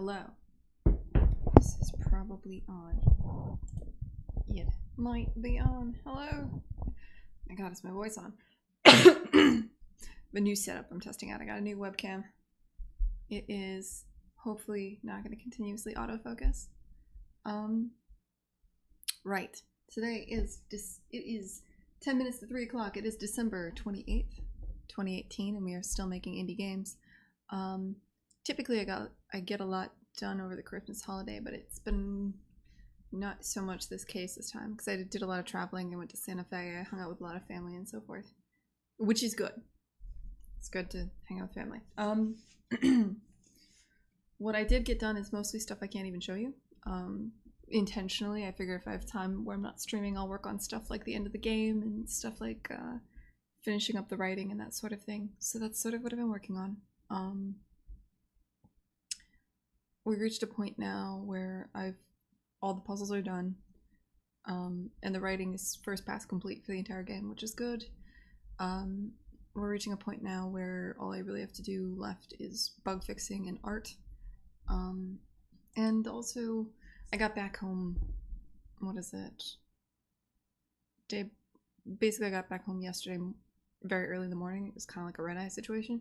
Hello. This is probably on. It might be on. Hello. My god, is my voice on? The new setup I'm testing out. I got a new webcam. It is hopefully not going to continuously autofocus. Right. Today is it is 10 minutes to 3 o'clock. It is December 28th, 2018, and we are still making indie games. Typically I get a lot done over the Christmas holiday, but it's been not so much this case this time because I did a lot of traveling. I went to Santa Fe. I hung out with a lot of family and so forth, which is good. It's good to hang out with family. What I did get done is mostly stuff I can't even show you. Intentionally, I figure if I have time where I'm not streaming, I'll work on stuff like the end of the game and stuff like finishing up the writing and that sort of thing. So that's sort of what I've been working on. We've reached a point now where all the puzzles are done, and the writing is first pass complete for the entire game, which is good. We're reaching a point now where all I really have to do left is bug fixing and art. And also, I got back home, what is it? Basically, I got back home yesterday very early in the morning. It was kind of like a red-eye situation.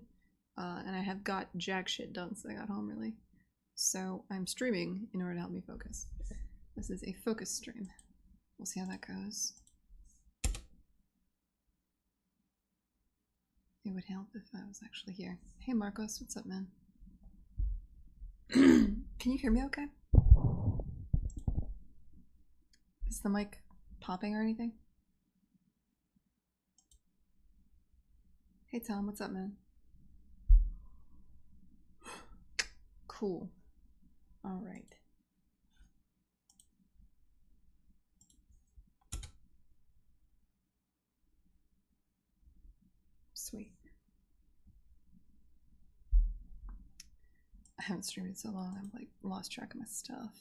And I have got jack shit done since I got home, really. So I'm streaming in order to help me focus. This is a focus stream. We'll see how that goes. It would help if I was actually here. Hey Marcos, what's up, man? Can you hear me okay? Is the mic popping or anything? Hey Tom, what's up, man? Cool. All right. Sweet. I haven't streamed in so long, I've like lost track of my stuff.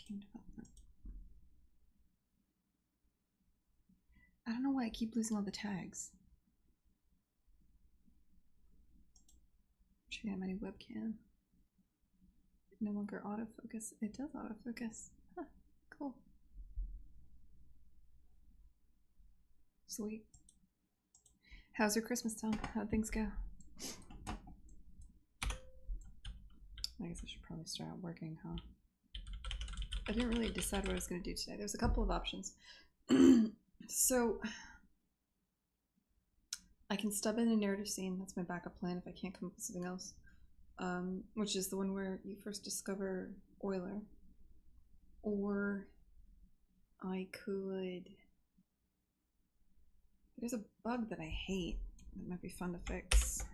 Game development. I don't know why I keep losing all the tags. I'm checking out my new webcam. No longer autofocus. It does autofocus. Huh, cool. Sweet. How's your Christmas, Tom? How'd things go? I guess I should probably start out working, huh? I didn't really decide what I was going to do today. There's a couple of options. So, I can stub in a narrative scene. That's my backup plan if I can't come up with something else. Which is the one where you first discover Euler. Or I could... There's a bug that I hate that might be fun to fix.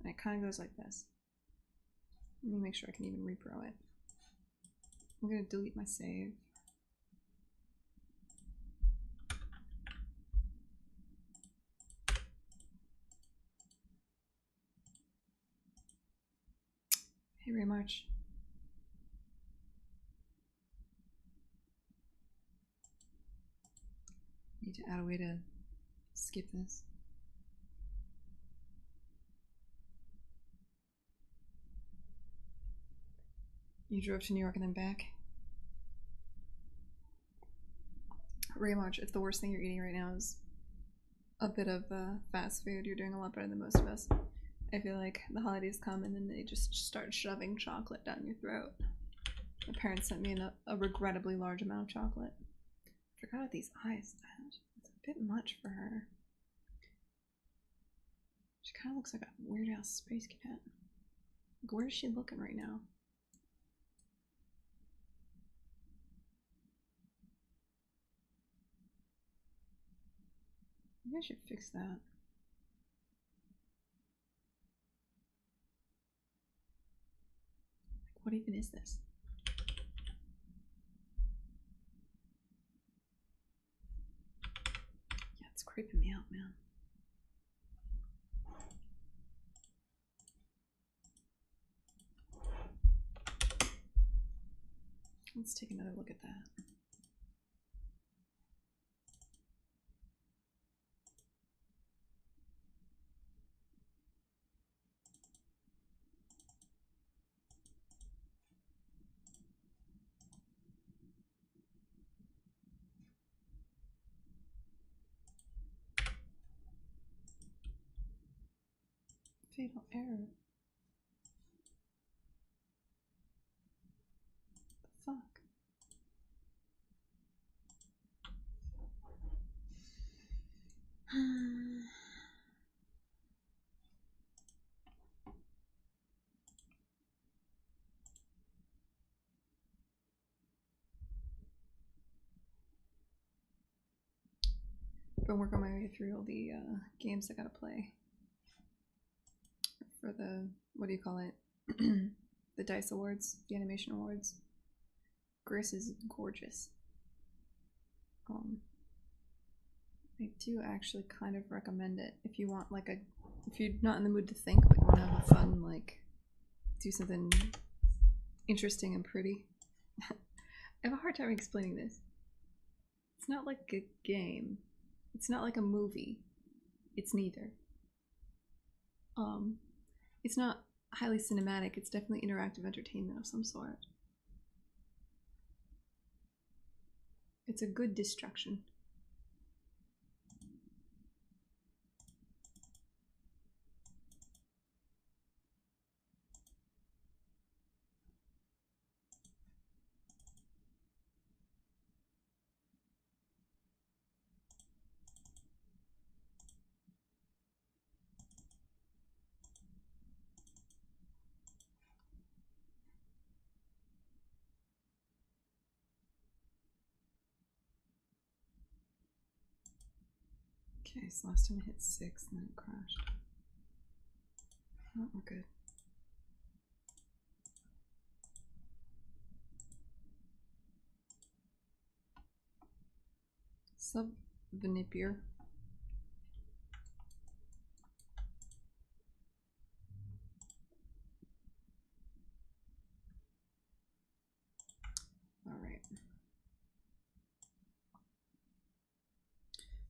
And it kind of goes like this. Let me make sure I can even repro it. I'm going to delete my save. Hey, Raymarch. Need to add a way to skip this. You drove to New York and then back? Raymarch, if the worst thing you're eating right now is a bit of fast food, you're doing a lot better than most of us. I feel like the holidays come and then they just start shoving chocolate down your throat. My parents sent me a regrettably large amount of chocolate. I forgot what these eyes had. It's a bit much for her. She kind of looks like a weird ass space cat. Like, where is she looking right now? Maybe I should fix that. Like, what even is this? Yeah, it's creeping me out, man. Let's take another look at that. Fatal error. The fuck? Been working my way through all the games I gotta play for the, what do you call it? The DICE Awards, the Animation Awards. Gris is gorgeous. I do actually kind of recommend it if you want like a, if you're not in the mood to think but you want to have a fun, like, do something interesting and pretty. I have a hard time explaining this. It's not like a game. It's not like a movie. It's neither. It's not highly cinematic. It's definitely interactive entertainment of some sort. It's a good distraction. Okay, so last time I hit 6 and then it crashed. Oh, we're good. Sub-Vinipier. Alright.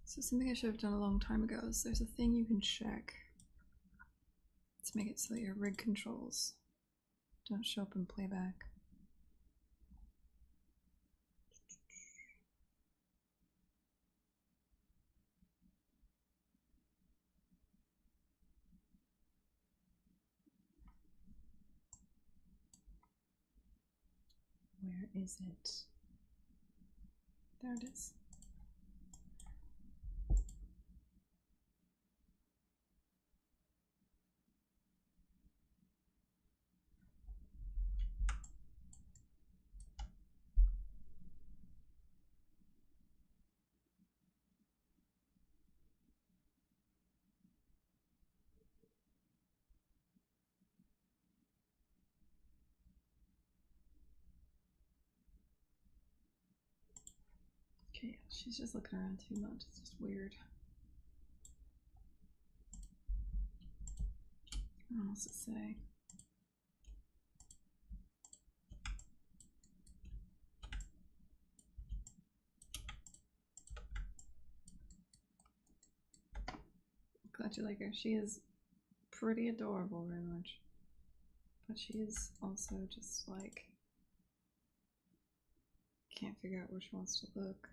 So something I should have done a long time ago is there's a thing you can check to make it so that your rig controls don't show up in playback. Where is it? There it is. Okay, she's just looking around too much. It's just weird. What else to say? Glad you like her. She is pretty adorable, very much. But she is also just like, can't figure out where she wants to look.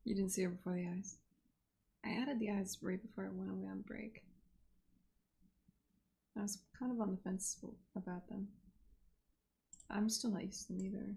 You didn't see her before the eyes. I added the eyes right before I went away on break. I was kind of on the fence about them. I'm still not used to them either.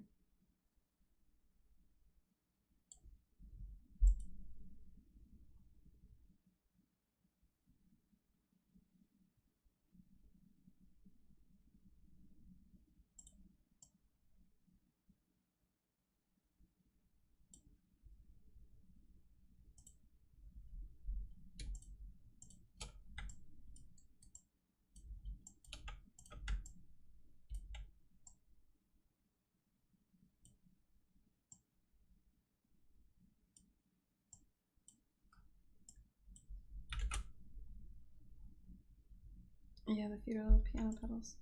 Yeah, the feet are little piano pedals.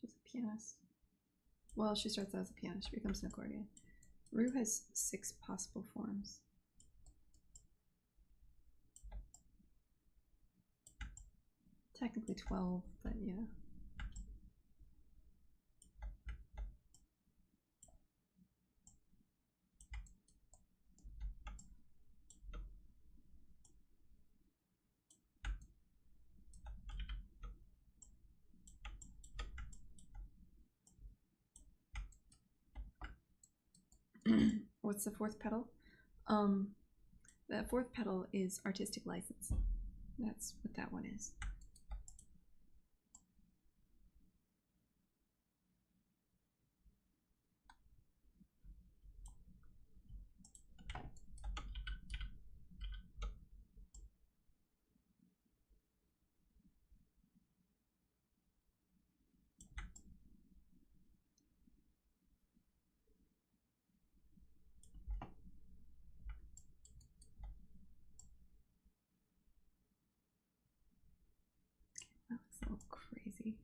She's a pianist. Well, she starts out as a pianist. She becomes an accordion. Rue has 6 possible forms. Technically 12, but yeah. What's the 4th pedal? The 4th pedal is artistic license. That's what that one is. That looks a little crazy.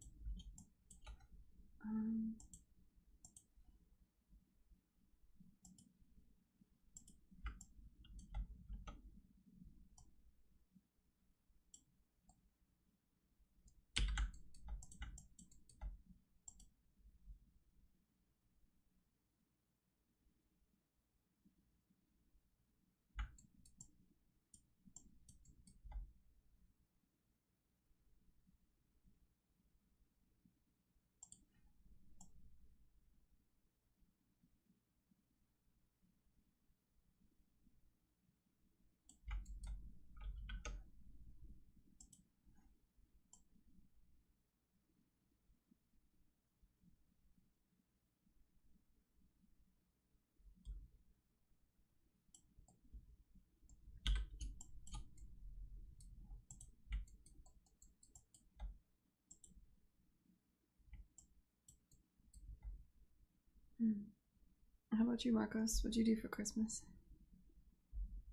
How about you, Marcos? What'd you do for Christmas?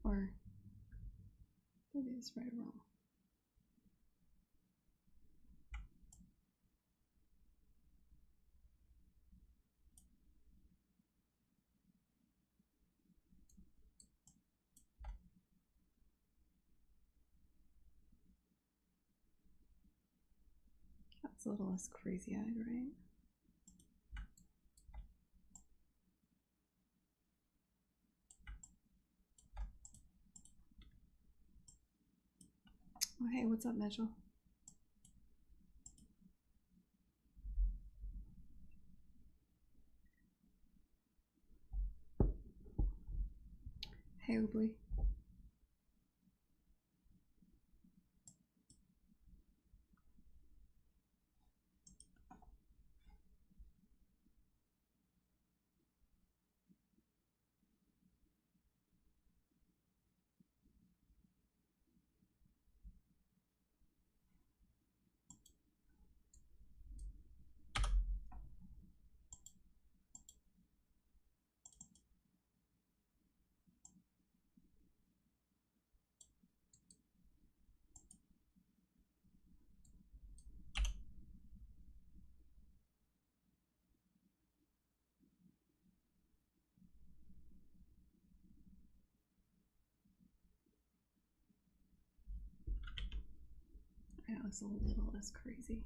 Or maybe it's right or wrong. That's a little less crazy-eyed, right? Oh, hey, what's up, Mitchell? Hey, Oobly. That looks a little less crazy.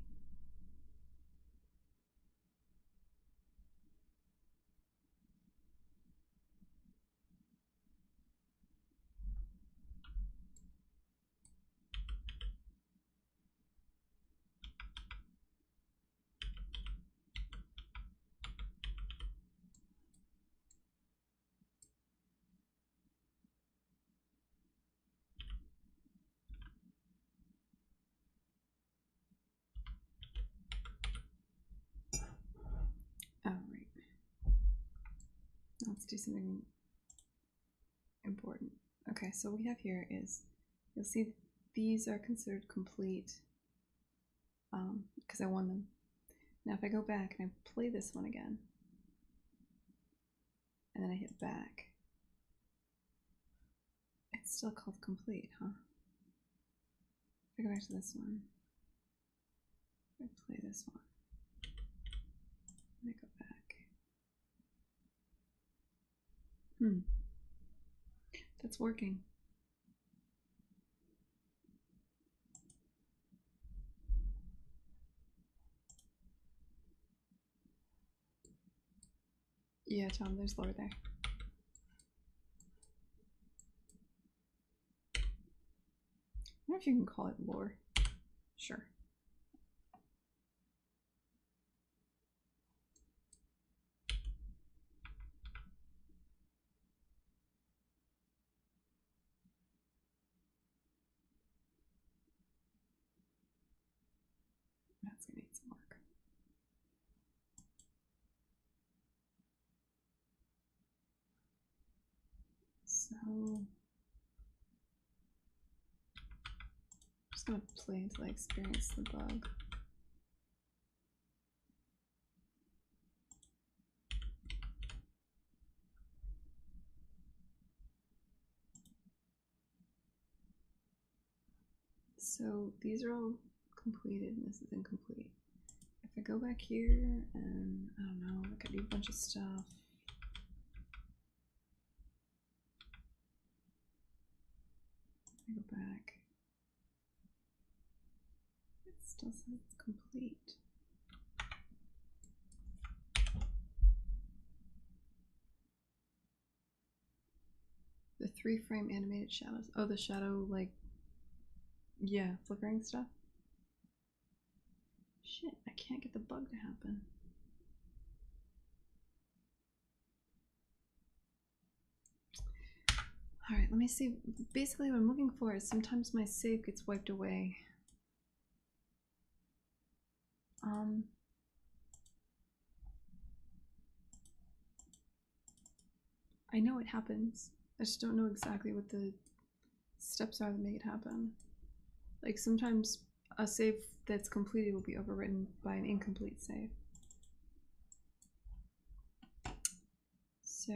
All right. Let's do something important. Okay, so what we have here is, you'll see these are considered complete because I won them. Now if I go back and I play this one again, and then I hit back, it's still called complete, huh? If I go back to this one, I play this one. Let me go back. That's working. Yeah, Tom, there's lore there. I don't know if you can call it lore. Sure. That's gonna need some work. So I'm just gonna play until I experience the bug. So these are all completed and this is incomplete. If I go back here and I don't know, I could do a bunch of stuff. I go back. It still says it's complete. The 3-frame animated shadows. Oh, the shadow, like, yeah, flickering stuff. Shit, I can't get the bug to happen. Alright, let me see. Basically, what I'm looking for is sometimes my save gets wiped away. I know it happens. I just don't know exactly what the steps are that make it happen. Like sometimes a save that's completed will be overwritten by an incomplete save. So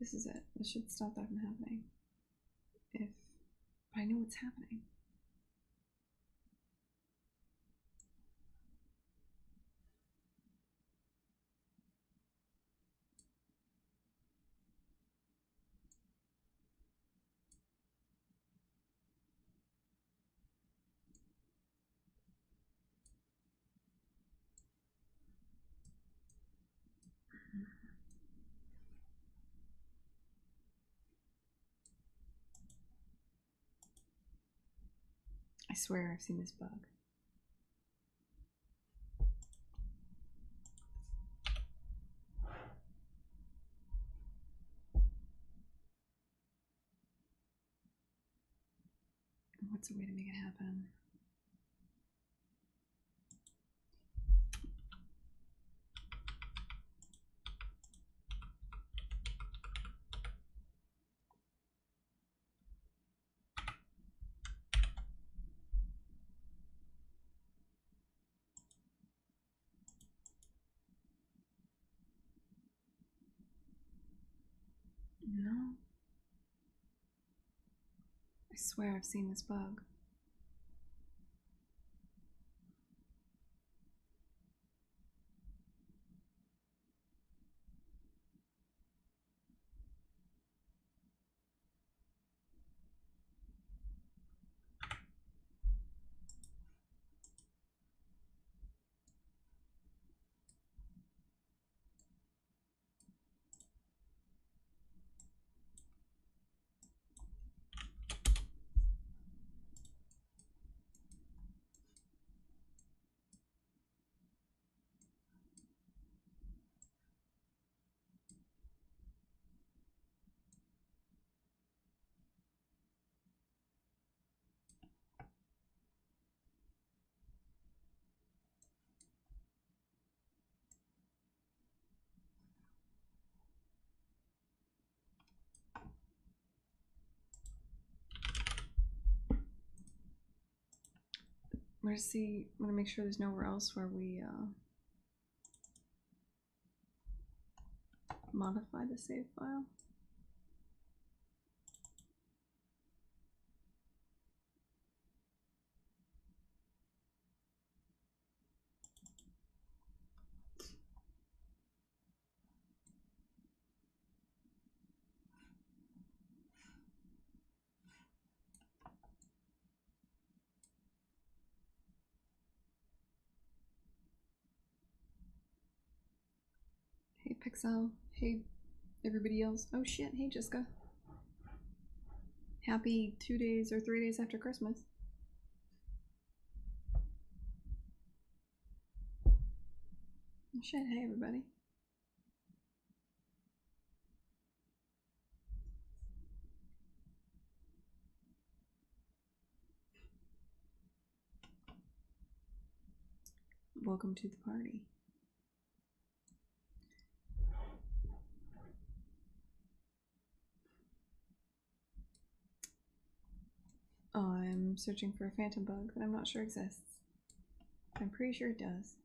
this is it. This should stop that from happening. If I know what's happening. I swear I've seen this bug. What's a way to make it happen? No. I swear I've seen this bug. We're to see, I want to make sure there's nowhere else where we modify the save file. Exile. Hey, everybody else. Oh shit, hey Jessica. Happy 2 days or 3 days after Christmas. Oh shit, hey everybody. Welcome to the party. I'm searching for a phantom bug that I'm not sure exists. I'm pretty sure it does.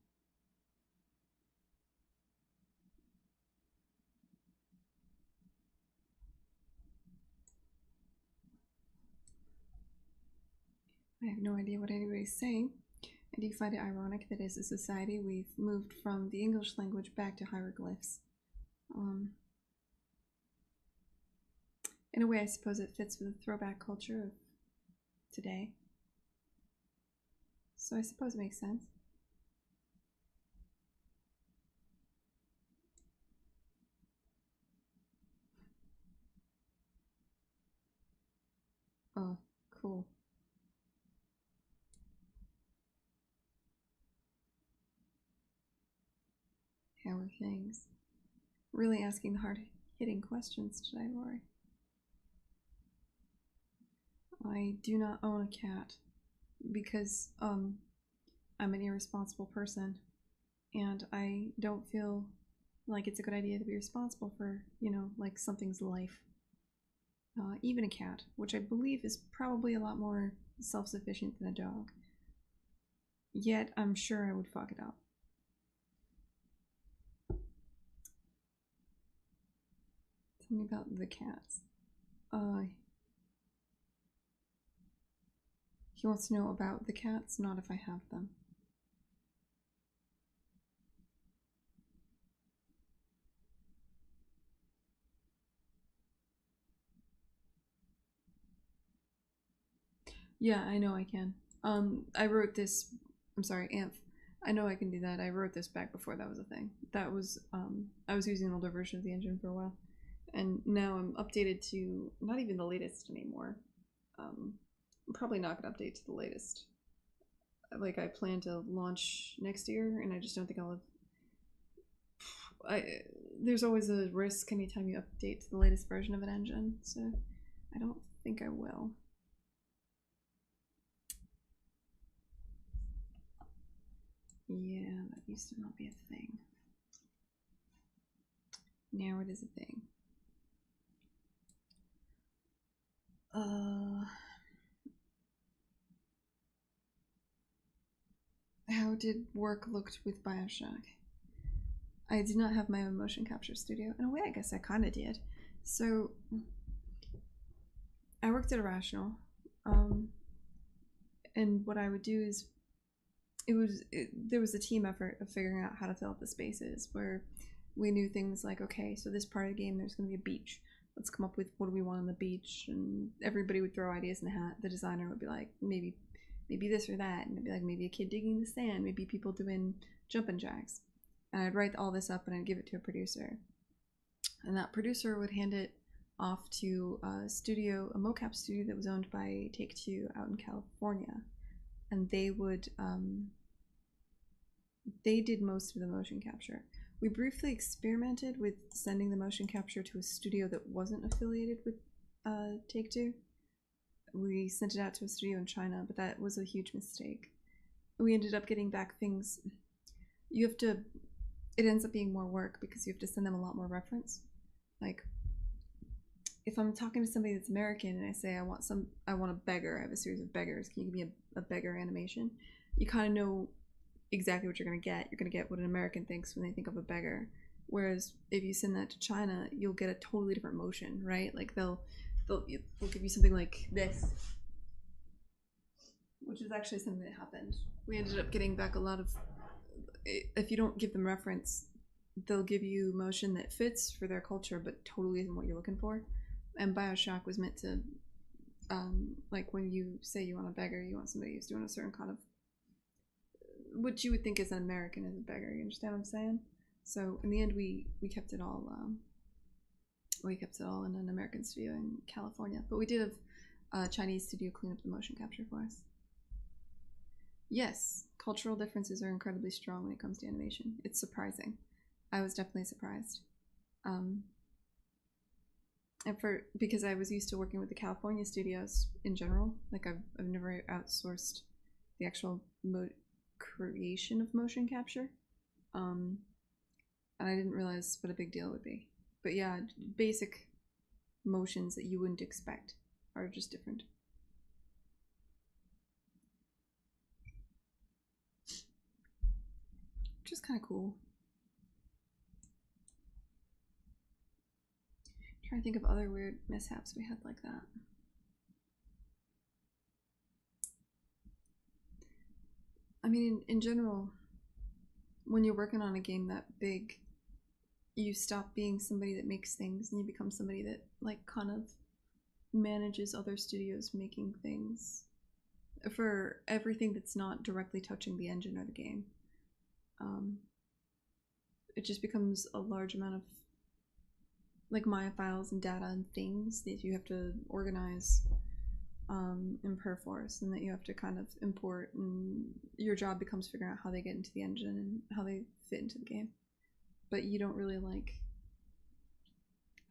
I have no idea what anybody's saying. I do find it ironic that as a society we've moved from the English language back to hieroglyphs. In a way, I suppose it fits with the throwback culture of today. So I suppose it makes sense. Oh, cool. How are things? Really asking the hard-hitting questions today, Rory. I do not own a cat because I'm an irresponsible person and I don't feel like it's a good idea to be responsible for, you know, like something's life. Even a cat, which I believe is probably a lot more self-sufficient than a dog. Yet I'm sure I would fuck it up. Tell me about the cats. He wants to know about the cats, not if I have them. Yeah, I know I can. I wrote this. I'm sorry, Amph. I know I can do that. I wrote this back before that was a thing. That was, I was using an older version of the engine for a while. And now I'm updated to not even the latest anymore. I'm probably not going to update to the latest. Like, I plan to launch next year, and I just don't think I'll have... there's always a risk anytime you update to the latest version of an engine, so I don't think I will. Yeah, that used to not be a thing. Now it is a thing. How did work looked with Bioshock? I did not have my own motion capture studio. In a way, I guess I kind of did. So, I worked at Irrational, and what I would do is, there was a team effort of figuring out how to fill up the spaces where we knew things like, okay, so this part of the game there's going to be a beach. Let's come up with what do we want on the beach, and everybody would throw ideas in the hat. The designer would be like, maybe this or that, and it'd be like maybe a kid digging the sand, maybe people doing jumping jacks. And I'd write all this up and I'd give it to a producer, and that producer would hand it off to a studio, a mocap studio that was owned by Take-Two out in California, and they would they did most of the motion capture. We briefly experimented with sending the motion capture to a studio that wasn't affiliated with Take-Two. We sent it out to a studio in China, but that was a huge mistake. We ended up getting back things. You have to, it ends up being more work because you have to send them a lot more reference. Like, if I'm talking to somebody that's American and I say I want a beggar, I have a series of beggars, can you give me a beggar animation? You kind of know exactly what you're going to get. You're going to get what an American thinks when they think of a beggar. Whereas if you send that to China, you'll get a totally different motion, right? Like they'll give you something like this, which is actually something that happened. We ended up getting back a lot of, if you don't give them reference, they'll give you motion that fits for their culture but totally isn't what you're looking for. And Bioshock was meant to, like when you say you want a beggar, you want somebody who's doing a certain kind of, what you would think is an American as a beggar. You understand what I'm saying? So in the end, we kept it all. We kept it all in an American studio in California, but we did have a Chinese studio clean up the motion capture for us. Yes, cultural differences are incredibly strong when it comes to animation. It's surprising. I was definitely surprised. And because I was used to working with the California studios in general, like I've never outsourced the actual creation of motion capture, and I didn't realize what a big deal it would be. But yeah, basic motions that you wouldn't expect are just different. Which is kind of cool. I'm trying to think of other weird mishaps we had like that. I mean, in general, when you're working on a game that big, you stop being somebody that makes things and you become somebody that like kind of manages other studios making things for everything that's not directly touching the engine or the game. It just becomes a large amount of like Maya files and data and things that you have to organize in Perforce, and that you have to kind of import, and your job becomes figuring out how they get into the engine and how they fit into the game. But you don't really like,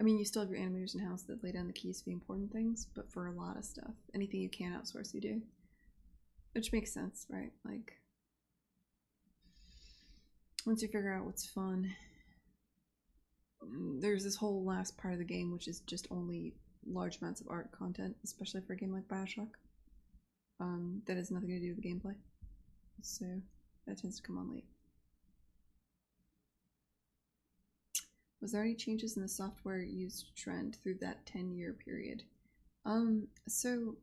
I mean, you still have your animators in-house that lay down the keys for the important things, but for a lot of stuff, anything you can outsource, you do. Which makes sense, right? Like, once you figure out what's fun, there's this whole last part of the game which is just only large amounts of art content, especially for a game like Bioshock, that has nothing to do with the gameplay. So that tends to come on late. Was there any changes in the software used trend through that 10-year period? So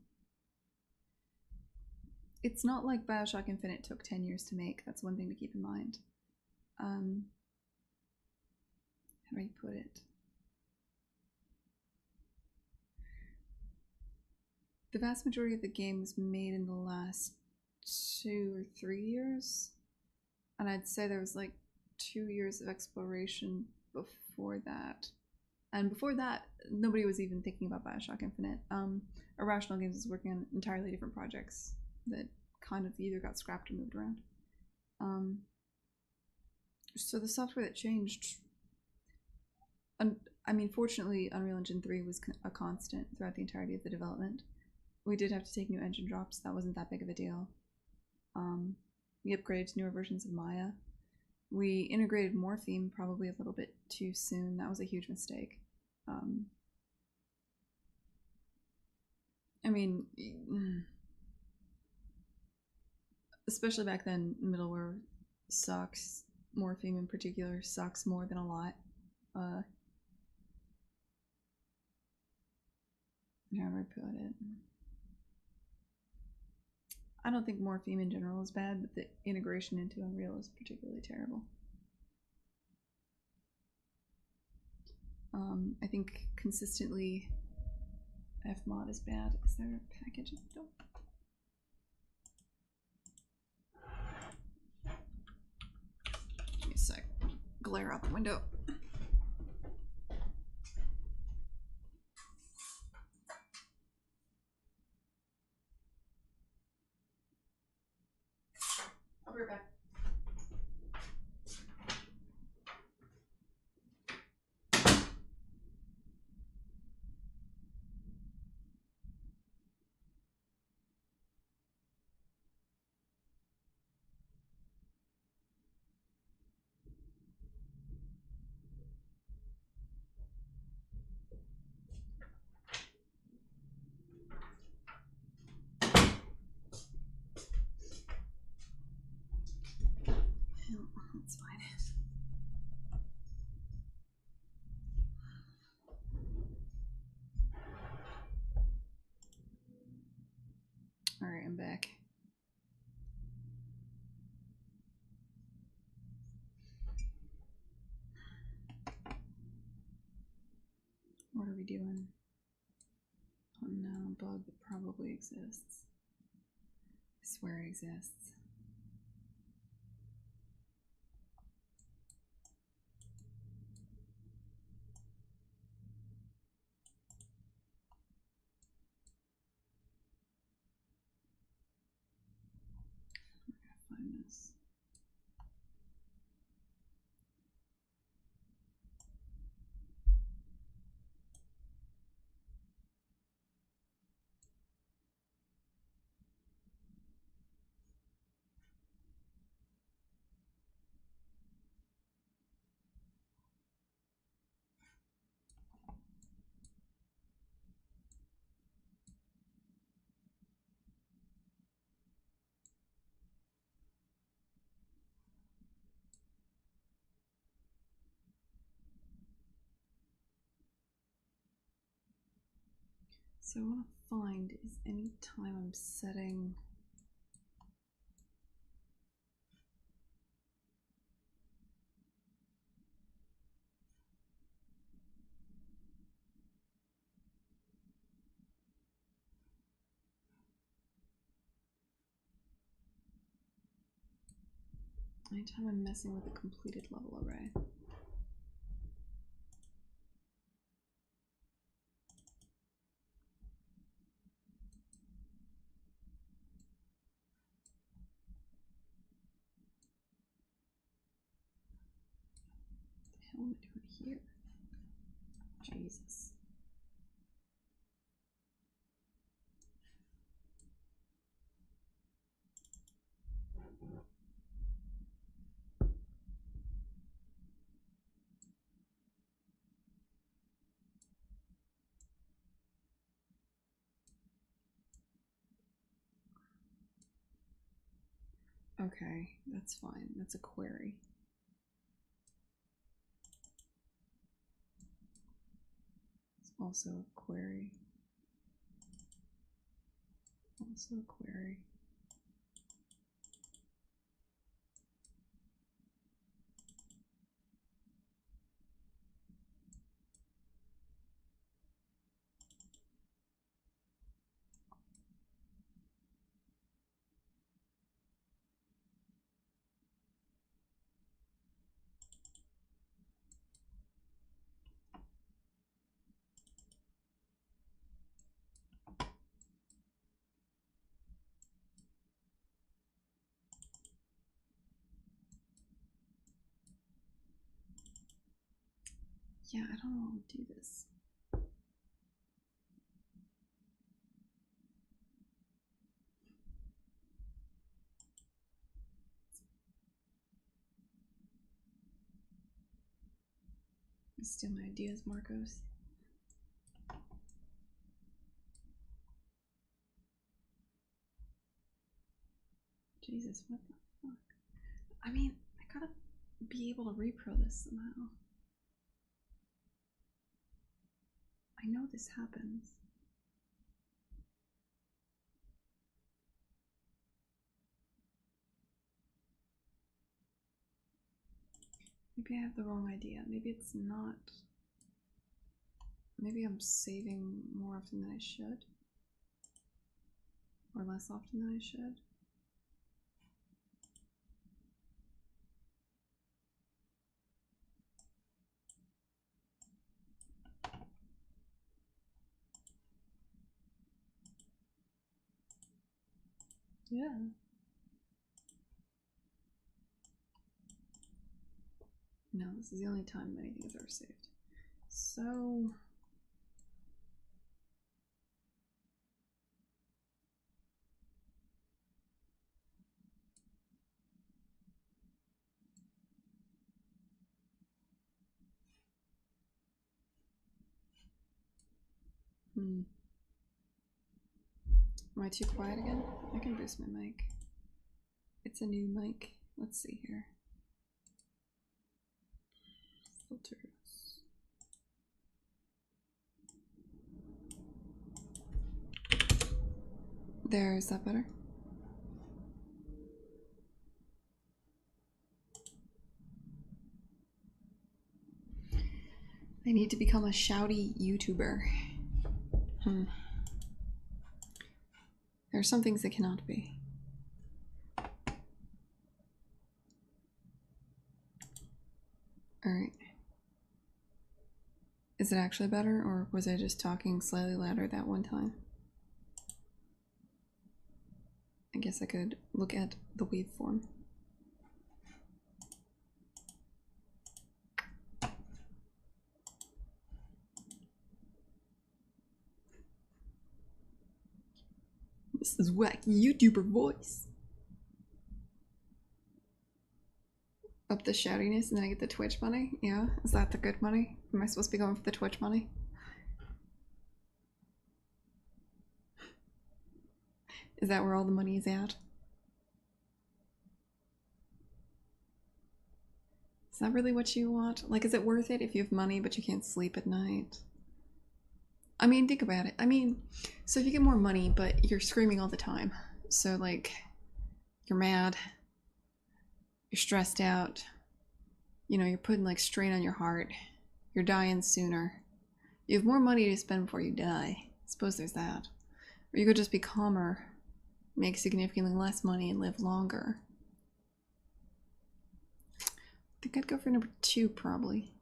it's not like Bioshock Infinite took 10 years to make. That's one thing to keep in mind. How do I put it? The vast majority of the game was made in the last 2 or 3 years. And I'd say there was like 2 years of exploration before that. And before that, nobody was even thinking about Bioshock Infinite. Irrational Games was working on entirely different projects that kind of either got scrapped or moved around. So the software that changed, I mean, fortunately, Unreal Engine 3 was a constant throughout the entirety of the development. We did have to take new engine drops. That wasn't that big of a deal. We upgraded to newer versions of Maya. We integrated Morpheme probably a little bit too soon. That was a huge mistake. I mean, especially back then, middleware sucks. Morpheme in particular sucks more than a lot. How do I put it? I don't think Morpheme in general is bad, but the integration into Unreal is particularly terrible. I think consistently Fmod is bad. Is there a package? No. Give me a sec. Glare out the window. I'll be right back. That's fine. Alright, I'm back. What are we doing? Oh no, bug that probably exists. I swear it exists. So I want to find is any time I'm setting anytime I'm messing with a completed level array. What the hell am I doing here? Jesus. Okay, that's fine. That's a query. It's also a query. Also a query. Yeah, I don't know how to do this. Steal my ideas, Marcos. Jesus, what the fuck? I mean, I gotta be able to repro this somehow. I know this happens. Maybe I have the wrong idea. Maybe it's not. Maybe I'm saving more often than I should. Or less often than I should. Yeah. No, this is the only time anything is ever saved. So am I too quiet again? I can boost my mic. It's a new mic. Let's see here. Filters. There, is that better? I need to become a shouty YouTuber. There are some things that cannot be. Alright. Is it actually better, or was I just talking slightly louder that one time? I guess I could look at the waveform. This is wacky YouTuber voice. Up the shoutiness and then I get the Twitch money? Yeah? Is that the good money? Am I supposed to be going for the Twitch money? Is that where all the money is at? Is that really what you want? Like, is it worth it if you have money but you can't sleep at night? I mean, think about it. I mean, so if you get more money, but you're screaming all the time, so like, you're mad, you're stressed out, you know, you're putting like strain on your heart, you're dying sooner. You have more money to spend before you die. I suppose there's that. Or you could just be calmer, make significantly less money, and live longer. I think I'd go for number 2, probably.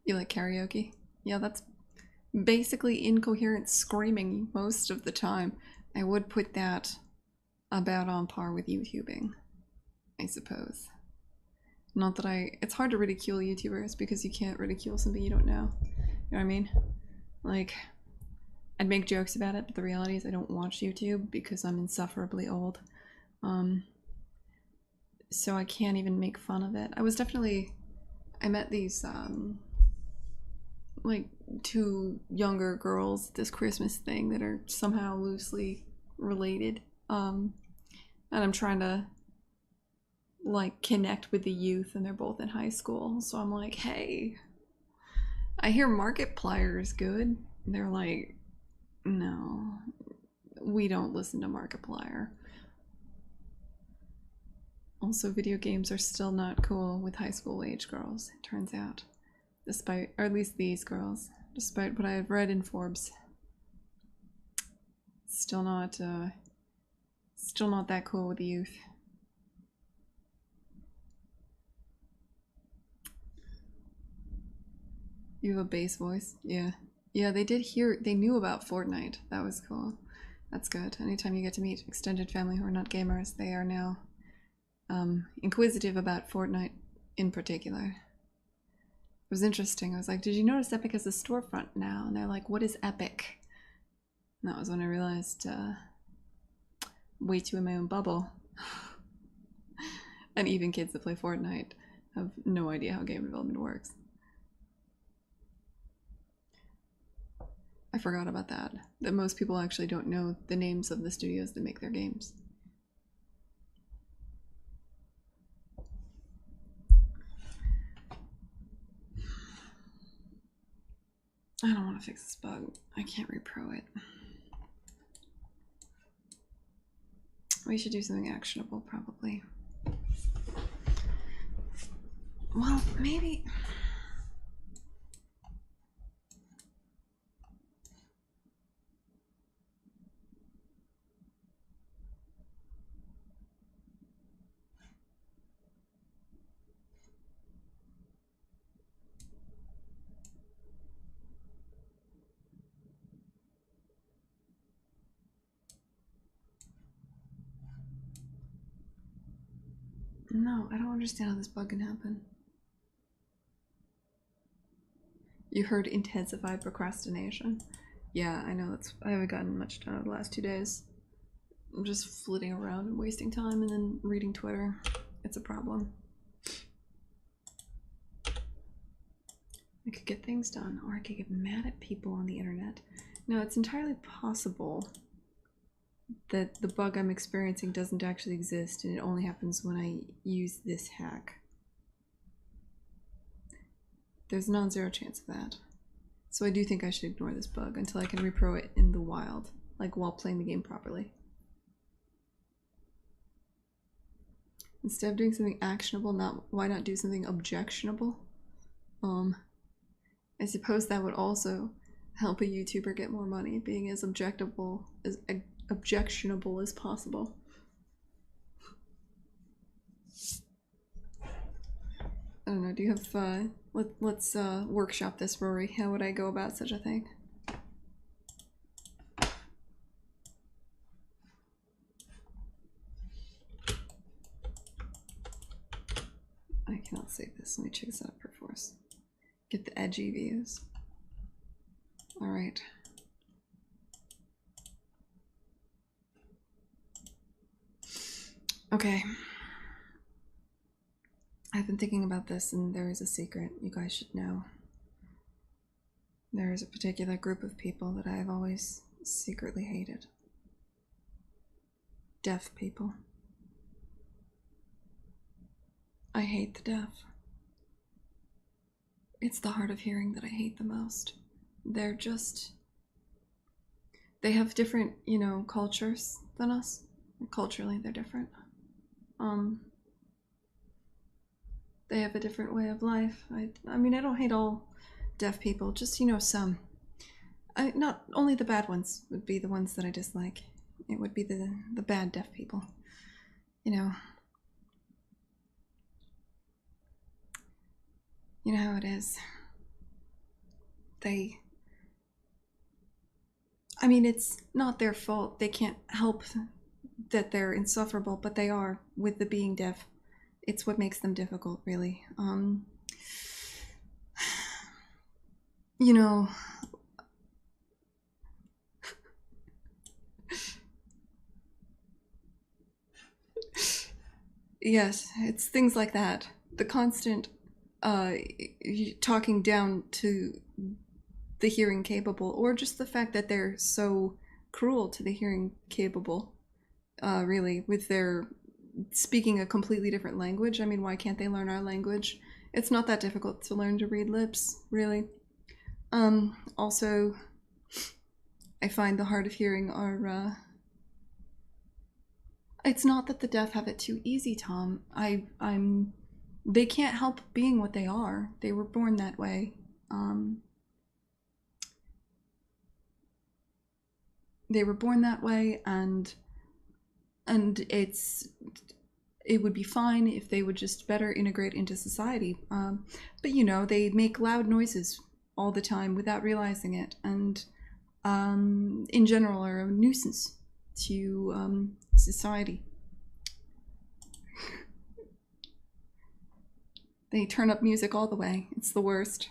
You like karaoke? Yeah, that's basically incoherent screaming most of the time. I would put that about on par with YouTubing, I suppose. Not that it's hard to ridicule YouTubers because you can't ridicule something you don't know. You know what I mean? Like, I'd make jokes about it, but the reality is I don't watch YouTube because I'm insufferably old. So I can't even make fun of it. I met these, like 2 younger girls at this Christmas thing that are somehow loosely related. And I'm trying to like connect with the youth, and they're both in high school. So I'm like, hey, I hear Markiplier is good. And they're like, no, we don't listen to Markiplier. Also, video games are still not cool with high school age girls, it turns out. Despite, or at least these girls, despite what I have read in Forbes. Still not that cool with the youth. You have a bass voice? Yeah. Yeah, they knew about Fortnite. That was cool. That's good. Anytime you get to meet extended family who are not gamers, they are now inquisitive about Fortnite in particular. It was interesting. I was like, did you notice Epic has a storefront now? And they're like, what is Epic? And that was when I realized, way too in my own bubble. And even kids that play Fortnite have no idea how game development works. I forgot about that. That most people actually don't know the names of the studios that make their games. I don't want to fix this bug. I can't repro it. We should do something actionable, probably. Well, maybe... No, I don't understand how this bug can happen. You heard intensified procrastination. Yeah, I know I haven't gotten much done over the last 2 days. I'm just flitting around and wasting time and then reading Twitter. It's a problem. I could get things done, or I could get mad at people on the internet. No, it's entirely possible that the bug I'm experiencing doesn't actually exist, and it only happens when I use this hack. There's a non-zero chance of that. So I do think I should ignore this bug until I can repro it in the wild, like while playing the game properly. Instead of doing something actionable, why not do something objectionable? I suppose that would also help a YouTuber get more money, being as objectionable as possible. I don't know, do you have, let's workshop this, Rory. How would I go about such a thing? I cannot save this. Let me check this out per force. Get the edgy views. Alright. Okay. I've been thinking about this, and there is a secret you guys should know. There is a particular group of people that I have always secretly hated. Deaf people. I hate the deaf. It's the hard of hearing that I hate the most. They're just... They have different, you know, cultures than us. Culturally, they're different. They have a different way of life. I mean, I don't hate all deaf people, just, you know, some. Not only the bad ones would be the ones that I dislike. It would be the bad deaf people. You know how it is. I mean, it's not their fault. They can't help that they're insufferable, but they are, with the being deaf. It's what makes them difficult, really. You know... Yes, it's things like that. The constant talking down to the hearing capable, or just the fact that they're so cruel to the hearing capable, really, with their speaking a completely different language. I mean, why can't they learn our language? It's not that difficult to learn to read lips, really. Also, I find the hard of hearing are, it's not that the deaf have it too easy, Tom. They can't help being what they are. They were born that way. They were born that way, and it would be fine if they would just better integrate into society. But you know, they make loud noises all the time without realizing it, and in general are a nuisance to society. They turn up music all the way. It's the worst.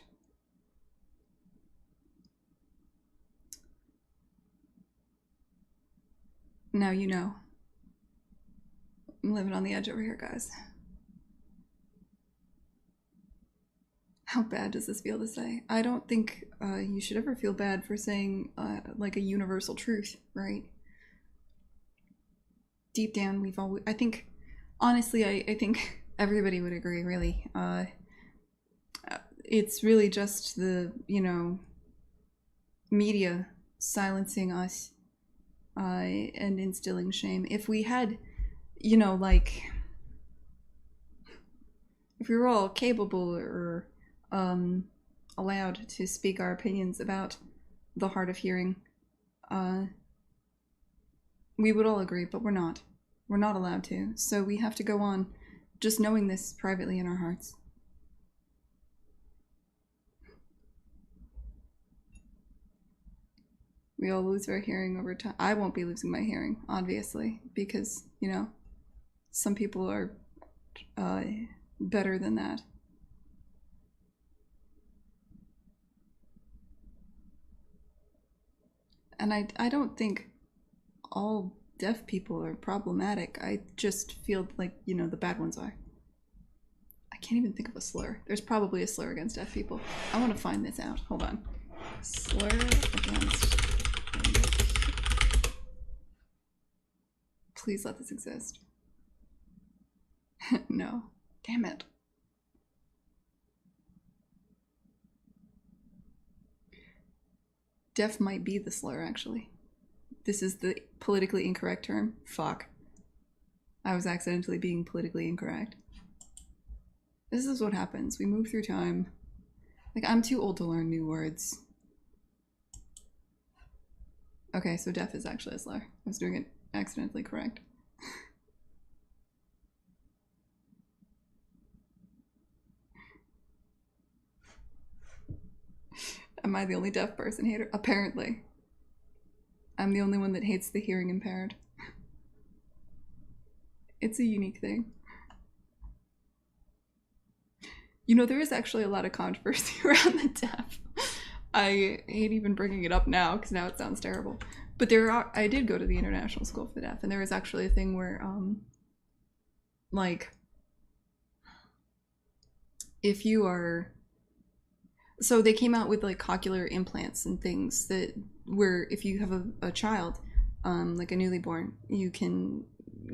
Now you know. I'm living on the edge over here, guys. How bad does this feel to say? I don't think you should ever feel bad for saying like a universal truth, right? Deep down, we've always... I think, honestly, I think everybody would agree, really. It's really just the, you know, media silencing us and instilling shame. If we had, you know, like, if we were all capable or allowed to speak our opinions about the hard of hearing, we would all agree, but we're not. We're not allowed to. So we have to go on just knowing this privately in our hearts. We all lose our hearing over time. I won't be losing my hearing, obviously, because, you know, some people are better than that. And I don't think all deaf people are problematic. I just feel like, you know, the bad ones are. I can't even think of a slur. There's probably a slur against deaf people. I want to find this out. Hold on. Slur against... Please let this exist. No. Damn it. Deaf might be the slur, actually. This is the politically incorrect term. Fuck. I was accidentally being politically incorrect. This is what happens. We move through time. Like, I'm too old to learn new words. Okay, so deaf is actually a slur. I was doing it accidentally correct. Am I the only deaf person hater? Apparently. I'm the only one that hates the hearing impaired. It's a unique thing. You know, there is actually a lot of controversy around the deaf. I hate even bringing it up now because now it sounds terrible. But I did go to the International School for the Deaf, and there was actually a thing where, like, if you are... So they came out with, like, cochlear implants and things that where if you have a child, like a newly born, you can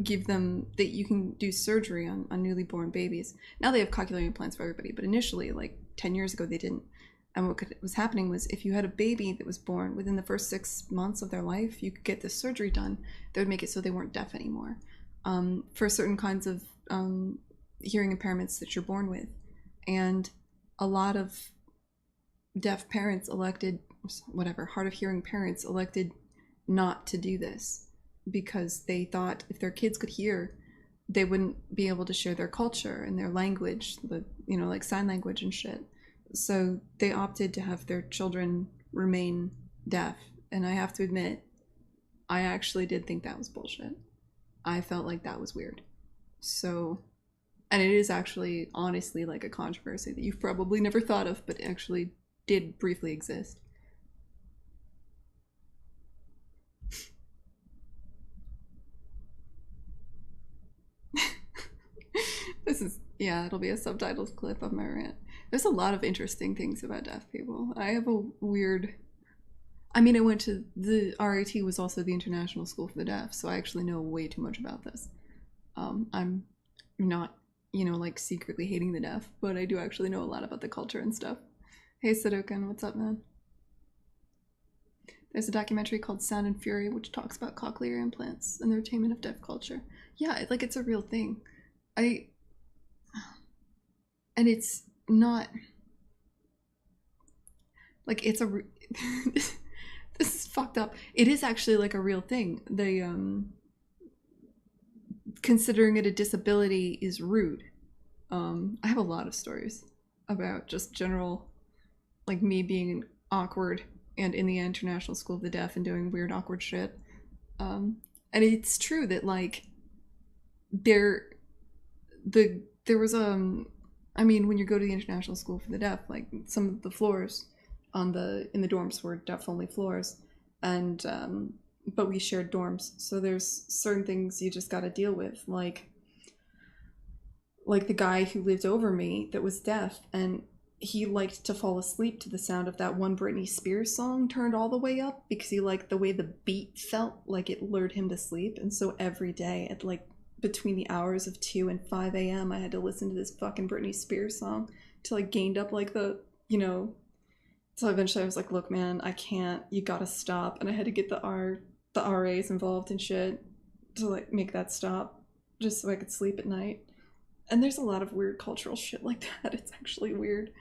give them that you can do surgery on newly born babies. Now they have cochlear implants for everybody, but initially, like 10 years ago, they didn't. And what was happening was if you had a baby that was born within the first 6 months of their life, you could get this surgery done that would make it so they weren't deaf anymore. For certain kinds of hearing impairments that you're born with. And a lot of deaf parents elected, hard of hearing parents elected not to do this because they thought if their kids could hear, they wouldn't be able to share their culture and their language, like sign language and shit. So they opted to have their children remain deaf. And I have to admit, I actually did think that was bullshit. I felt like that was weird. So, and it is actually honestly like a controversy that you've probably never thought of, but actually did briefly exist. This is, yeah, it'll be a subtitles clip of my rant. There's a lot of interesting things about deaf people. I have a weird... I mean, I went to... The RIT was also the International School for the Deaf, so I actually know way too much about this. I'm not, like secretly hating the deaf, but I do actually know a lot about the culture and stuff. Hey, Sudokan, what's up, man? There's a documentary called Sound and Fury, which talks about cochlear implants and the retainment of deaf culture. Yeah, like it's a real thing. And it's not like it's a this is fucked up. It is actually like a real thing. They considering it a disability is rude. I have a lot of stories about just general, like me being awkward and in the International School of the Deaf and doing weird awkward shit. And it's true that like there was I mean, when you go to the International School for the Deaf, like some of the floors in the dorms were deaf-only floors, and but we shared dorms, so there's certain things you just got to deal with, like the guy who lived over me that was deaf, and he liked to fall asleep to the sound of that one Britney Spears song turned all the way up because he liked the way the beat felt, like it lured him to sleep, and so every day at like between the hours of 2 and 5 a.m. I had to listen to this fucking Britney Spears song till I gained up like the, so eventually I was like, look, man, I can't, you gotta stop. And I had to get the RAs involved and shit to like make that stop just so I could sleep at night. And there's a lot of weird cultural shit like that. It's actually weird.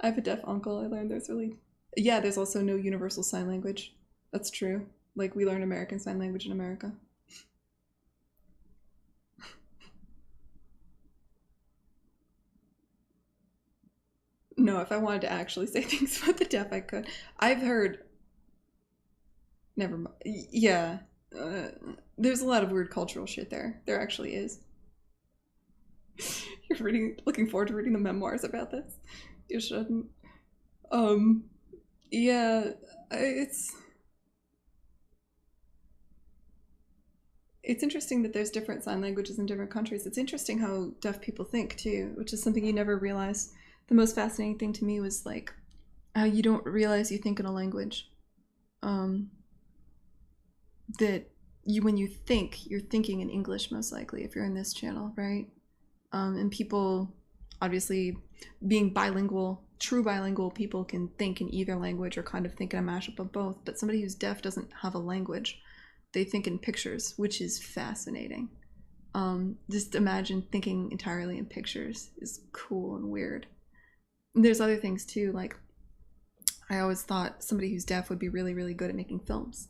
I have a deaf uncle. I learned there's also no universal sign language. That's true. Like we learn American Sign Language in America. No, if I wanted to actually say things about the deaf, I could. I've heard... Never mind. Yeah. There's a lot of weird cultural shit there. There actually is. You're looking forward to reading the memoirs about this? You shouldn't. Yeah, it's interesting that there's different sign languages in different countries. It's interesting how deaf people think too, which is something you never realize. The most fascinating thing to me was like how you don't realize you think in a language. That when you think, you're thinking in English most likely if you're in this channel, right? And people, obviously, being bilingual, true bilingual people can think in either language or kind of think in a mashup of both. But somebody who's deaf doesn't have a language. They think in pictures, which is fascinating. Just imagine thinking entirely in pictures is cool and weird. There's other things too, like I always thought somebody who's deaf would be really, really good at making films.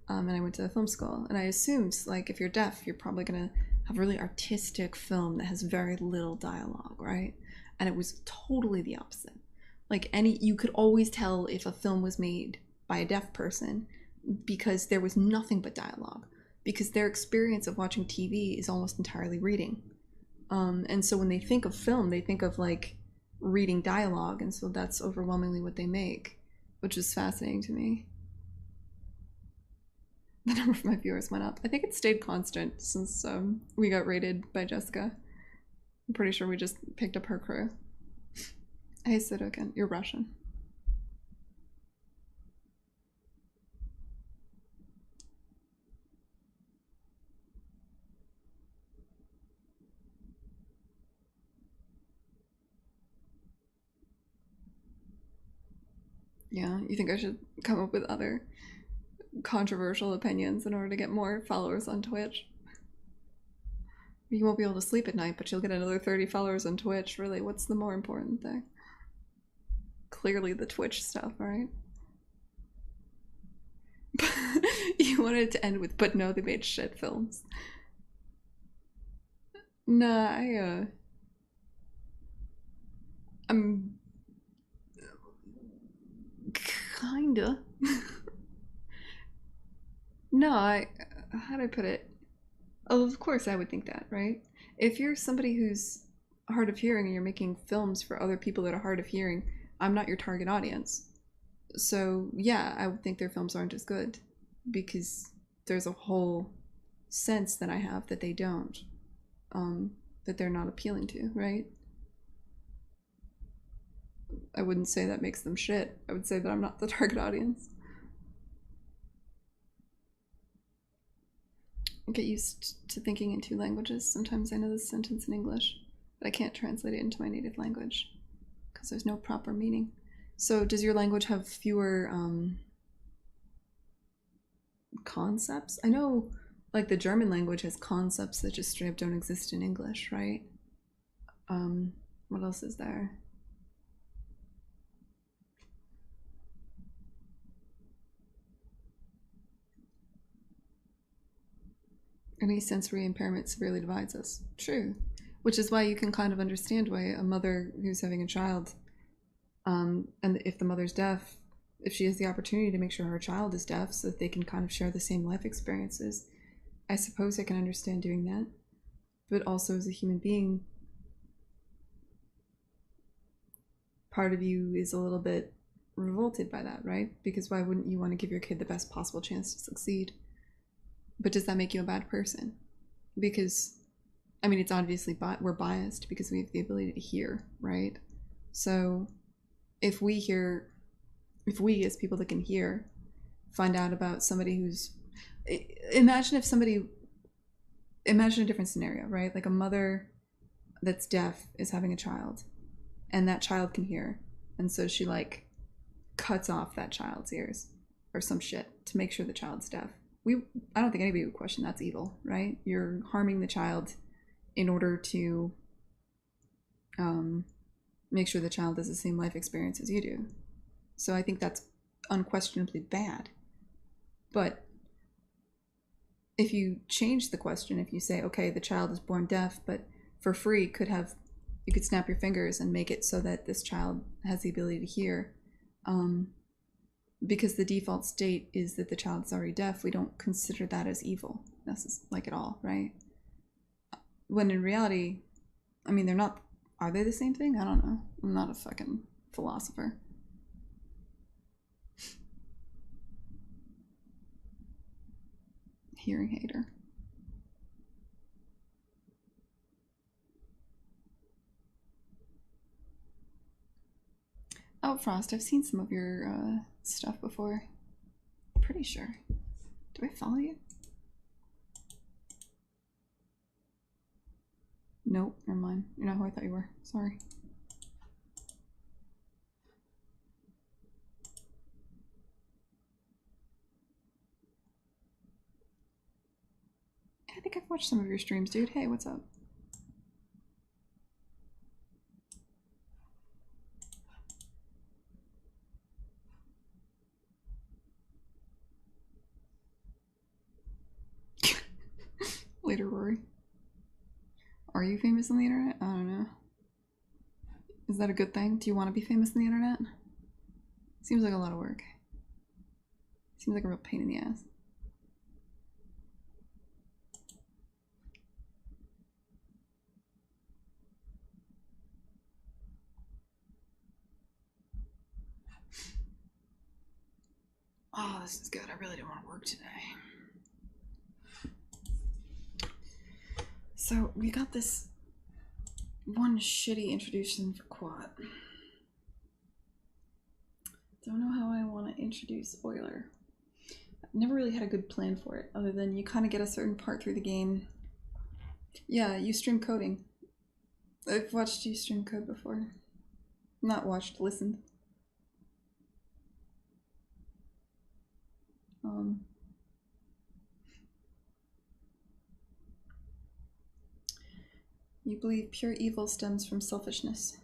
And I went to film school, and I assumed, like, if you're deaf, you're probably gonna have a really artistic film that has very little dialogue, right? And it was totally the opposite. Like, you could always tell if a film was made by a deaf person because there was nothing but dialogue, because their experience of watching TV is almost entirely reading. And so when they think of film, they think of, like, reading dialogue, and so that's overwhelmingly what they make, which is fascinating to me. The number of my viewers went up. I think it stayed constant since we got raided by Jessica. I'm pretty sure we just picked up her crew. Hey Sudokan, you're Russian. Yeah, you think I should come up with other controversial opinions in order to get more followers on Twitch? You won't be able to sleep at night, but you'll get another 30 followers on Twitch. Really, what's the more important thing? Clearly the Twitch stuff, right? You wanted it to end with, but no, they made shit films. Nah, I'm kinda. No, how do I put it? Oh, of course I would think that, right? If you're somebody who's hard of hearing and you're making films for other people that are hard of hearing, I'm not your target audience. So, yeah, I would think their films aren't as good because there's a whole sense that I have that they don't, that they're not appealing to, right? I wouldn't say that makes them shit. I would say that I'm not the target audience. Get used to thinking in two languages. Sometimes I know this sentence in English, but I can't translate it into my native language because there's no proper meaning. So does your language have fewer concepts? I know like the German language has concepts that just straight up don't exist in English, right? What else is there? Any sensory impairment severely divides us. True. Which is why you can kind of understand why a mother who's having a child, and if the mother's deaf, if she has the opportunity to make sure her child is deaf so that they can kind of share the same life experiences, I suppose I can understand doing that. But also as a human being, part of you is a little bit revolted by that, right? Because why wouldn't you want to give your kid the best possible chance to succeed? But does that make you a bad person? Because, I mean, it's obviously we're biased because we have the ability to hear, right? So if we as people that can hear, find out about somebody who's, imagine a different scenario, right? Like a mother that's deaf is having a child and that child can hear. And so she like cuts off that child's ears or some shit to make sure the child's deaf. I don't think anybody would question that's evil, right? You're harming the child in order to make sure the child has the same life experience as you do. So I think that's unquestionably bad. But if you change the question, if you say, okay, the child is born deaf, but for free you could snap your fingers and make it so that this child has the ability to hear, because the default state is that the child is already deaf, we don't consider that as evil, like at all, right? When in reality, I mean, they're not. Are they the same thing? I don't know. I'm not a fucking philosopher. Hearing hater. Oh, Frost, I've seen some of your stuff before. Pretty sure. Do I follow you? Nope, never mind. You're not who I thought you were. Sorry. I think I've watched some of your streams, dude. Hey, what's up? Later, Rory. Are you famous on the internet? I don't know. Is that a good thing? Do you want to be famous on the internet? Seems like a lot of work. Seems like a real pain in the ass. Oh, this is good. I really don't want to work today. So we got this one shitty introduction for Quad. Don't know how I want to introduce Euler. I've never really had a good plan for it, other than you kind of get a certain part through the game. Yeah, you stream coding. I've watched you stream code before. Not watched, listened. You believe pure evil stems from selfishness.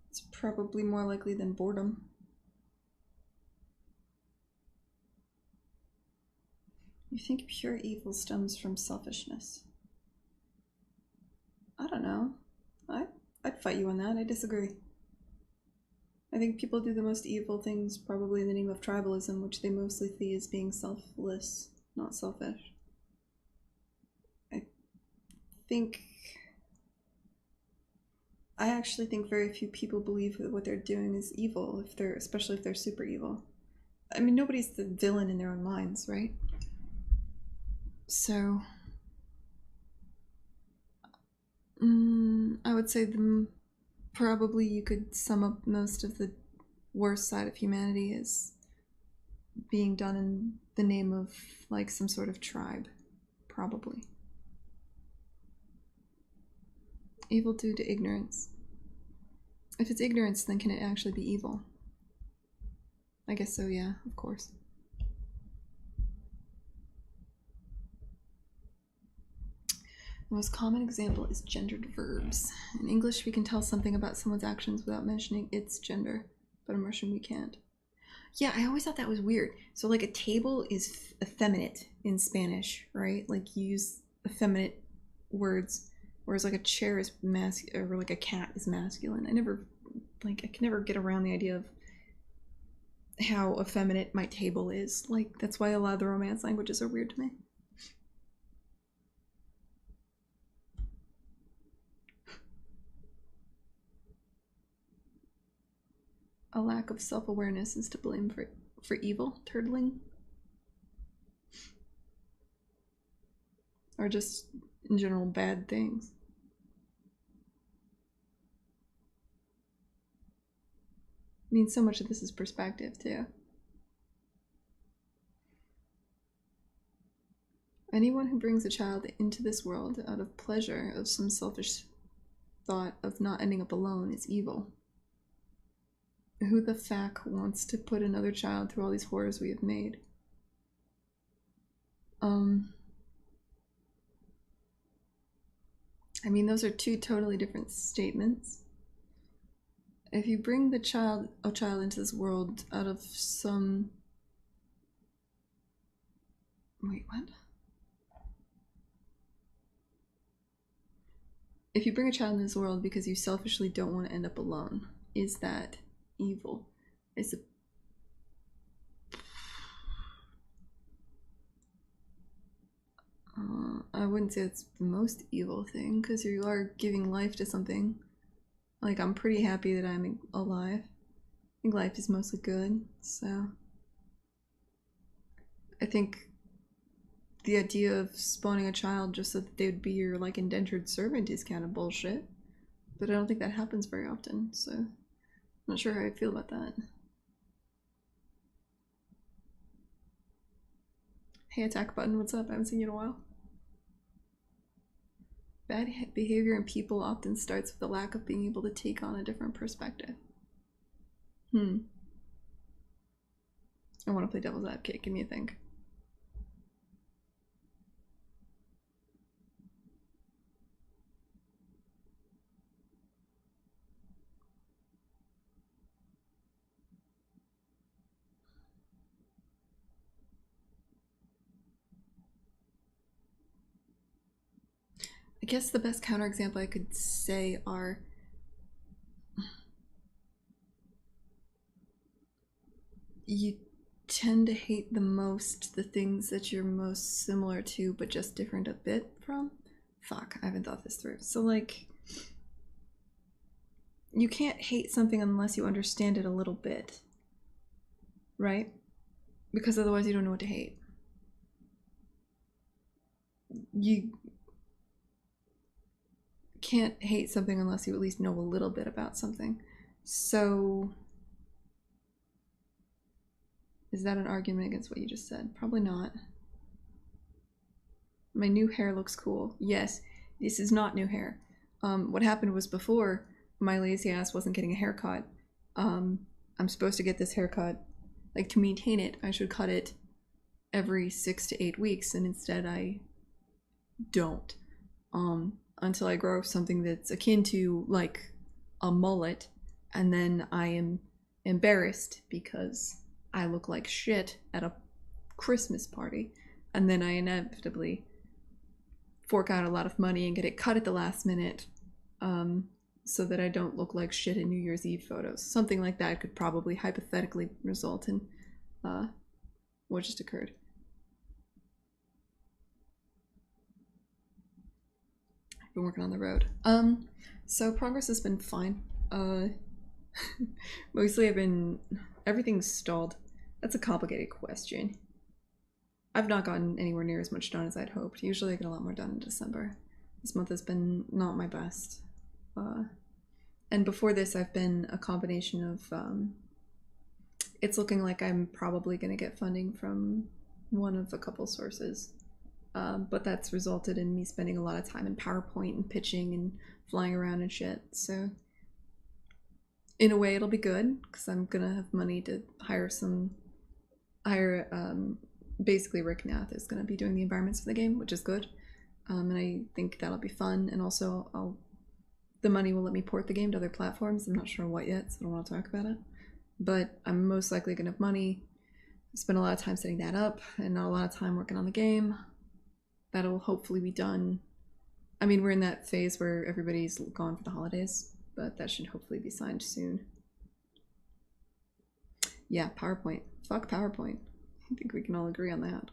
It's probably more likely than boredom. You think pure evil stems from selfishness. I don't know. I'd fight you on that. I disagree. I think people do the most evil things probably in the name of tribalism, which they mostly see as being selfless, not selfish. I actually think very few people believe that what they're doing is evil, especially if they're super evil. I mean, nobody's the villain in their own minds, right? So, I would say probably you could sum up most of the worst side of humanity as being done in the name of like some sort of tribe, probably. Evil due to ignorance. If it's ignorance, then can it actually be evil? I guess so, yeah, of course. The most common example is gendered verbs. In English, we can tell something about someone's actions without mentioning its gender, but in Russian, we can't. Yeah, I always thought that was weird. So, like, a table is effeminate in Spanish, right? Like, you use effeminate words, whereas, like, a chair is masculine, or like a cat is masculine. I can never get around the idea of how effeminate my table is. Like, that's why a lot of the Romance languages are weird to me. A lack of self-awareness is to blame for evil, turtling. Or just, in general, bad things. I mean, so much of this is perspective, too. Anyone who brings a child into this world out of pleasure of some selfish thought of not ending up alone is evil. Who the fuck wants to put another child through all these horrors we have made? I mean, those are two totally different statements. If you bring a child into this world out of some... Wait, what? If you bring a child into this world because you selfishly don't want to end up alone, is that evil? I wouldn't say it's the most evil thing, because you are giving life to something. Like, I'm pretty happy that I'm alive. I think life is mostly good, so... I think the idea of spawning a child just so that they would be your, like, indentured servant is kind of bullshit. But I don't think that happens very often, so... I'm not sure how I feel about that. Hey, attack button, what's up? I haven't seen you in a while. Bad behavior in people often starts with the lack of being able to take on a different perspective. I want to play devil's advocate. Give me a think. I guess the best counterexample I could say are you tend to hate the most the things that you're most similar to but just different a bit from. Fuck, I haven't thought this through. So, like, you can't hate something unless you understand it a little bit, right? Because otherwise you don't know what to hate. You can't hate something unless you at least know a little bit about something. So, is that an argument against what you just said? Probably not. My new hair looks cool. Yes, this is not new hair. What happened was before, my lazy ass wasn't getting a haircut. I'm supposed to get this haircut. Like, to maintain it, I should cut it every 6 to 8 weeks, and instead I don't. Until I grow something that's akin to like a mullet, and then I am embarrassed because I look like shit at a Christmas party, and then I inevitably fork out a lot of money and get it cut at the last minute, so that I don't look like shit in New Year's Eve photos. Something like that could probably hypothetically result in what just occurred. I've been working on the road. So progress has been fine. Mostly everything's stalled. That's a complicated question. I've not gotten anywhere near as much done as I'd hoped. Usually I get a lot more done in December. This month has been not my best. And before this, I've been a combination of, it's looking like I'm probably going to get funding from one of a couple sources. But that's resulted in me spending a lot of time in PowerPoint and pitching and flying around and shit. So in a way, it'll be good because I'm going to have money to hire basically Rick Nath is going to be doing the environments for the game, which is good. And I think that'll be fun. And also the money will let me port the game to other platforms. I'm not sure what yet, so I don't want to talk about it. But I'm most likely going to have money. Spend a lot of time setting that up and not a lot of time working on the game. That'll hopefully be done. I mean, we're in that phase where everybody's gone for the holidays, but that should hopefully be signed soon. Yeah, PowerPoint. Fuck PowerPoint. I think we can all agree on that.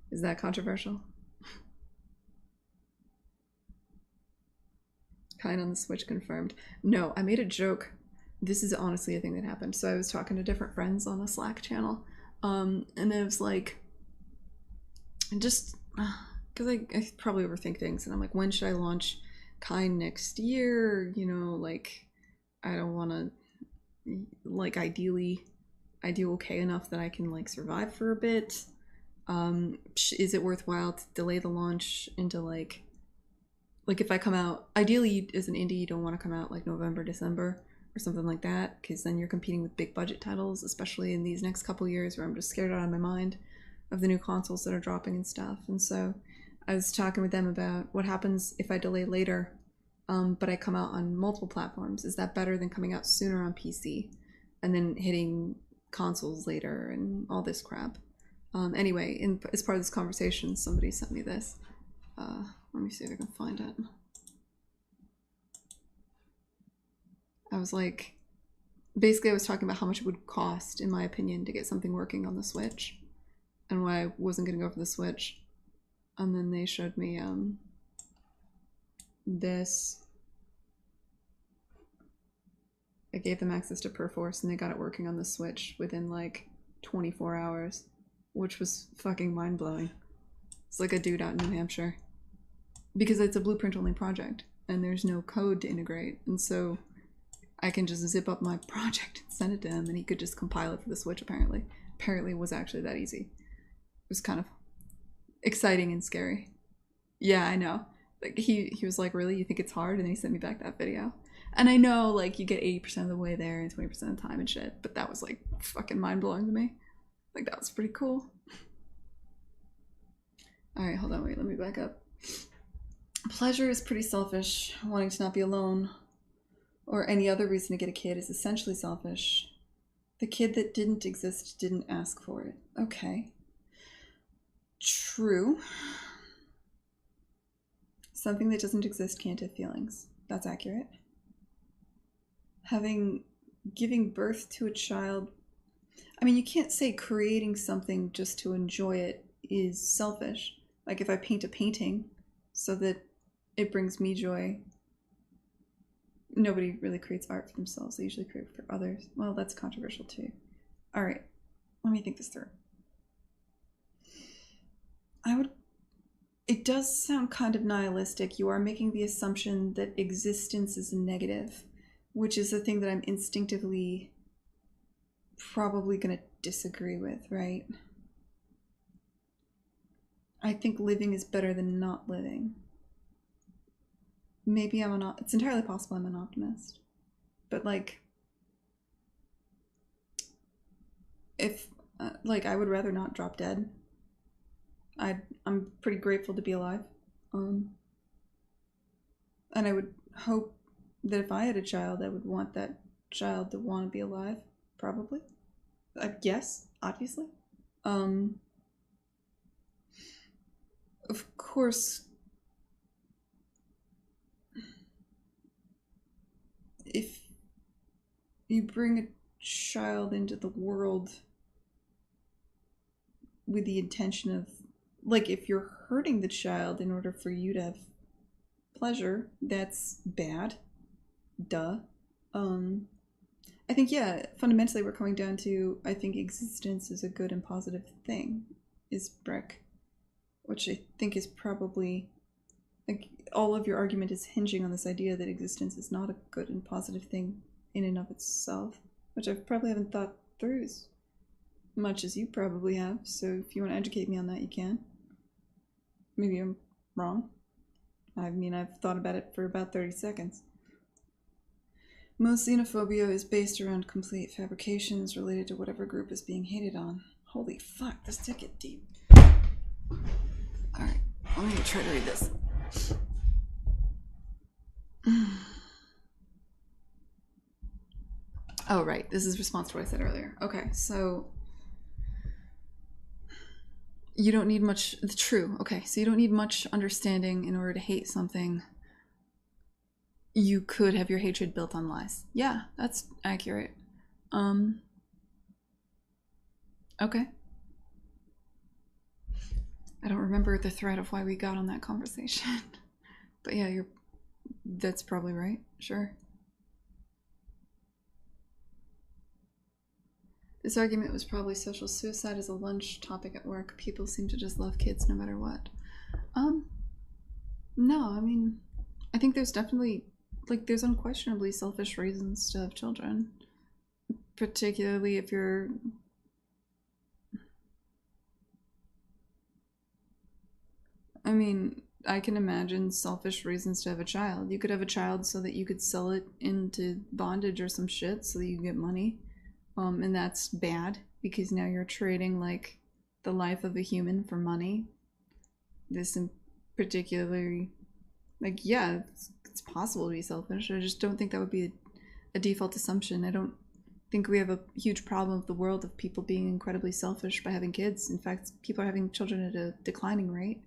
Is that controversial? Kind on the Switch confirmed. No, I made a joke. This is honestly a thing that happened. So I was talking to different friends on a Slack channel, and it was like, just because I probably overthink things, and I'm like, when should I launch Kind next year? You know, like, I don't want to, like, ideally, I do okay enough that I can like survive for a bit. Is it worthwhile to delay the launch into like if I come out, ideally as an indie, you don't want to come out like November, December or something like that, because then you're competing with big budget titles, especially in these next couple years where I'm just scared out of my mind of the new consoles that are dropping and stuff. And so I was talking with them about what happens if I delay later, but I come out on multiple platforms. Is that better than coming out sooner on PC and then hitting consoles later and all this crap? Anyway, as part of this conversation, somebody sent me this. Let me see if I can find it. I was like, basically I was talking about how much it would cost, in my opinion, to get something working on the Switch and why I wasn't going to go for the Switch. And then they showed me this. I gave them access to Perforce and they got it working on the Switch within like 24 hours, which was fucking mind-blowing. It's like a dude out in New Hampshire. Because it's a Blueprint only project and there's no code to integrate, and so I can just zip up my project and send it to him and he could just compile it for the Switch. Apparently it was actually that easy. It was kind of exciting and scary. Yeah, I know. Like he was like, really, you think it's hard? And then he sent me back that video, and I know like you get 80% of the way there and 20% of the time and shit, but that was like fucking mind-blowing to me. Like that was pretty cool. All right, hold on, wait, let me back up. Pleasure is pretty selfish. Wanting to not be alone or any other reason to get a kid is essentially selfish. The kid that didn't exist didn't ask for it. Okay. True. Something that doesn't exist can't have feelings. That's accurate. Giving birth to a child, I mean, you can't say creating something just to enjoy it is selfish. Like if I paint a painting so that it brings me joy, nobody really creates art for themselves. They usually create for others. Well, that's controversial too. All right, let me think this through. It does sound kind of nihilistic. You are making the assumption that existence is negative, which is the thing that I'm instinctively probably going to disagree with, right? I think living is better than not living. Maybe it's entirely possible I'm an optimist. But like, if Like, I would rather not drop dead. I'm pretty grateful to be alive. And I would hope that if I had a child, I would want that child to want to be alive. Probably. Yes, obviously. Of course, if you bring a child into the world with the intention of, like, if you're hurting the child in order for you to have pleasure, that's bad. Duh. I think, yeah, fundamentally we're coming down to, I think existence is a good and positive thing, is Breck. Which I think is probably, like, all of your argument is hinging on this idea that existence is not a good and positive thing in and of itself, which I probably haven't thought through as much as you probably have, so if you want to educate me on that, you can. Maybe I'm wrong. I mean, I've thought about it for about 30 seconds. Most xenophobia is based around complete fabrications related to whatever group is being hated on. Holy fuck, this did get deep. Alright, let me try to read this. Oh, right, this is response to what I said earlier. Okay, so you don't need much, true, okay, so you don't need much understanding in order to hate something. You could have your hatred built on lies. Yeah, that's accurate. Okay. I don't remember the thread of why we got on that conversation. But yeah, that's probably right. Sure. This argument was probably social suicide as a lunch topic at work. People seem to just love kids no matter what. No, I mean, I think there's definitely, like, there's unquestionably selfish reasons to have children. Particularly if you're... I mean, I can imagine selfish reasons to have a child. You could have a child so that you could sell it into bondage or some shit so that you get money. And that's bad because now you're trading, like, the life of a human for money. This in particularly, like, yeah, it's possible to be selfish. I just don't think that would be a default assumption. I don't think we have a huge problem with the world of people being incredibly selfish by having kids. In fact, people are having children at a declining rate.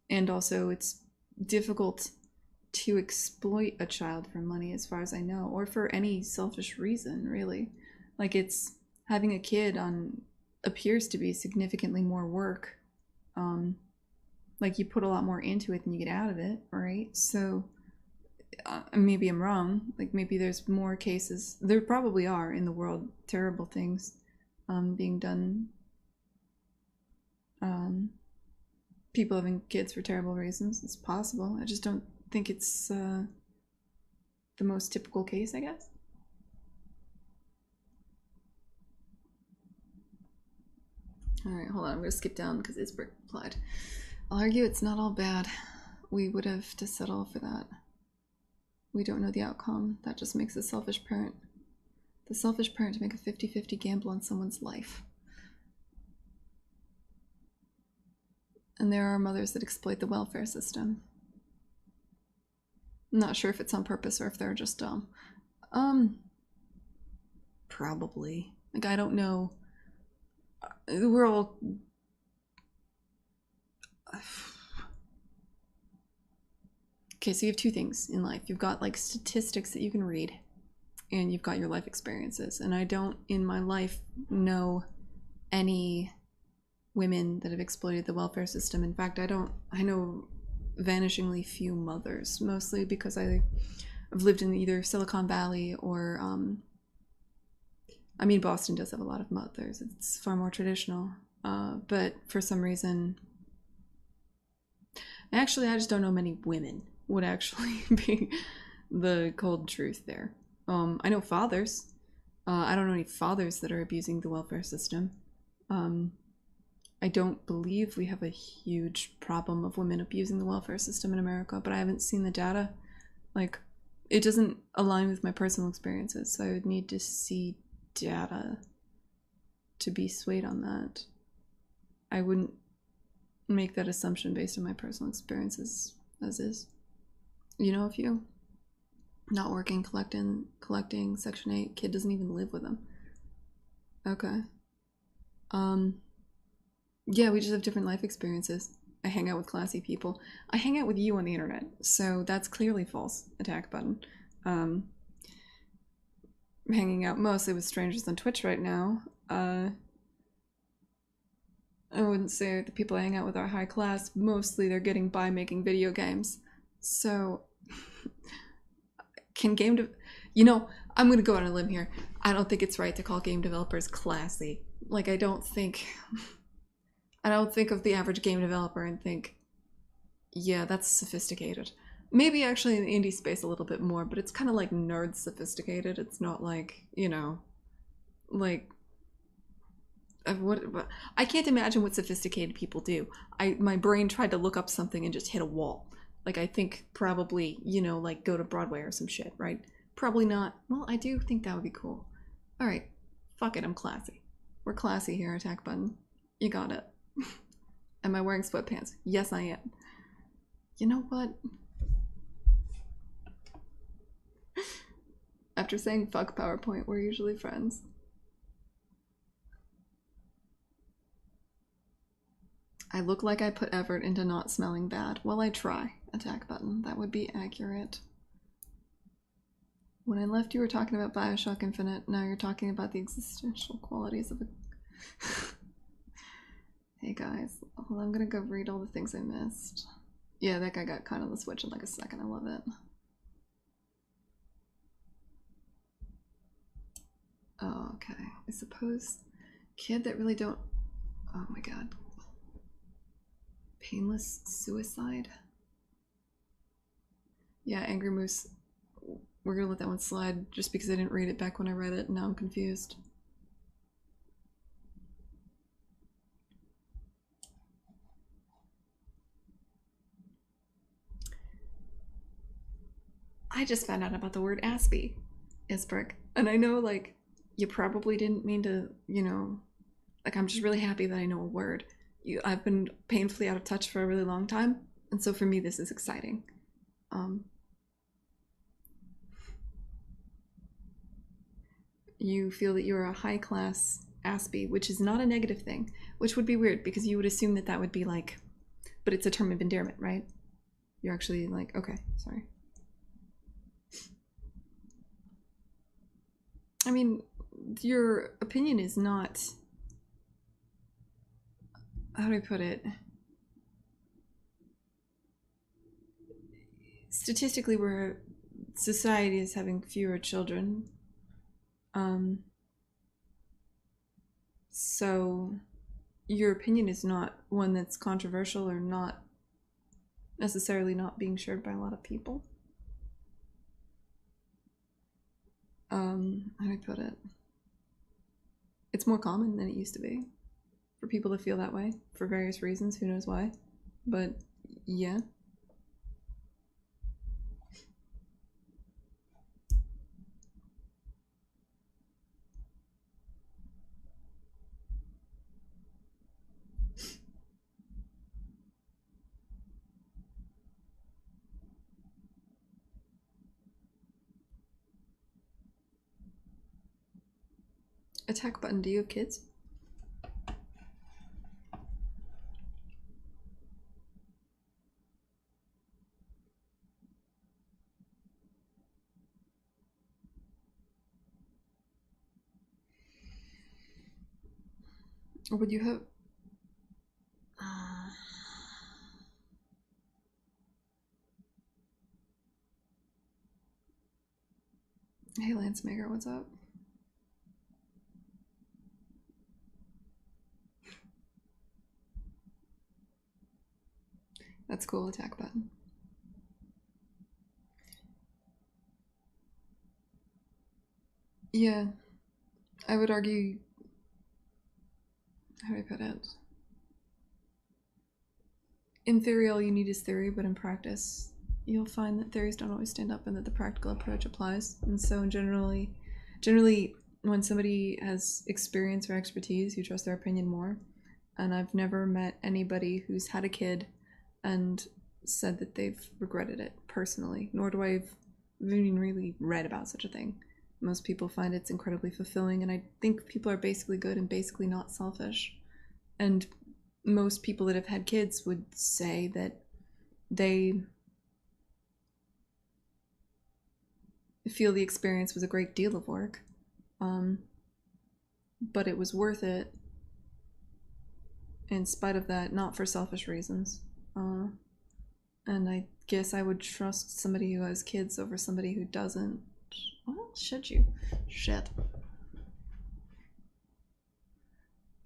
And also it's difficult to exploit a child for money as far as I know, or for any selfish reason, really. Like, it's having a kid appears to be significantly more work. Like, you put a lot more into it than you get out of it, right? So maybe I'm wrong. Like, maybe there's more cases, there probably are in the world, terrible things being done. People having kids for terrible reasons. It's possible. I just don't think it's the most typical case, I guess. Alright, hold on. I'm going to skip down because Isbrick replied. I'll argue it's not all bad. We would have to settle for that. We don't know the outcome. That just makes a selfish parent. The selfish parent to make a 50-50 gamble on someone's life. And there are mothers that exploit the welfare system. I'm not sure if it's on purpose or if they're just dumb. Probably. Like, I don't know. We're all... Okay, so you have two things in life. You've got, like, statistics that you can read, and you've got your life experiences. And I don't, in my life, know any women that have exploited the welfare system. In fact, I know vanishingly few mothers, mostly because I've lived in either Silicon Valley or I mean, Boston does have a lot of mothers. It's far more traditional, but for some reason, actually, I just don't know many women would actually be the cold truth there. I know fathers. I don't know any fathers that are abusing the welfare system. I don't believe we have a huge problem of women abusing the welfare system in America, but I haven't seen the data. Like, it doesn't align with my personal experiences, so I would need to see data to be swayed on that. I wouldn't make that assumption based on my personal experiences as is. You know a few? Not working, collecting, Section 8. Kid doesn't even live with them. Okay. Yeah, we just have different life experiences. I hang out with classy people. I hang out with you on the internet, so that's clearly false. Attack button. I'm hanging out mostly with strangers on Twitch right now. I wouldn't say the people I hang out with are high class. Mostly they're getting by making video games. So, can you know, I'm gonna go on a limb here. I don't think it's right to call game developers classy. Like, I don't think of the average game developer and think, yeah, that's sophisticated. Maybe actually in the indie space a little bit more, but it's kind of like nerd sophisticated. It's not like, you know, like, what I can't imagine what sophisticated people do. My brain tried to look up something and just hit a wall. Like, I think probably, you know, like go to Broadway or some shit, right? Probably not. Well, I do think that would be cool. All right, fuck it, I'm classy. We're classy here, attack button. You got it. Am I wearing sweatpants? Yes, I am. You know what? After saying fuck PowerPoint, we're usually friends. I look like I put effort into not smelling bad. Well, I try. Attack button. That would be accurate. When I left, you were talking about Bioshock Infinite. Now you're talking about the existential qualities of a... Hey guys, well, I'm gonna go read all the things I missed. Yeah, that guy got caught on the switch in like a second. I love it. Oh, okay. I suppose kid that really don't... Oh my god. Painless suicide? Yeah, Angry Moose. We're gonna let that one slide just because I didn't read it back when I read it and now I'm confused. I just found out about the word Aspie, Isbrick. And I know, like, you probably didn't mean to, you know, like, I'm just really happy that I know a word. I've been painfully out of touch for a really long time, and so for me this is exciting. You feel that you're a high-class Aspie, which is not a negative thing, which would be weird because you would assume that that would be like, but it's a term of endearment, right? You're actually like, okay, sorry. I mean, your opinion is not, how do I put it? Statistically, where society is having fewer children, so your opinion is not one that's controversial or not necessarily not being shared by a lot of people. How do I put it? It's more common than it used to be for people to feel that way for various reasons, who knows why, but yeah. Attack button, do you have kids? Or would you have... Hey Lance Maker, what's up? That's cool, attack button. Yeah, I would argue... How do I put it? In theory, all you need is theory, but in practice, you'll find that theories don't always stand up and that the practical approach applies. And so generally when somebody has experience or expertise, you trust their opinion more. And I've never met anybody who's had a kid and said that they've regretted it personally, nor do I've even really read about such a thing. Most people find it's incredibly fulfilling, and I think people are basically good and basically not selfish. And most people that have had kids would say that they feel the experience was a great deal of work, but it was worth it in spite of that, not for selfish reasons. And I guess I would trust somebody who has kids over somebody who doesn't. Well, should you? Shit.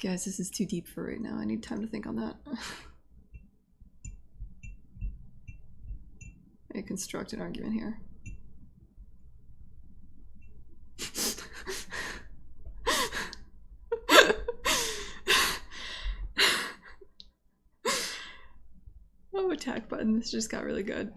Guys, this is too deep for right now. I need time to think on that. I construct an argument here. Oh, attack button. This just got really good.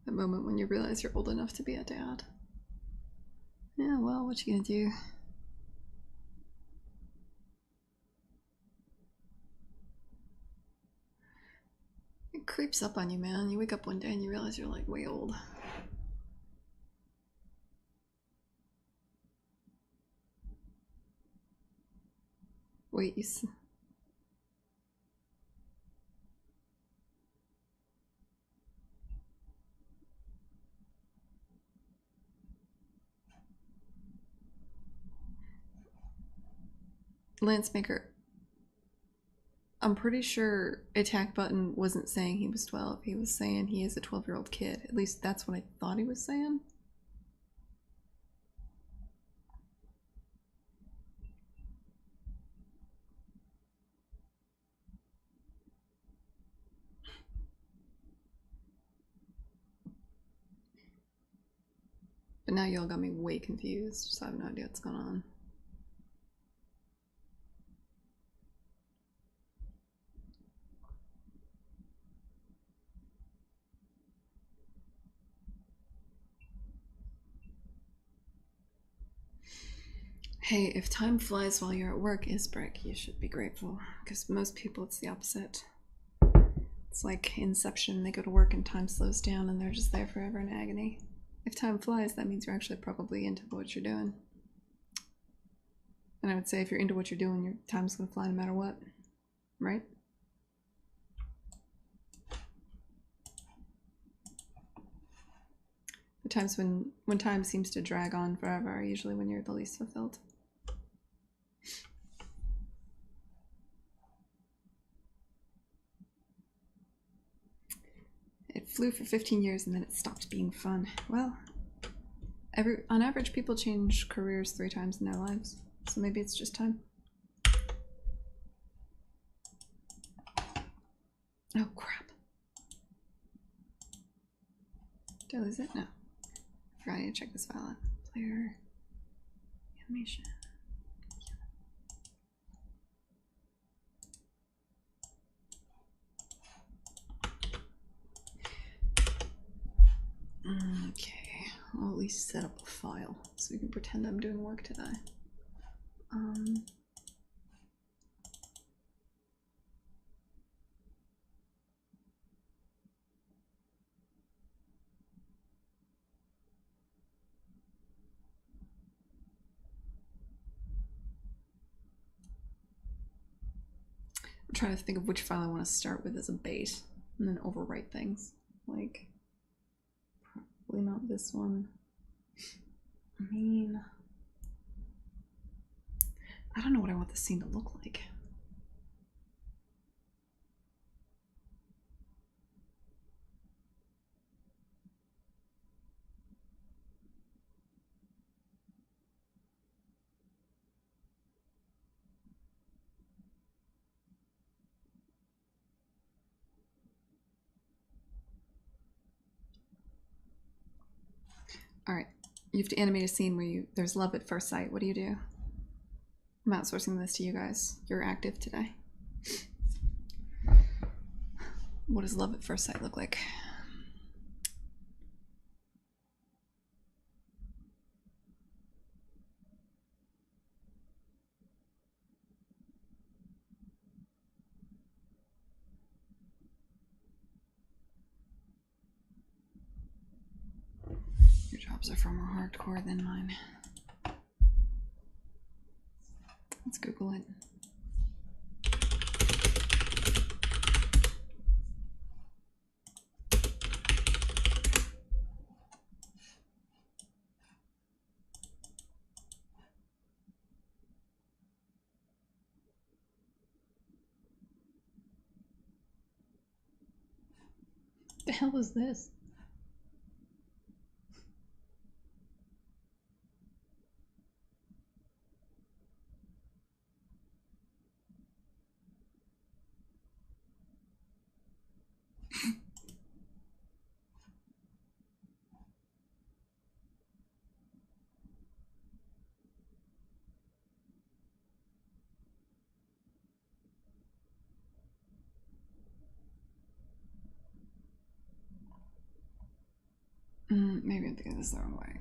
The moment when you realize you're old enough to be a dad. Yeah, well, what you gonna do? It creeps up on you, man. You wake up one day and you realize you're like way old. Wait, you Lancemaker, I'm pretty sure attack button wasn't saying he was 12. He was saying he is a 12-year-old kid. At least that's what I thought he was saying. But now y'all got me way confused, so I have no idea what's going on. Hey, if time flies while you're at work, Isbrick, you should be grateful. Because most people, it's the opposite. It's like Inception, they go to work and time slows down and they're just there forever in agony. If time flies, that means you're actually probably into what you're doing. And I would say if you're into what you're doing, your time's gonna fly no matter what. Right? The times when time seems to drag on forever are usually when you're the least fulfilled. It flew for 15 years and then it stopped being fun. Well, on average, people change careers 3 times in their lives, so maybe it's just time. Oh crap. Did I lose it? No. I forgot I need to check this file out. Player animation. Okay, I'll at least set up a file so we can pretend I'm doing work today. I'm trying to think of which file I want to start with as a base and then overwrite things. Like, probably not this one. I mean, I don't know what I want the scene to look like. Alright. You have to animate a scene where there's love at first sight. What do you do? I'm outsourcing this to you guys. You're active today. What does love at first sight look like? Your jobs are far more hardcore than mine. Let's Google it. The hell is this? Maybe I'm thinking of this the wrong way.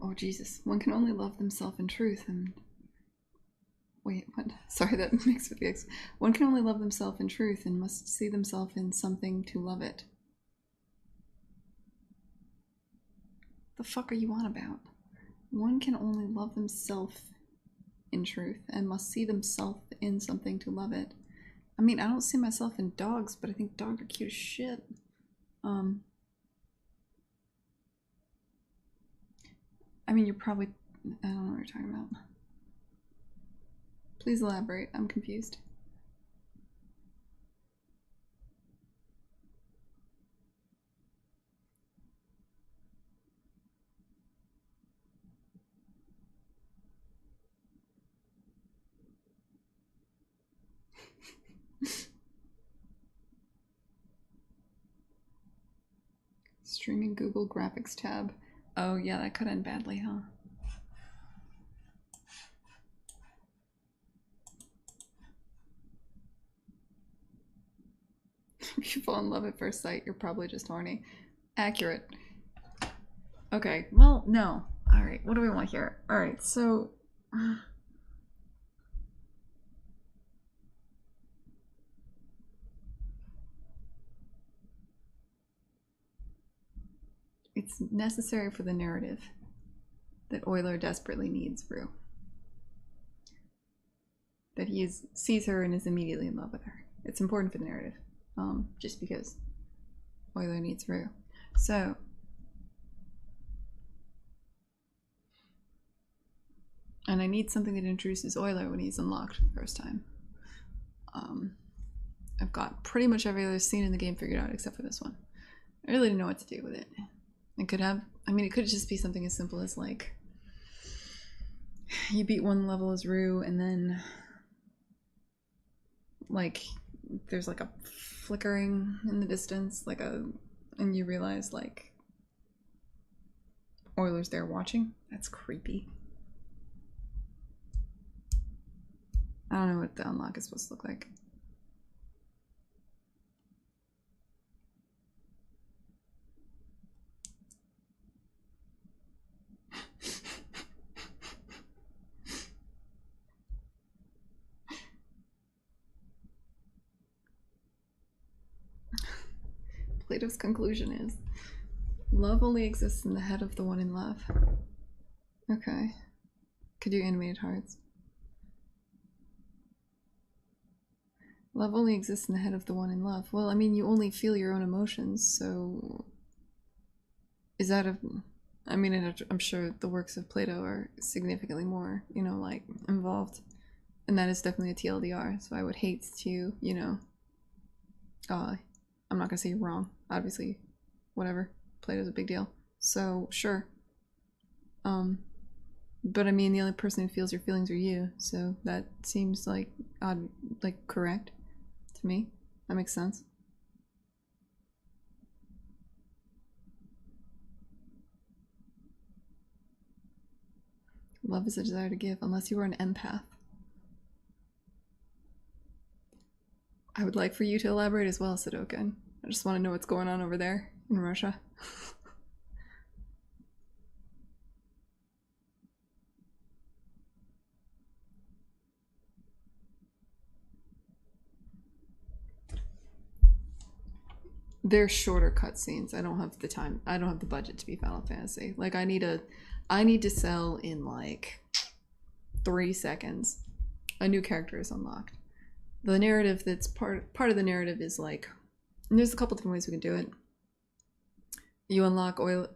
Oh Jesus, one can only love themselves in truth and... Wait, what? Sorry, that mixed with the X. One can only love themselves in truth and must see themselves in something to love it. The fuck are you on about? One can only love themselves in truth and must see themselves in something to love it. I mean, I don't see myself in dogs, but I think dogs are cute as shit. I mean, you're probably... I don't know what you're talking about. Please elaborate. I'm confused. Streaming Google Graphics tab. Oh yeah, that could end badly, huh? If you fall in love at first sight, you're probably just horny. Accurate. Okay, well, no. Alright, what do we want here? Alright, so... It's necessary for the narrative that Euler desperately needs Rue. That he sees her and is immediately in love with her. It's important for the narrative, just because Euler needs Rue. So, and I need something that introduces Euler when he's unlocked for the first time. I've got pretty much every other scene in the game figured out except for this one. I really didn't know what to do with it. It could have, I mean, it could just be something as simple as like, you beat one level as Rue and then like there's like a flickering in the distance, like and you realize like Euler's there watching. That's creepy. I don't know what the unlock is supposed to look like. Plato's conclusion is love only exists in the head of the one in love. Okay. Could do animated hearts. Love only exists in the head of the one in love. Well, I mean, you only feel your own emotions, so... Is that a... I mean, I'm sure the works of Plato are significantly more, you know, like, involved. And that is definitely a TLDR, so I would hate to, you know, I'm not gonna say you're wrong, obviously, whatever. Plato's a big deal. So, sure. But I mean, the only person who feels your feelings are you, so that seems like odd, like correct to me. That makes sense. Love is a desire to give, unless you are an empath. I would like for you to elaborate as well, Sudoku. I just want to know what's going on over there in Russia. They're shorter cutscenes. I don't have the time. I don't have the budget to be Final Fantasy. Like I need to sell in like 3 seconds. A new character is unlocked. The narrative that's part of the narrative is like, and there's a couple different ways we can do it. You unlock oil.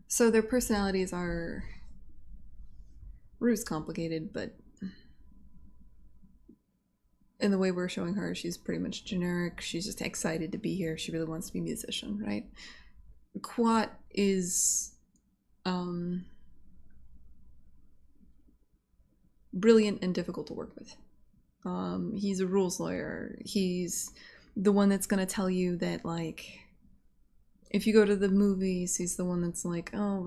So their personalities are. Rue's complicated, but in the way we're showing her, she's pretty much generic. She's just excited to be here. She really wants to be a musician, right? Quat is brilliant and difficult to work with. He's a rules lawyer. He's the one that's gonna tell you that, like, if you go to the movies, he's the one that's like, oh,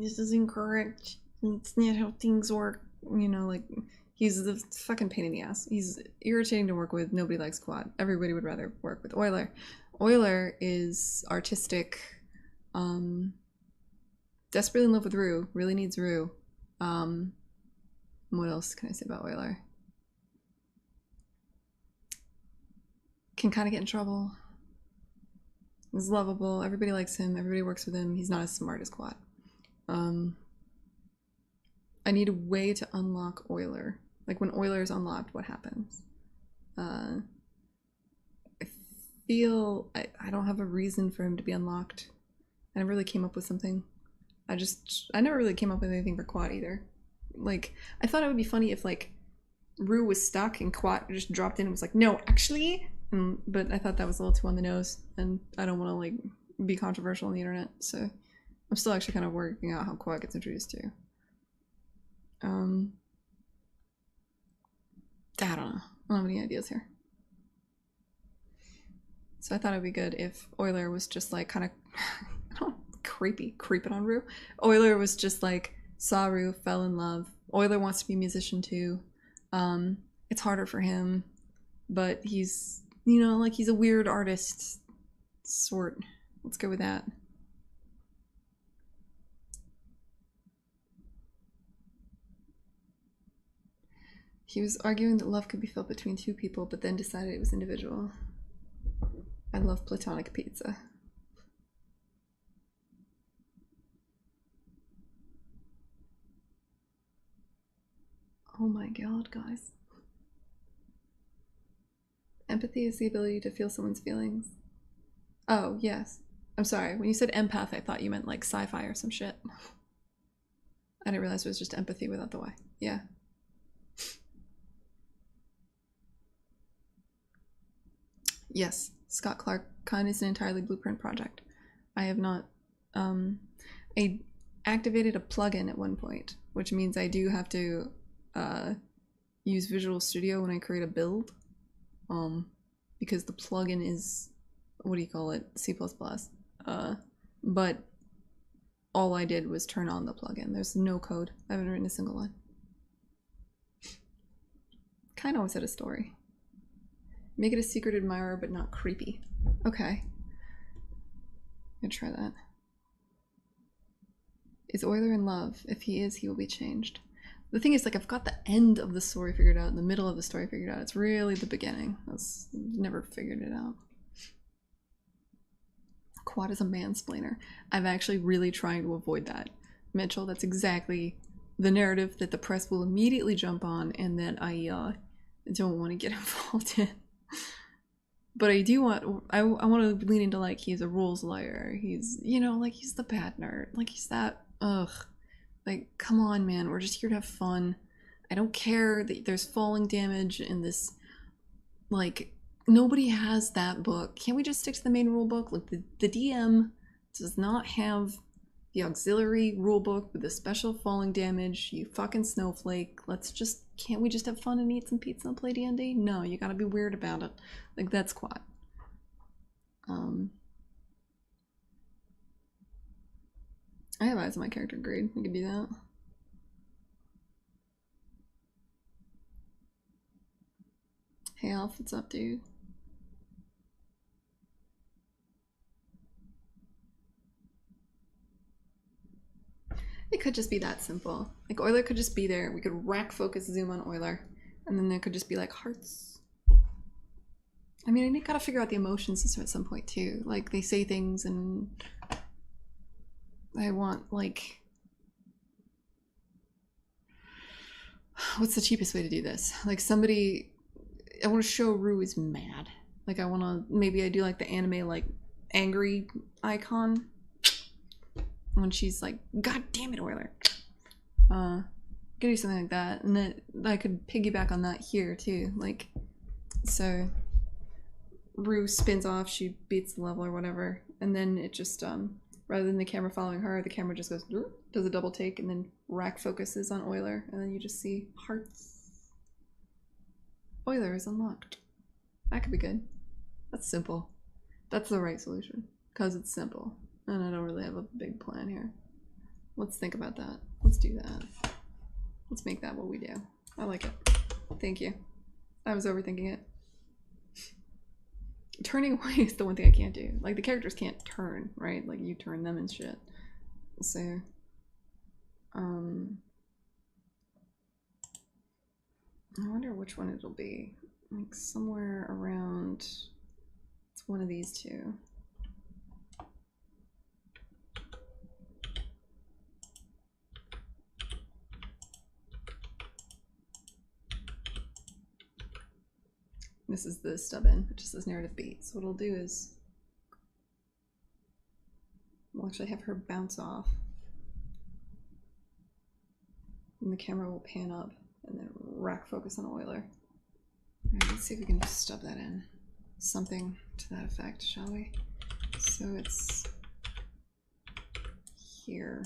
this is incorrect. It's not how things work. You know, like, he's the fucking pain in the ass. He's irritating to work with. Nobody likes Quad. Everybody would rather work with Euler. Euler is artistic, desperately in love with Rue. Really needs Rue. What else can I say about Euler? Can kind of get in trouble. He's lovable. Everybody likes him. Everybody works with him. He's not as smart as Quad. I need a way to unlock Euler. Like when Euler is unlocked, what happens? I feel I don't have a reason for him to be unlocked. I never really came up with something. I never really came up with anything for Quad either. Like, I thought it would be funny if, like, Rue was stuck and Quad just dropped in and was like, no, actually. But I thought that was a little too on the nose, and I don't want to, like, be controversial on the internet, so I'm still actually kind of working out how Quad gets introduced to. I don't know. I don't have any ideas here. So I thought it'd be good if Euler was just like kind of, I don't know, creeping on Rue. Euler was just like, saw Rue, fell in love. Euler wants to be a musician too. It's harder for him, but he's, you know, like he's a weird artist sort. Let's go with that. He was arguing that love could be felt between two people, but then decided it was individual. I love platonic pizza. Oh my god, guys. Empathy is the ability to feel someone's feelings. Oh, yes. I'm sorry. When you said empath, I thought you meant like sci-fi or some shit. I didn't realize it was just empathy without the Y. Yeah. Yes, Scott Clark Khan is an entirely Blueprint project. I have not. I activated a plugin at one point, which means I do have to use Visual Studio when I create a build, because the plugin is, what do you call it, C++. But all I did was turn on the plugin. There's no code. I haven't written a single line. Kind of always had a story. Make it a secret admirer, but not creepy. Okay. I'm gonna try that. Is Euler in love? If he is, he will be changed. The thing is, like, I've got the end of the story figured out, and the middle of the story figured out. It's really the beginning. I've never figured it out. Quad is a mansplainer. I'm actually really trying to avoid that. Mitchell, that's exactly the narrative that the press will immediately jump on, and that I don't want to get involved in. But I do want, I want to lean into like he's a rules liar. He's, you know, like he's the bad nerd. Like he's that, ugh. Like, come on, man. We're just here to have fun. I don't care that there's falling damage in this. Like, nobody has that book. Can't we just stick to the main rule book? Like, the DM does not have the auxiliary rule book with the special falling damage. You fucking snowflake. Let's just, can't we just have fun and eat some pizza and play D&D? No, you gotta be weird about it. Like, that's quad. I have eyes on my character grade. We can do that. Hey Alf, what's up, dude? It could just be that simple. Like, Euler could just be there. We could rack focus zoom on Euler. And then there could just be like hearts. I mean, I gotta figure out the emotion system at some point too. Like, they say things and I want, like, what's the cheapest way to do this? Like, somebody, I want to show Rue is mad. Like, I want to, maybe I do like the anime, like, angry icon. When she's like, God damn it, Euler. Could do something like that. And then I could piggyback on that here too. Like, so Rue spins off, she beats the level or whatever. And then it just, rather than the camera following her, the camera just goes, does a double take, and then rack focuses on Euler. And then you just see hearts. Euler is unlocked. That could be good. That's simple. That's the right solution. Because it's simple. And I don't really have a big plan here. Let's think about that. Let's do that. Let's make that what we do. I like it. Thank you. I was overthinking it. Turning away is the one thing I can't do. Like, the characters can't turn, right? Like, you turn them and shit. So, I wonder which one it'll be. Like, somewhere around, it's one of these two. This is the stub in, which just says narrative beat. So what I'll do is, we'll actually have her bounce off. And the camera will pan up and then rack focus on Euler. Alright, let's see if we can just stub that in. Something to that effect, shall we? So it's here.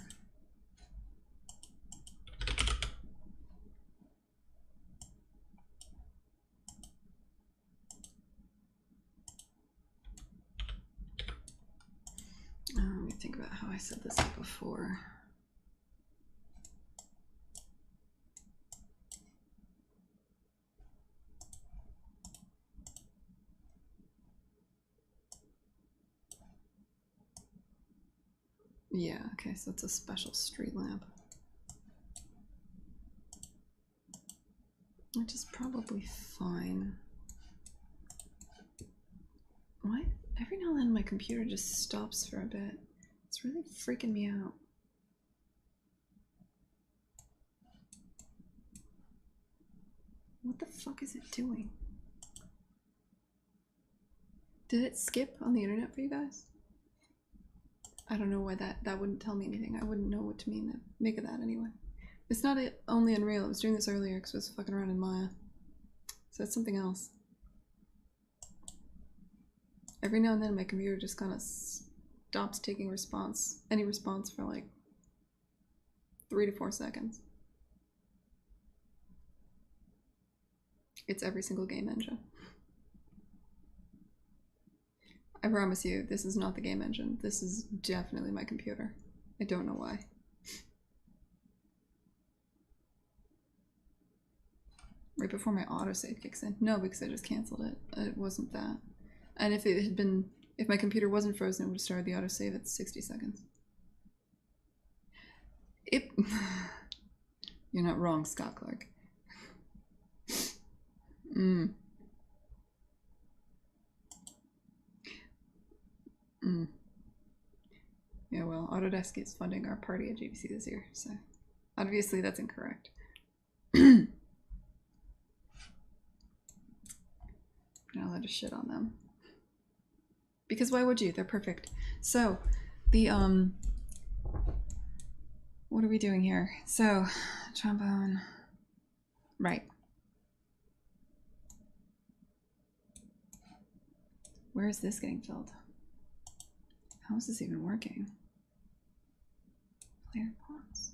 Let me think about how I set this up before. Yeah, okay, so it's a special street lamp. Which is probably fine. What? Every now and then my computer just stops for a bit. It's really freaking me out. What the fuck is it doing? Did it skip on the internet for you guys? I don't know why that wouldn't tell me anything. I wouldn't know what to make of that anyway. It's not only Unreal. I was doing this earlier because I was fucking around in Maya. So that's something else. Every now and then my computer just kind of stops taking any response for like 3 to 4 seconds. It's every single game engine. I promise you, this is not the game engine. This is definitely my computer. I don't know why. Right before my autosave kicks in. No, because I just canceled it. It wasn't that. And if it had been, if my computer wasn't frozen, it would have started the autosave at 60 seconds. You're not wrong, Scott Clark. Yeah, well, Autodesk is funding our party at GBC this year, so obviously that's incorrect. Not allowed to shit on them. because why would you? They're perfect. So, the, what are we doing here? So, trombone, right. Where is this getting filled? How is this even working? Player pawns.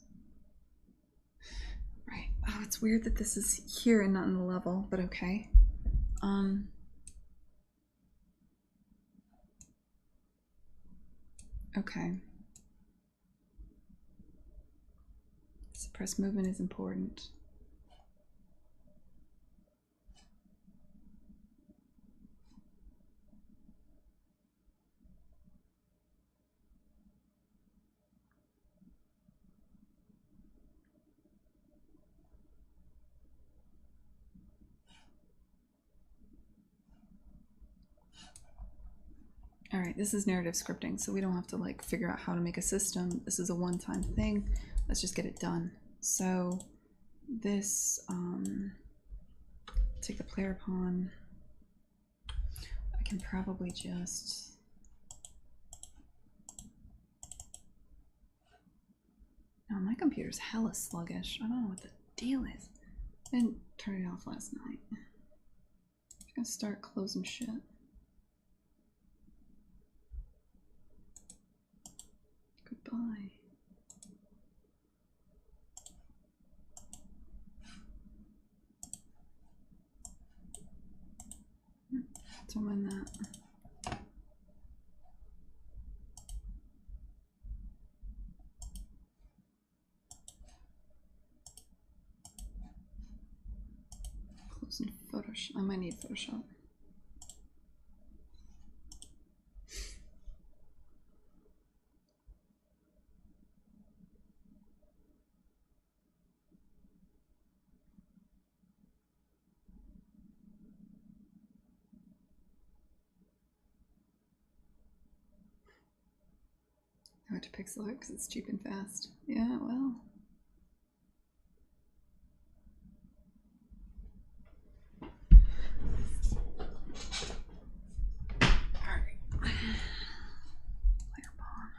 Right. Oh, it's weird that this is here and not in the level, but okay. Okay. Suppress movement is important. All right, this is narrative scripting, so we don't have to like figure out how to make a system. This is a one-time thing. Let's just get it done. So this, take the player pawn. I can probably just, no, my computer's hella sluggish. I don't know what the deal is. I didn't turn it off last night. I'm just gonna start closing shit. Goodbye. Don't mind that. Closing Photoshop. I might need Photoshop. I went to pixel art because it's cheap and fast. Yeah, well. Alright. Player pawn.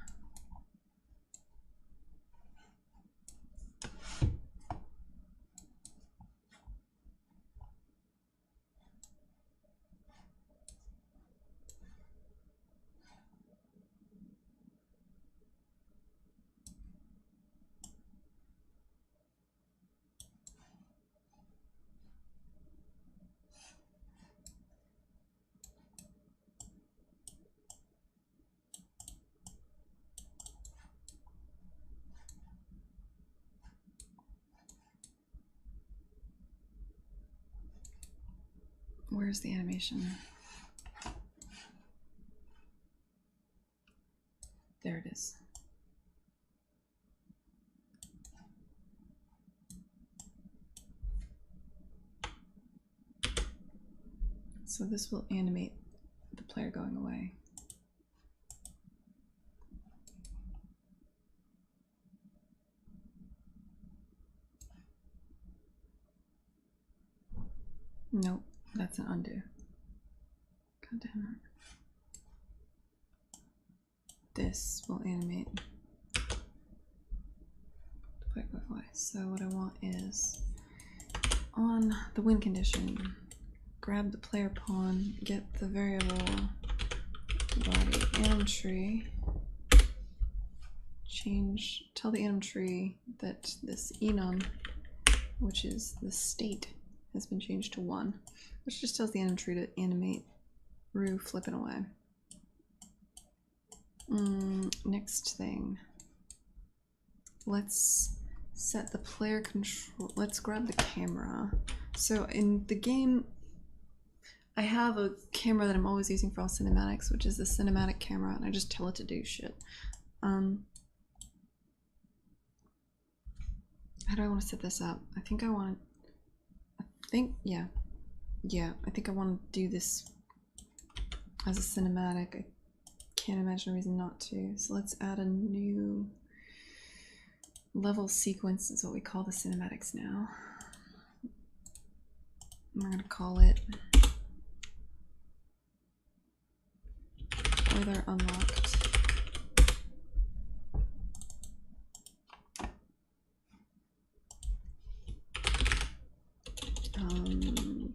Where's the animation? There it is. So this will animate the player going away. Nope, that's an undo. God damn it. This will animate the player going away. So what I want is on the win condition, grab the player pawn, get the variable body anim tree, change, tell the anim tree that this enum, which is the state, has been changed to 1, which just tells the anim tree to animate Rue flipping away. Next thing, let's set the player control. Let's grab the camera. So in the game, I have a camera that I'm always using for all cinematics, which is the cinematic camera, and I just tell it to do shit. How do I want to set this up? I think I want to, yeah, I think I want to do this as a cinematic. I can't imagine a reason not to. So let's add a new level sequence, is what we call the cinematics now. We're going to call it Euler unlocked.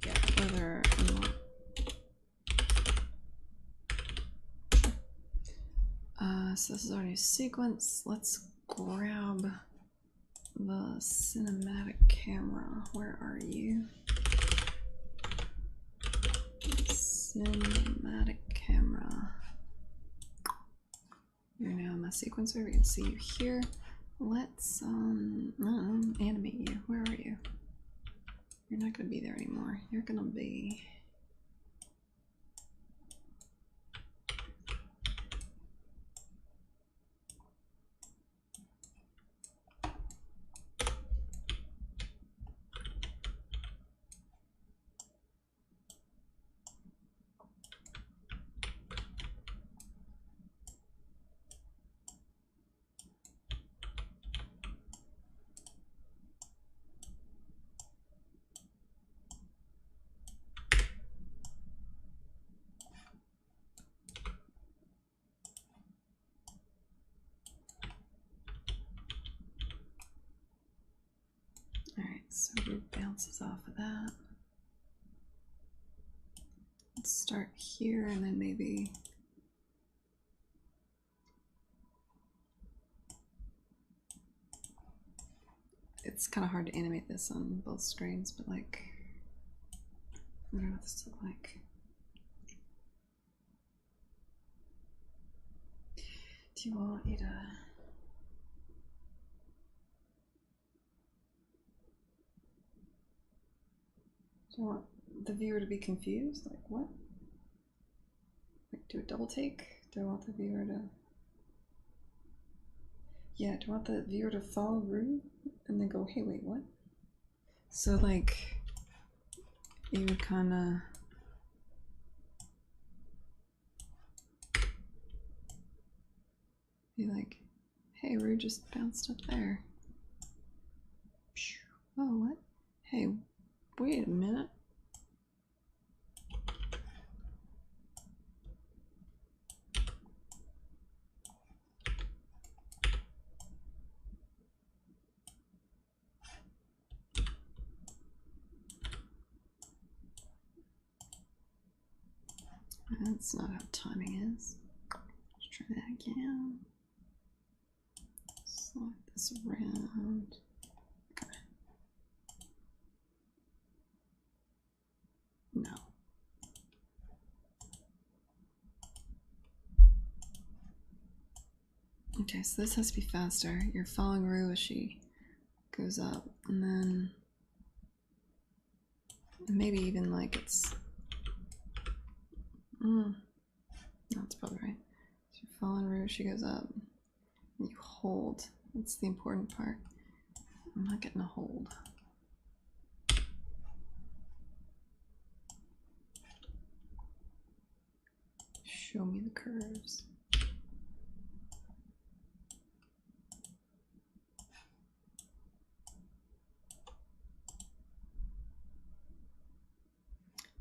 Yeah, Euler unlocked. So this is our new sequence. Let's grab the cinematic camera. Where are you? Cinematic camera. You're now my sequencer. We can see you here. Let's animate you. Where are you? You're not gonna be there anymore. You're gonna be so it bounces off of that. Let's start here and then maybe it's kind of hard to animate this on both screens, but like I don't know what this looks like. Do you want me to? Do I want the viewer to be confused? Like what? Like do a double take? Do I want the viewer to... Yeah, do I want the viewer to follow Rue and then go, hey, wait, what? So like, you would kind of... be like, hey, Rue just bounced up there. Oh, what? Hey, wait a minute. That's not how timing is. Let's try that again. Slide this around. Okay. No. Okay, so this has to be faster. You're following Rue as she goes up, and then maybe even like it's... no, that's probably right. So you're following Rue as she goes up, and you hold. That's the important part. I'm not getting a hold. Show me the curves.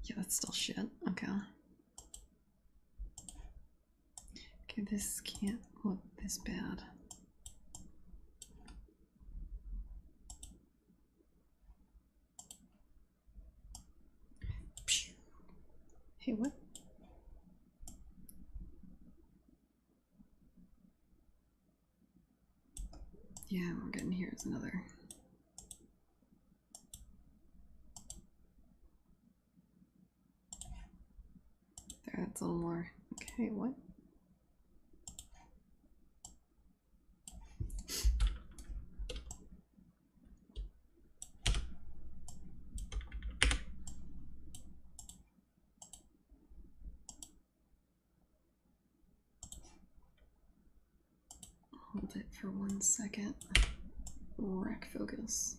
Yeah, that's still shit. Okay. Okay, this can't look this bad. Hey, what? Yeah, we're getting here's another. There, that's a little more. Okay, what? Hold it for 1 second. Rack focus.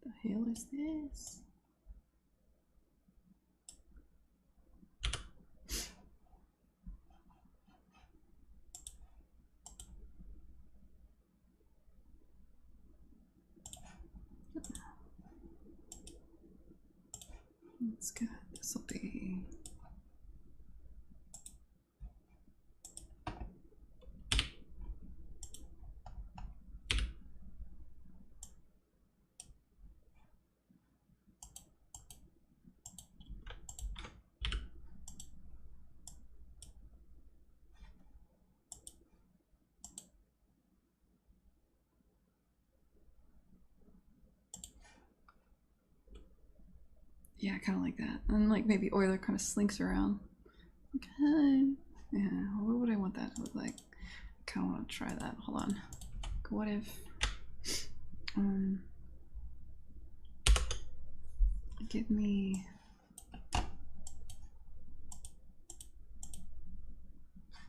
The hell is this? That's good. This will be. Yeah, I kind of like that. And like maybe Euler kind of slinks around. Okay. Yeah, what would I want that to look like? I kind of want to try that. Hold on. What if give me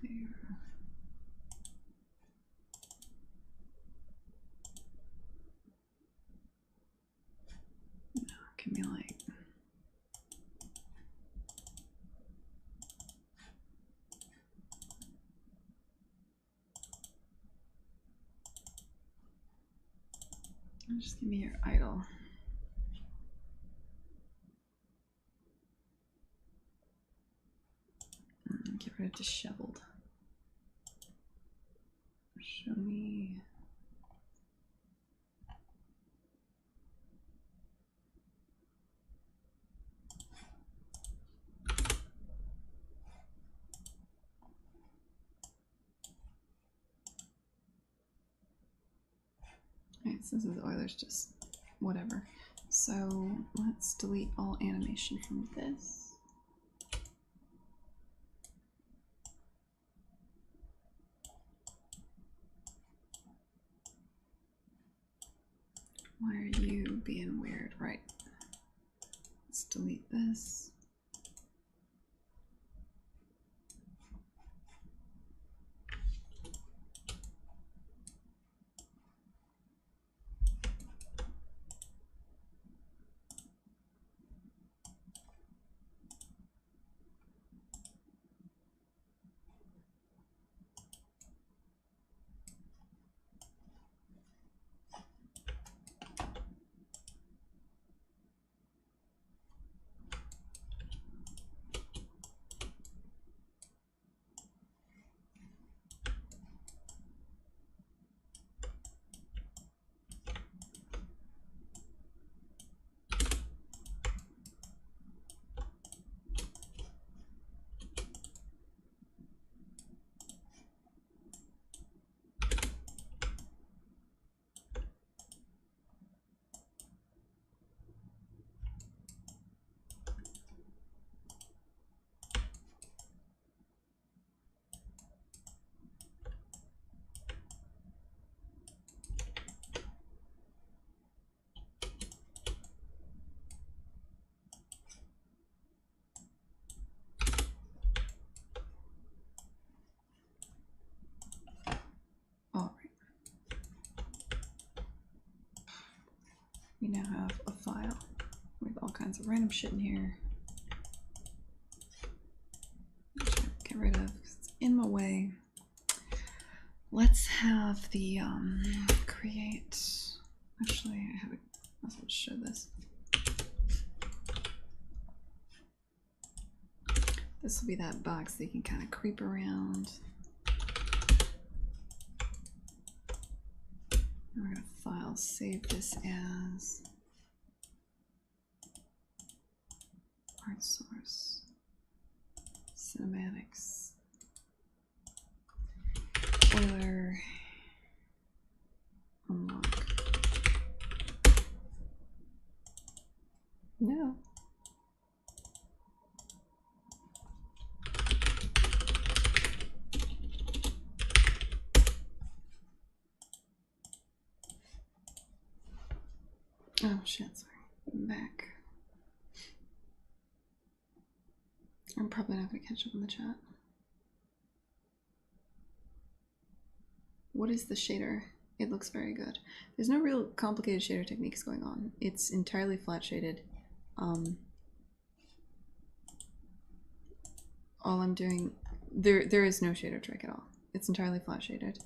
there. No, give me like just give me your idle. Get rid of disheveled. Show me. Alright, so this is Euler's just whatever. So let's delete all animation from this. Why are you being weird? Right. Let's delete this. We now have a file with all kinds of random shit in here. Get rid of because it's in my way. Let's have the create. Actually, I have a. I was going to show this. This will be that box that you can kind of creep around. We're going to file save this as art source cinematics Euler unlock. No. Oh shit, sorry. I'm back. I'm probably not going to catch up in the chat. What is the shader? It looks very good. There's no real complicated shader techniques going on. It's entirely flat shaded. All I'm doing, there is no shader trick at all. It's entirely flat shaded.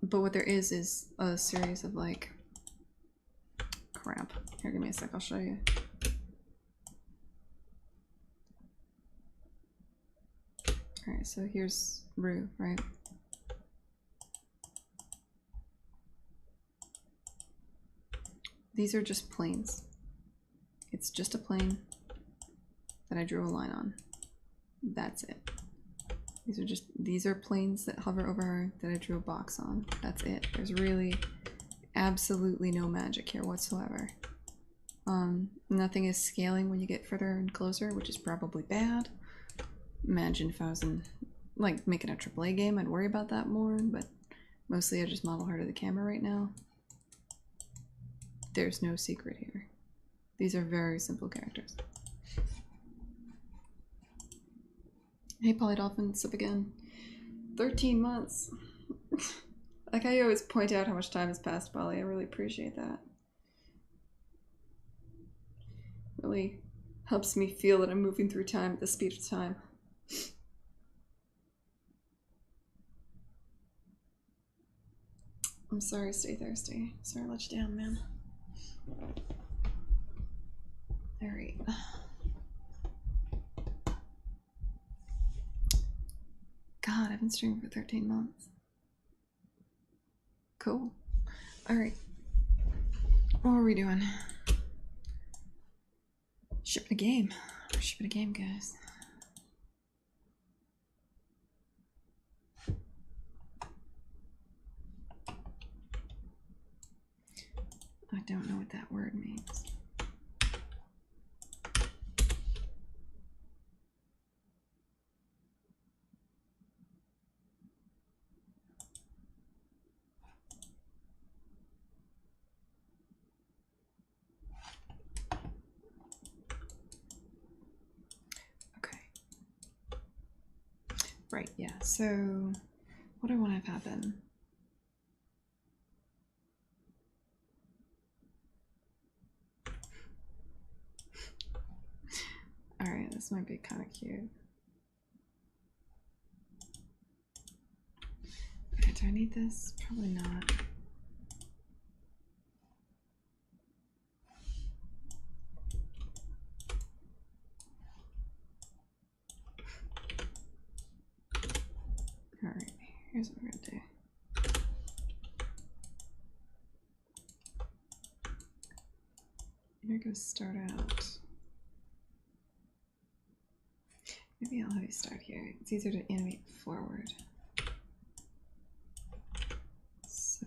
But what there is a series of like, crap. Here, give me a sec, I'll show you. Alright, so here's Rue, right? These are just planes. It's just a plane that I drew a line on. That's it. These are planes that hover over her that I drew a box on. That's it. There's really absolutely no magic here whatsoever. Nothing is scaling when you get further and closer, which is probably bad. Imagine if I was in, like, making a AAA game, I'd worry about that more, but mostly I just model her to the camera right now. There's no secret here. These are very simple characters. Hey Polydolphin, sub again. 13 months. Like I always point out how much time has passed, Polly. I really appreciate that. Really helps me feel that I'm moving through time at the speed of time. I'm sorry, stay thirsty. Sorry I let you down, man. Alright. God, I've been streaming for 13 months. Cool. Alright. What are we doing? Shipping a game. We're shipping a game, guys. I don't know what that word means. Right, yeah, so what do I want to have happen? Alright, this might be kind of cute. Okay, do I need this? Probably not. Alright, here's what we're gonna do. You're gonna start out. Maybe I'll have you start here. It's easier to animate forward. So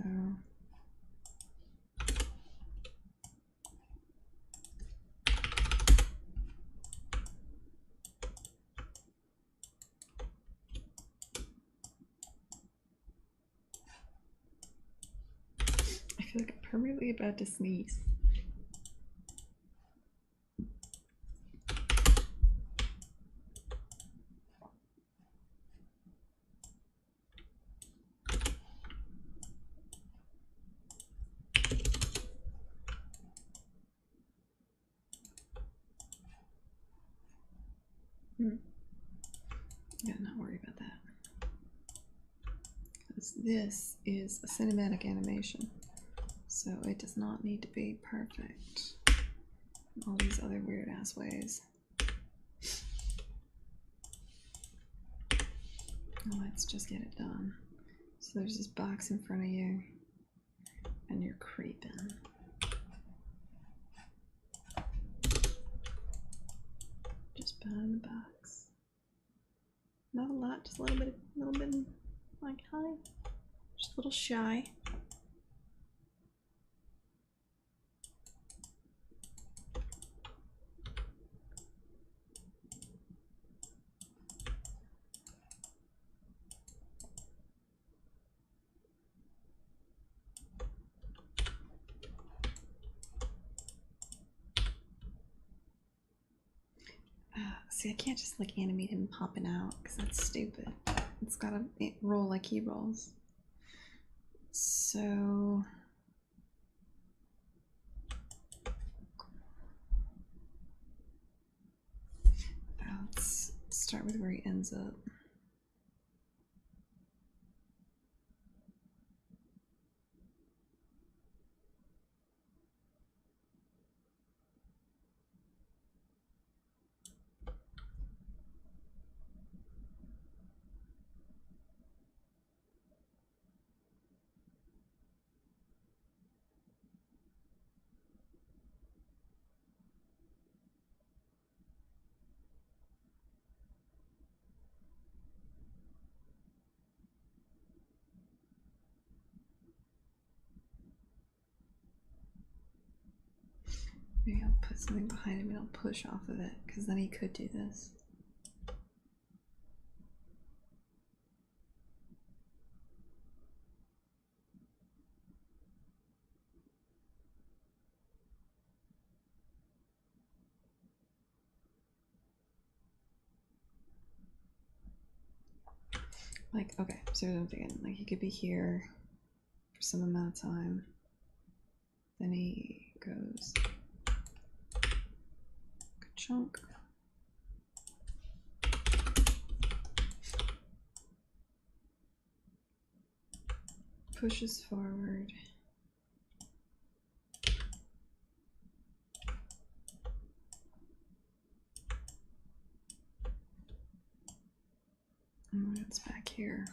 I feel like I'm permanently about to sneeze. Yeah, not worry about that. Because this is a cinematic animation, so it does not need to be perfect in all these other weird ass ways. Let's just get it done. So there's this box in front of you, and you're creeping. Just behind the box. Not a lot, just a little bit like hi. Just a little shy. See, I can't just like animate him popping out because that's stupid. It's gotta roll like he rolls. So let's start with where he ends up. Maybe I'll put something behind him and I'll push off of it, because then he could do this. Like, okay, so I'm thinking, like, he could be here for some amount of time. Then he goes chunk. Pushes forward. And then it's back here.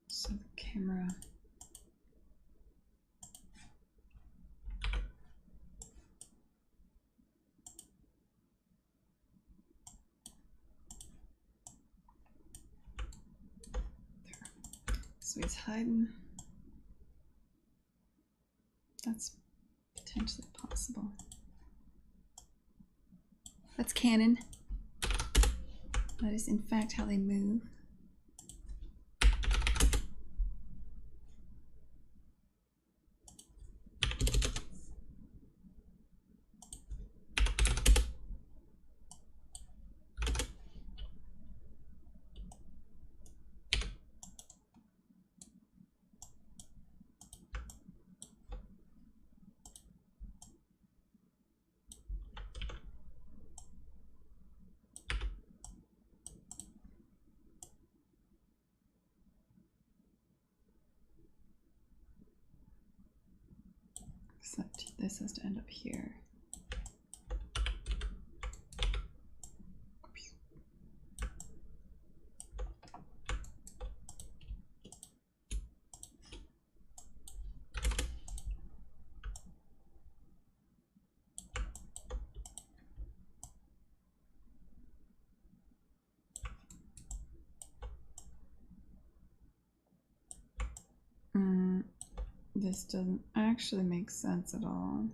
So the camera. There. So he's hiding. That's potentially possible. That's canon. That is in fact how they move. Except this has to end up here. This doesn't actually make sense at all.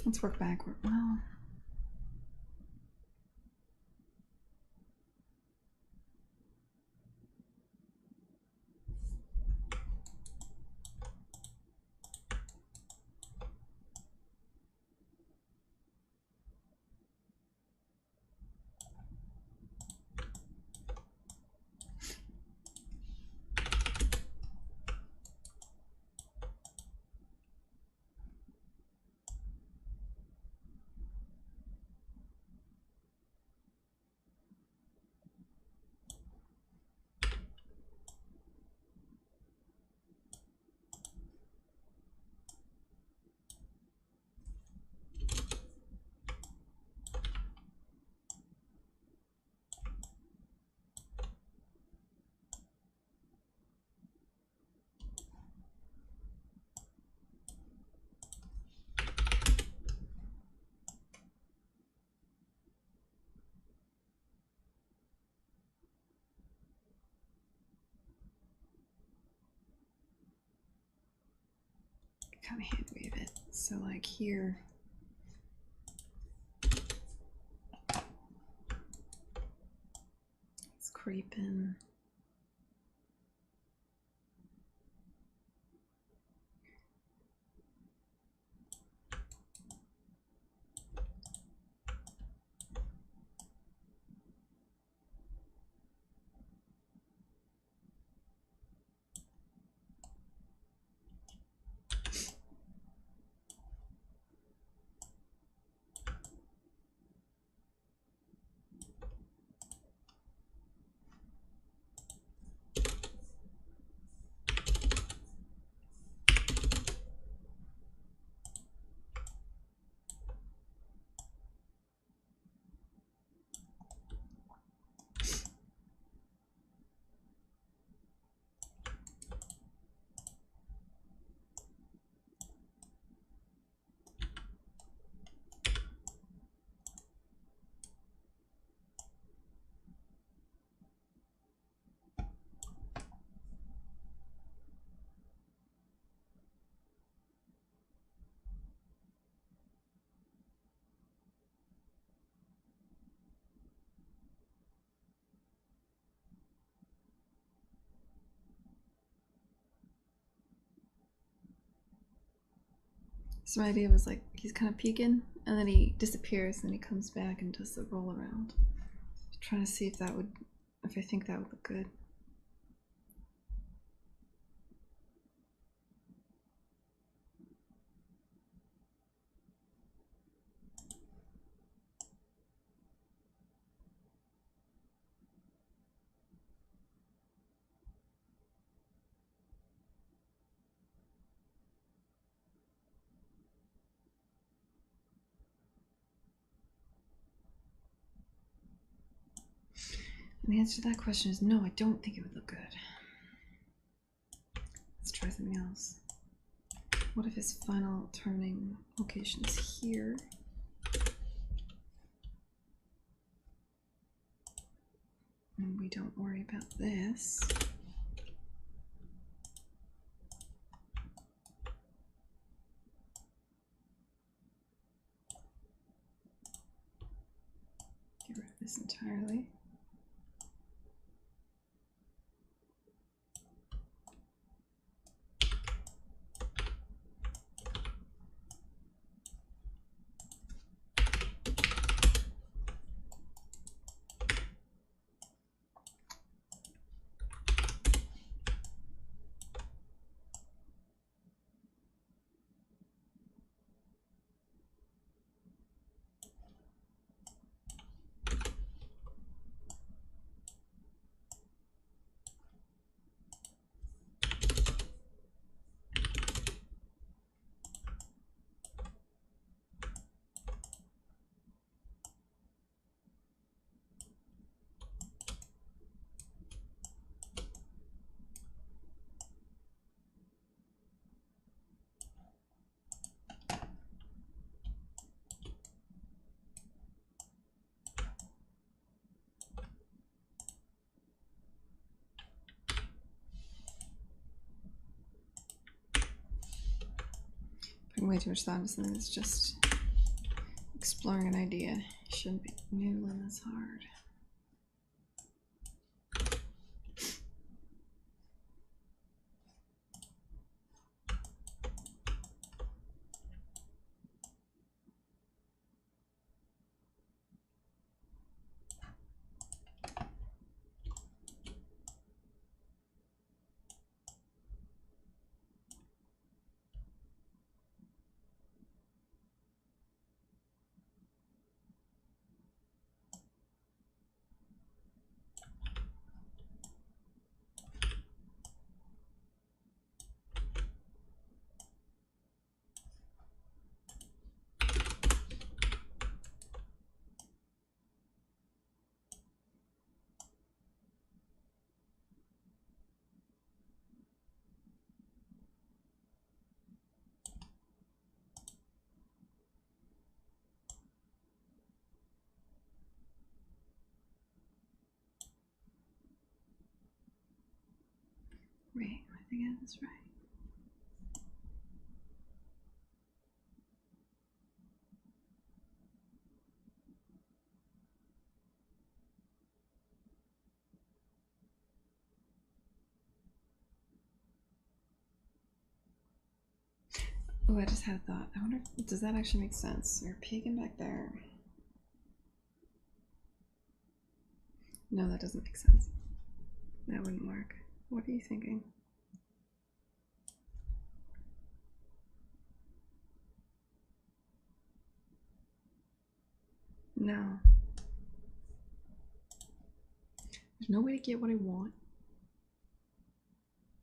Let's work backward. Well, kind of hand wave it. So like here. It's creeping. So my idea was like he's kind of peeking, and then he disappears, and then he comes back and does the roll around. Trying to see if that would, if I think that would look good. And the answer to that question is no, I don't think it would look good. Let's try something else. What if his final turning location is here? And we don't worry about this. Get rid of this entirely. Putting way too much thought into something that's just exploring an idea. Shouldn't be noodling this hard. Right, I think I have this right. Oh, I just had a thought. I wonder, does that actually make sense? You're peeking back there. No, that doesn't make sense. That wouldn't work. What are you thinking? No. There's no way to get what I want,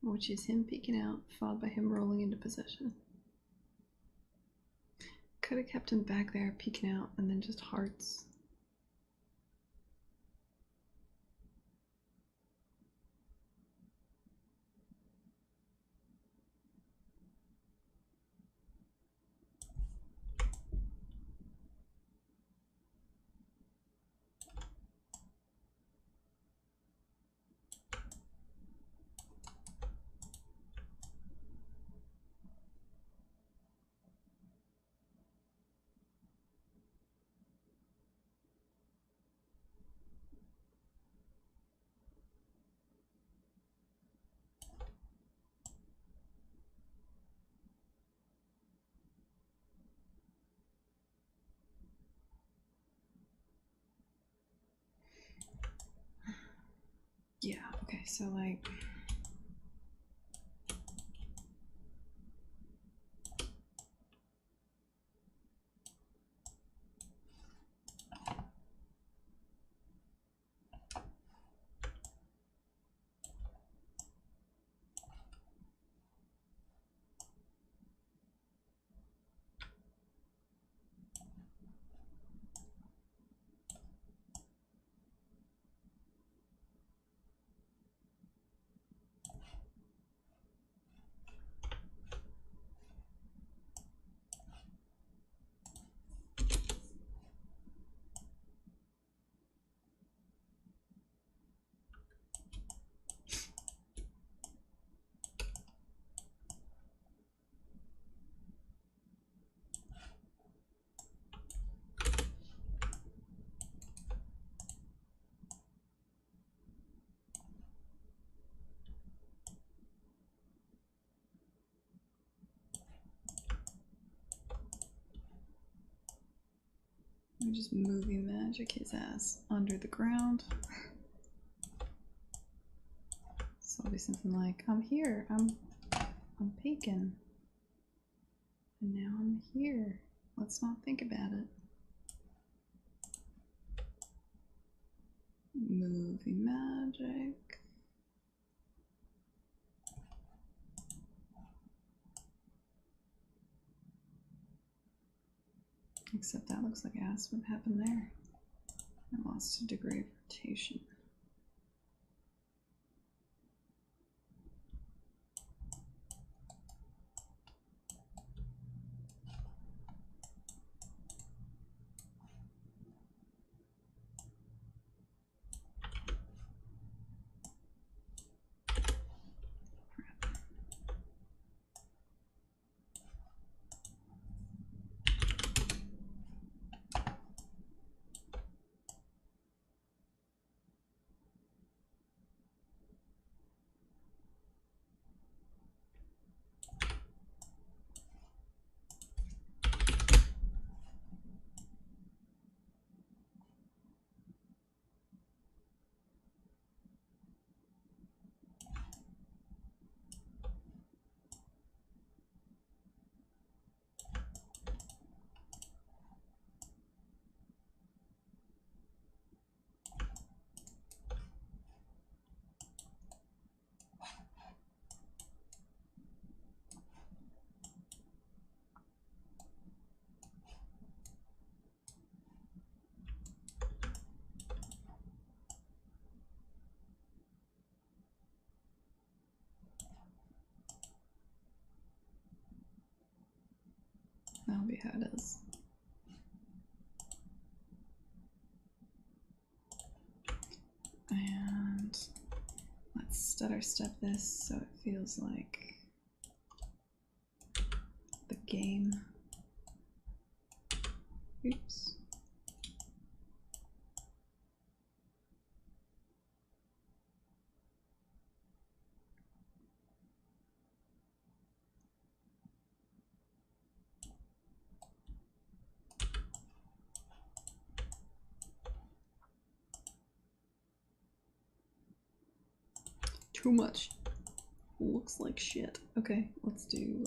which is him peeking out, followed by him rolling into position. Could have kept him back there, peeking out, and then just hearts. Yeah, okay, so like we just movie magic his ass under the ground. So it'll be something like, I'm here, I'm peeking. And now I'm here. Let's not think about it. Movie magic. Except that looks like ass. What happened there? I lost a degree of rotation. That'll be how it is. And let's stutter step this so it feels like the game. Oops. Too much. Looks like shit. Okay, let's do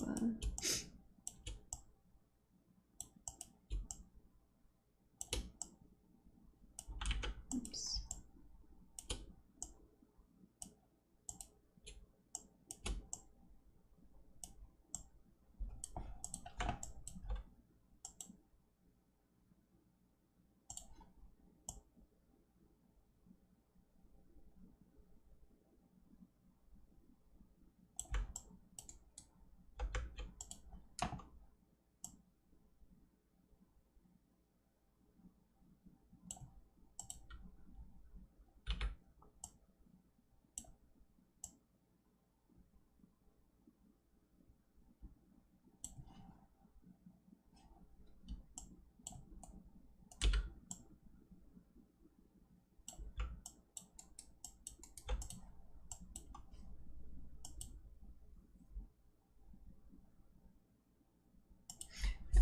oops.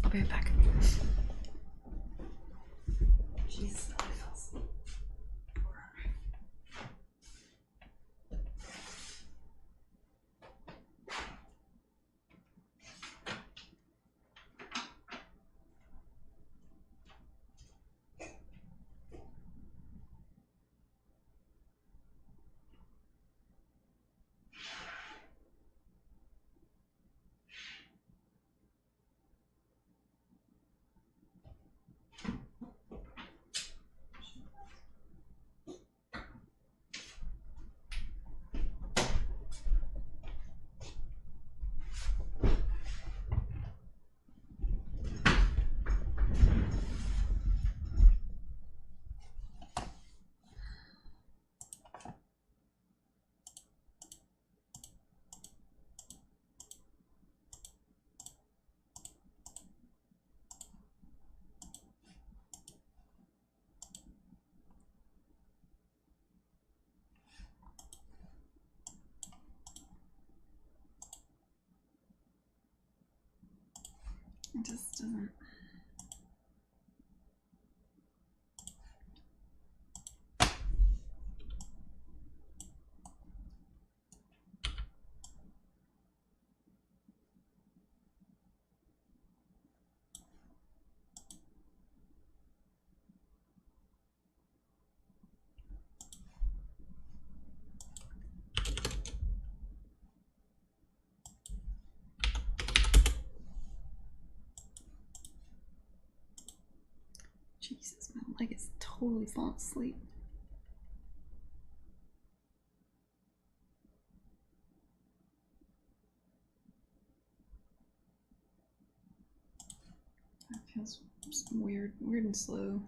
I'll be right back. Jeez, I fell asleep. It just doesn't. Jesus, my leg is totally falling asleep. That feels weird and slow.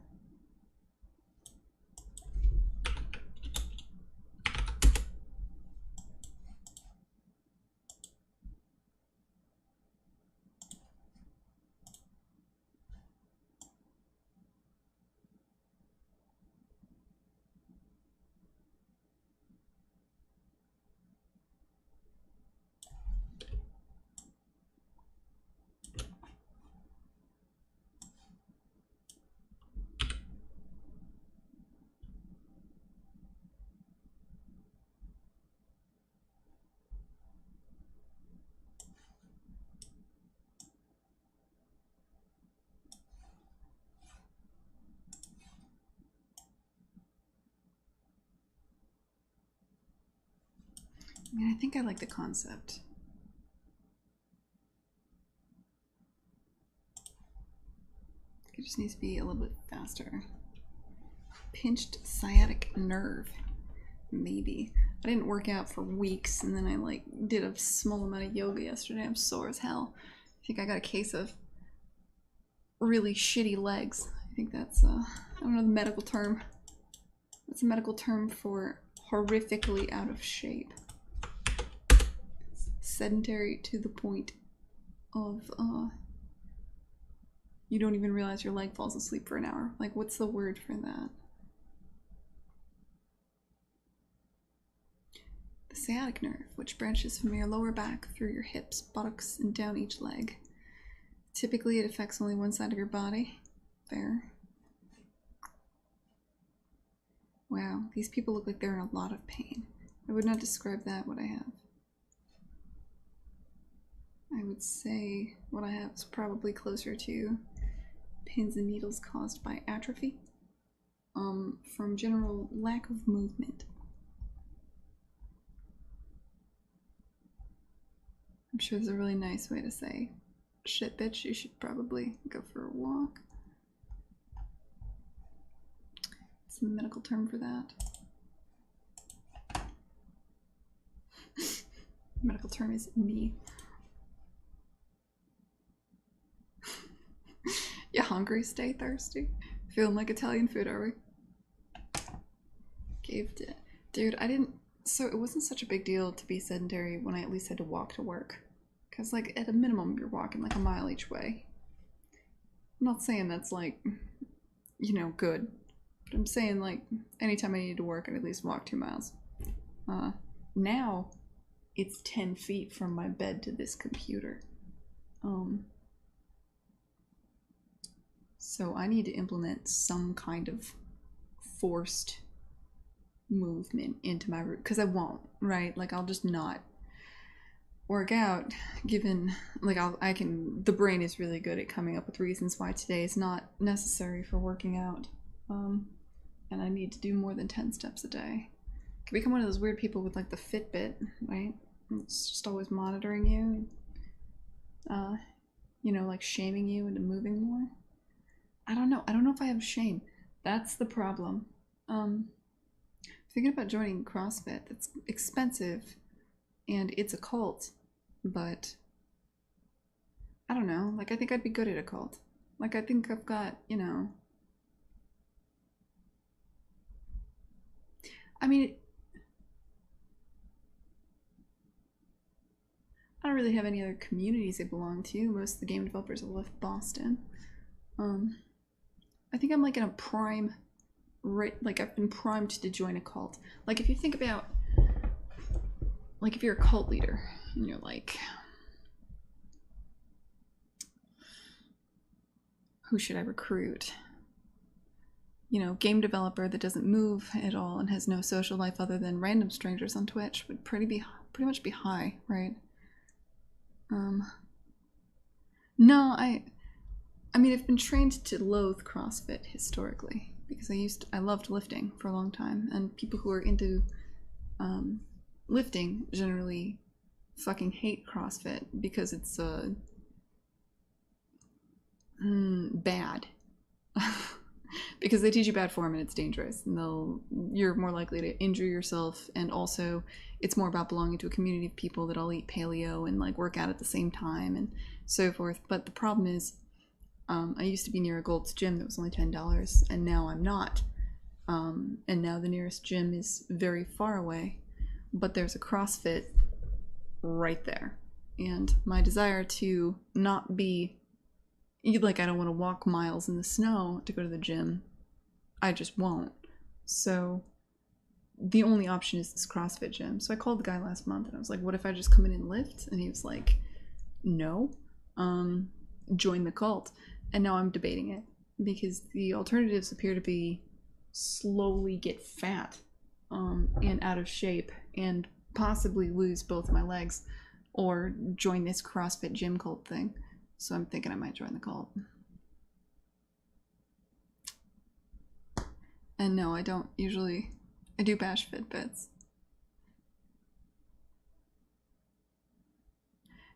I mean, I think I like the concept. It just needs to be a little bit faster. Pinched sciatic nerve. Maybe. I didn't work out for weeks, and then I like did a small amount of yoga yesterday. I'm sore as hell. I think I got a case of really shitty legs. I think that's I don't know the medical term. That's a medical term for horrifically out of shape. Sedentary to the point of you don't even realize your leg falls asleep for an hour. Like, what's the word for that? The sciatic nerve, which branches from your lower back through your hips, buttocks, and down each leg. Typically, it affects only one side of your body. Fair. Wow, these people look like they're in a lot of pain. I would not describe that what I have. I would say what I have is probably closer to pins and needles caused by atrophy, from general lack of movement. I'm sure there's a really nice way to say, shit bitch, you should probably go for a walk. It's a medical term for that. The medical term is me. You hungry? Stay thirsty. Feeling like Italian food, are we? Gave it. Dude, I didn't. So it wasn't such a big deal to be sedentary when I at least had to walk to work. Because, like, at a minimum, you're walking like a mile each way. I'm not saying that's, like, you know, good. But I'm saying, like, anytime I needed to work, I'd at least walk 2 miles. Now, it's 10 feet from my bed to this computer. So I need to implement some kind of forced movement into my route, because I won't, right? Like, I'll just not work out, given, like, the brain is really good at coming up with reasons why today is not necessary for working out. And I need to do more than 10 steps a day. I could become one of those weird people with, like, the Fitbit, right? It's just always monitoring you, you know, like, shaming you into moving more. I don't know if I have shame. That's the problem. Thinking about joining CrossFit. That's expensive, and it's a cult, but I don't know. Like, I think I'd be good at a cult. Like, I think I've got, you know, I mean, I don't really have any other communities I belong to. Most of the game developers have left Boston. I think I'm like in a prime, right? Like, I've been primed to join a cult. Like, if you think about, like, if you're a cult leader and you're like, who should I recruit? You know, game developer that doesn't move at all and has no social life other than random strangers on Twitch would pretty much be high, right? No, I mean, I've been trained to loathe CrossFit historically because I loved lifting for a long time, and people who are into lifting generally fucking hate CrossFit because it's bad. Because they teach you bad form and it's dangerous, and you're more likely to injure yourself, and also it's more about belonging to a community of people that all eat paleo and like work out at the same time and so forth. But the problem is, I used to be near a Gold's Gym that was only $10, and now I'm not. And now the nearest gym is very far away, but there's a CrossFit right there. And my desire to not be like, I don't want to walk miles in the snow to go to the gym. I just won't. So the only option is this CrossFit gym. So I called the guy last month and I was like, what if I just come in and lift? And he was like, no, join the cult. And now I'm debating it because the alternatives appear to be slowly get fat and out of shape and possibly lose both my legs, or join this CrossFit gym cult thing. So I'm thinking I might join the cult. And no, I don't usually. I do bash Fitbits.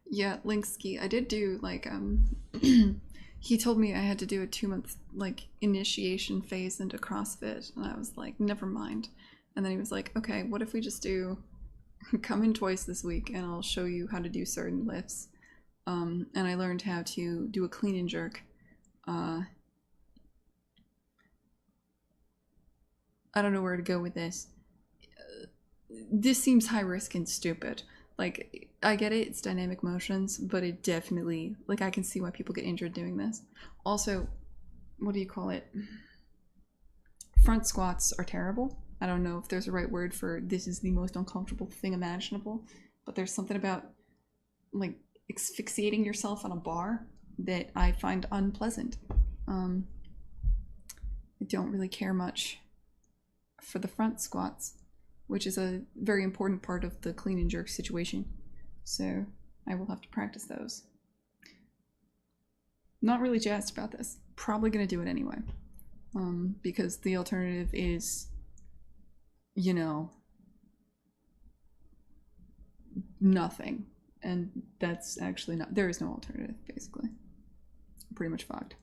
Yeah, Linkski. I did do like he told me I had to do a 2-month like initiation phase into CrossFit, and I was like, never mind. And then he was like, okay, what if we just do come in twice this week and I'll show you how to do certain lifts. And I learned how to do a clean and jerk. I don't know where to go with this. This seems high risk and stupid. Like, I get it, it's dynamic motions, but it definitely, like, I can see why people get injured doing this. Also, what do you call it? Front squats are terrible. I don't know if there's a right word for this is the most uncomfortable thing imaginable, but there's something about, like, asphyxiating yourself on a bar that I find unpleasant. I don't really care much for the front squats, which is a very important part of the clean and jerk situation. So I will have to practice those. Not really jazzed about this. Probably gonna do it anyway. Because the alternative is, you know, nothing. And that's actually not, there is no alternative, basically. I'm pretty much fucked.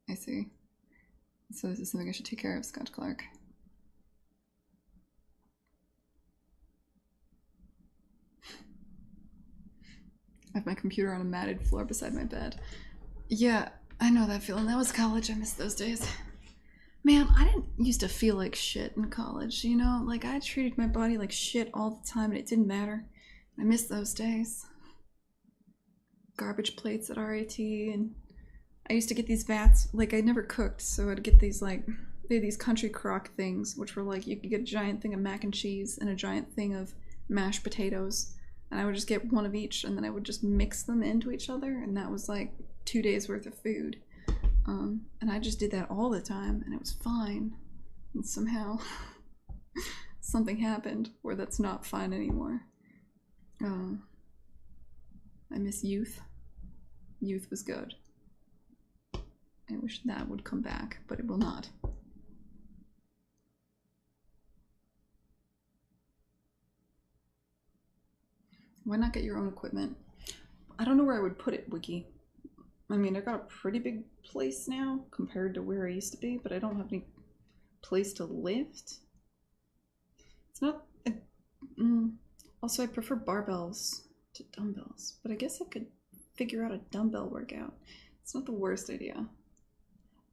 I see. So this is something I should take care of, Scott Clark. I have my computer on a matted floor beside my bed. Yeah, I know that feeling. That was college. I miss those days. Man, I didn't used to feel like shit in college, you know? Like, I treated my body like shit all the time and it didn't matter. I miss those days. Garbage plates at RAT, and I used to get these vats. Like, I never cooked, so I'd get these, like, they had these country crock things, which were like, you could get a giant thing of mac and cheese and a giant thing of mashed potatoes. And I would just get one of each, and then I would just mix them into each other, and that was like 2 days worth of food. And I just did that all the time, and it was fine. And somehow something happened where that's not fine anymore. I miss youth. Youth was good. I wish that would come back, but it will not. Why not get your own equipment? I don't know where I would put it, Wiki. I mean, I got a pretty big place now compared to where I used to be, but I don't have any place to lift. It's not... Also, I prefer barbells to dumbbells, but I guess I could figure out a dumbbell workout. It's not the worst idea.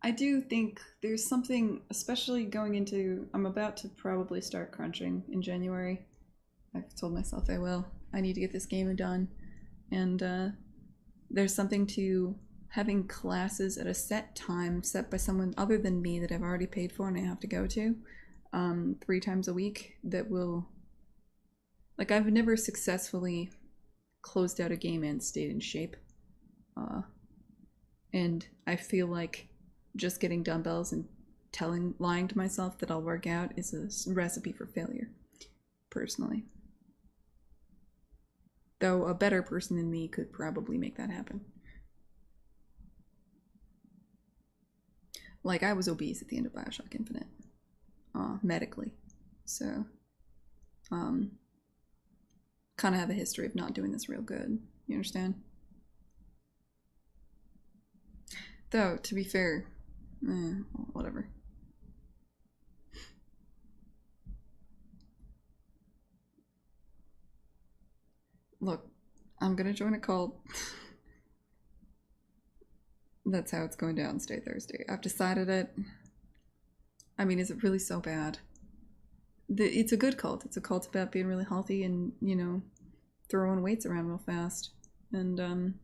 I do think there's something, especially going into... I'm about to probably start crunching in January. I've told myself I will. I need to get this game done. And there's something to having classes at a set time set by someone other than me that I've already paid for and I have to go to 3 times a week that will Like, I've never successfully closed out a game and stayed in shape. And I feel like just getting dumbbells and lying to myself that I'll work out is a recipe for failure, personally. Though a better person than me could probably make that happen. Like, I was obese at the end of Bioshock Infinite. Medically. So, kind of have a history of not doing this real good. You understand? Though, to be fair, whatever. Look, I'm gonna join a cult. That's how it's going down Stay Thursday. I've decided it. I mean, is it really so bad? It's a good cult. It's a cult about being really healthy and, you know, throwing weights around real fast. And,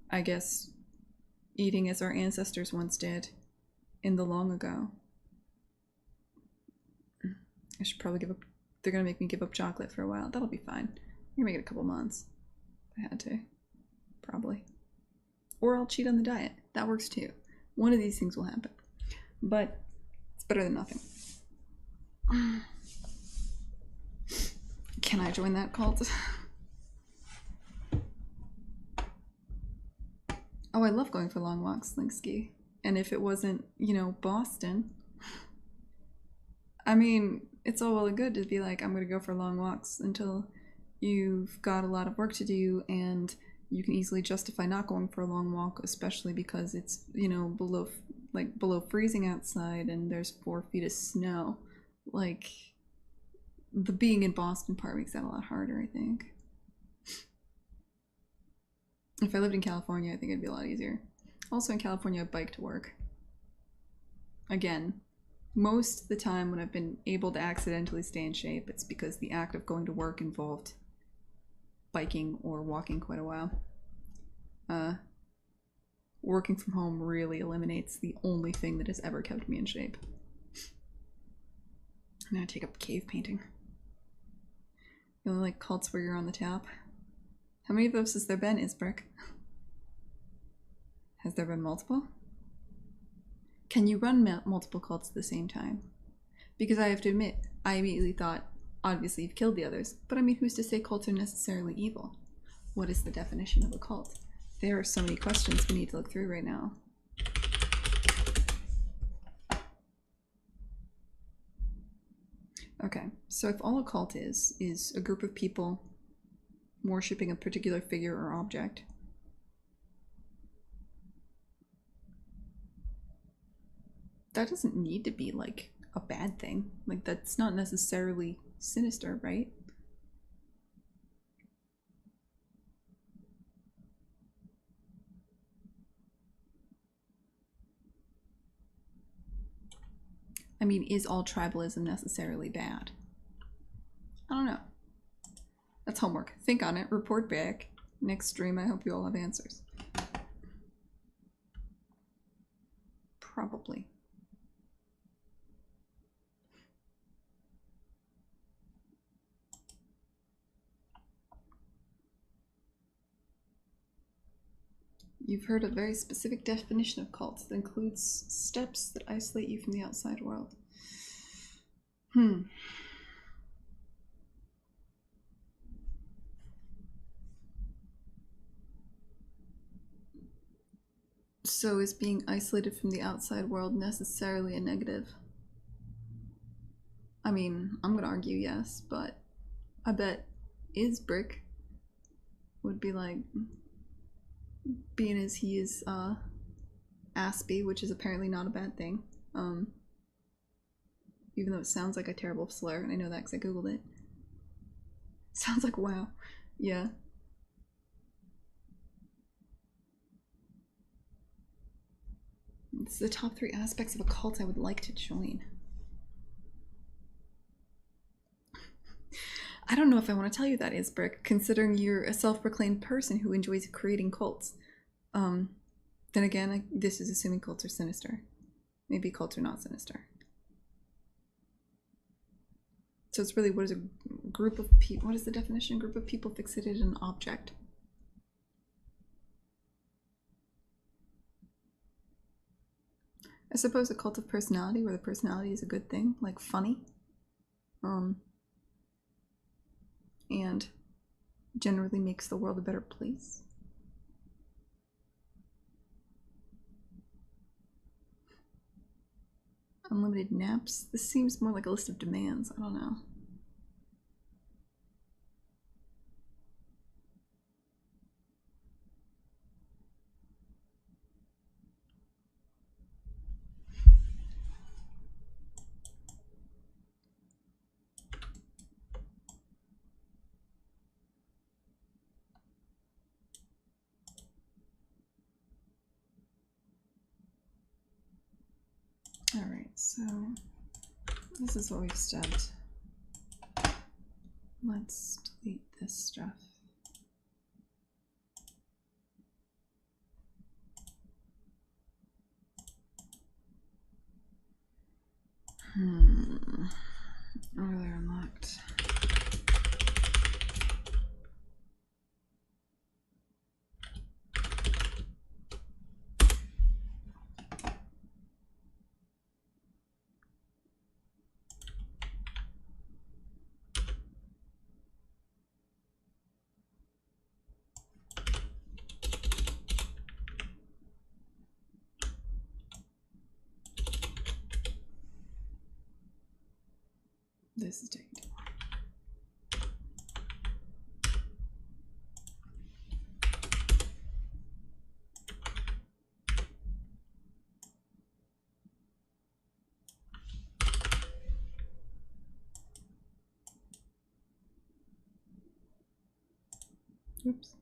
I guess eating as our ancestors once did in the long ago. I should probably give up. They're gonna make me give up chocolate for a while. That'll be fine. I'm gonna make it a couple months. If I had to. Probably. Or I'll cheat on the diet. That works too. One of these things will happen. But it's better than nothing. Can I join that cult? Oh, I love going for long walks, Linksky. And if it wasn't, you know, Boston, I mean, it's all well and good to be like, I'm going to go for long walks until you've got a lot of work to do and you can easily justify not going for a long walk, especially because it's, you know, below freezing outside and there's 4 feet of snow. Like, the being in Boston part makes that a lot harder, I think. If I lived in California, I think it'd be a lot easier. Also in California, I bike to work. Again, most of the time when I've been able to accidentally stay in shape, it's because the act of going to work involved biking or walking quite a while. Working from home really eliminates the only thing that has ever kept me in shape. I'm gonna take up cave painting. You only like cults where you're on the top? How many of those has there been, Isbrick? Has there been multiple? Can you run multiple cults at the same time? Because I have to admit, I immediately thought, obviously you've killed the others, but I mean, who's to say cults are necessarily evil? What is the definition of a cult? There are so many questions we need to look through right now. Okay, so if all a cult is a group of people worshipping a particular figure or object, that doesn't need to be like a bad thing. Like, that's not necessarily sinister, right? I mean, is all tribalism necessarily bad? I don't know. That's homework. Think on it. Report back. Next stream, I hope you all have answers. Probably. You've heard a very specific definition of cults that includes steps that isolate you from the outside world. So is being isolated from the outside world necessarily a negative? I mean, I'm gonna argue yes, but I bet Isbrick would be like, being as he is Aspie, which is apparently not a bad thing, even though it sounds like a terrible slur, and I know that because I googled it. Sounds like wow. Yeah. It's the top 3 aspects of a cult I would like to join. I don't know if I want to tell you that, Isbrick, considering you're a self-proclaimed person who enjoys creating cults. Then again, this is assuming cults are sinister. Maybe cults are not sinister. So it's really, what does a group of people. What is the definition? Group of people fixated in an object. I suppose a cult of personality, where the personality is a good thing, like funny, and generally makes the world a better place. Unlimited naps. This seems more like a list of demands. I don't know. Alright, so this is what we've stubbed. Let's delete this stuff. Euler unlocked. This is taking too long. Oops.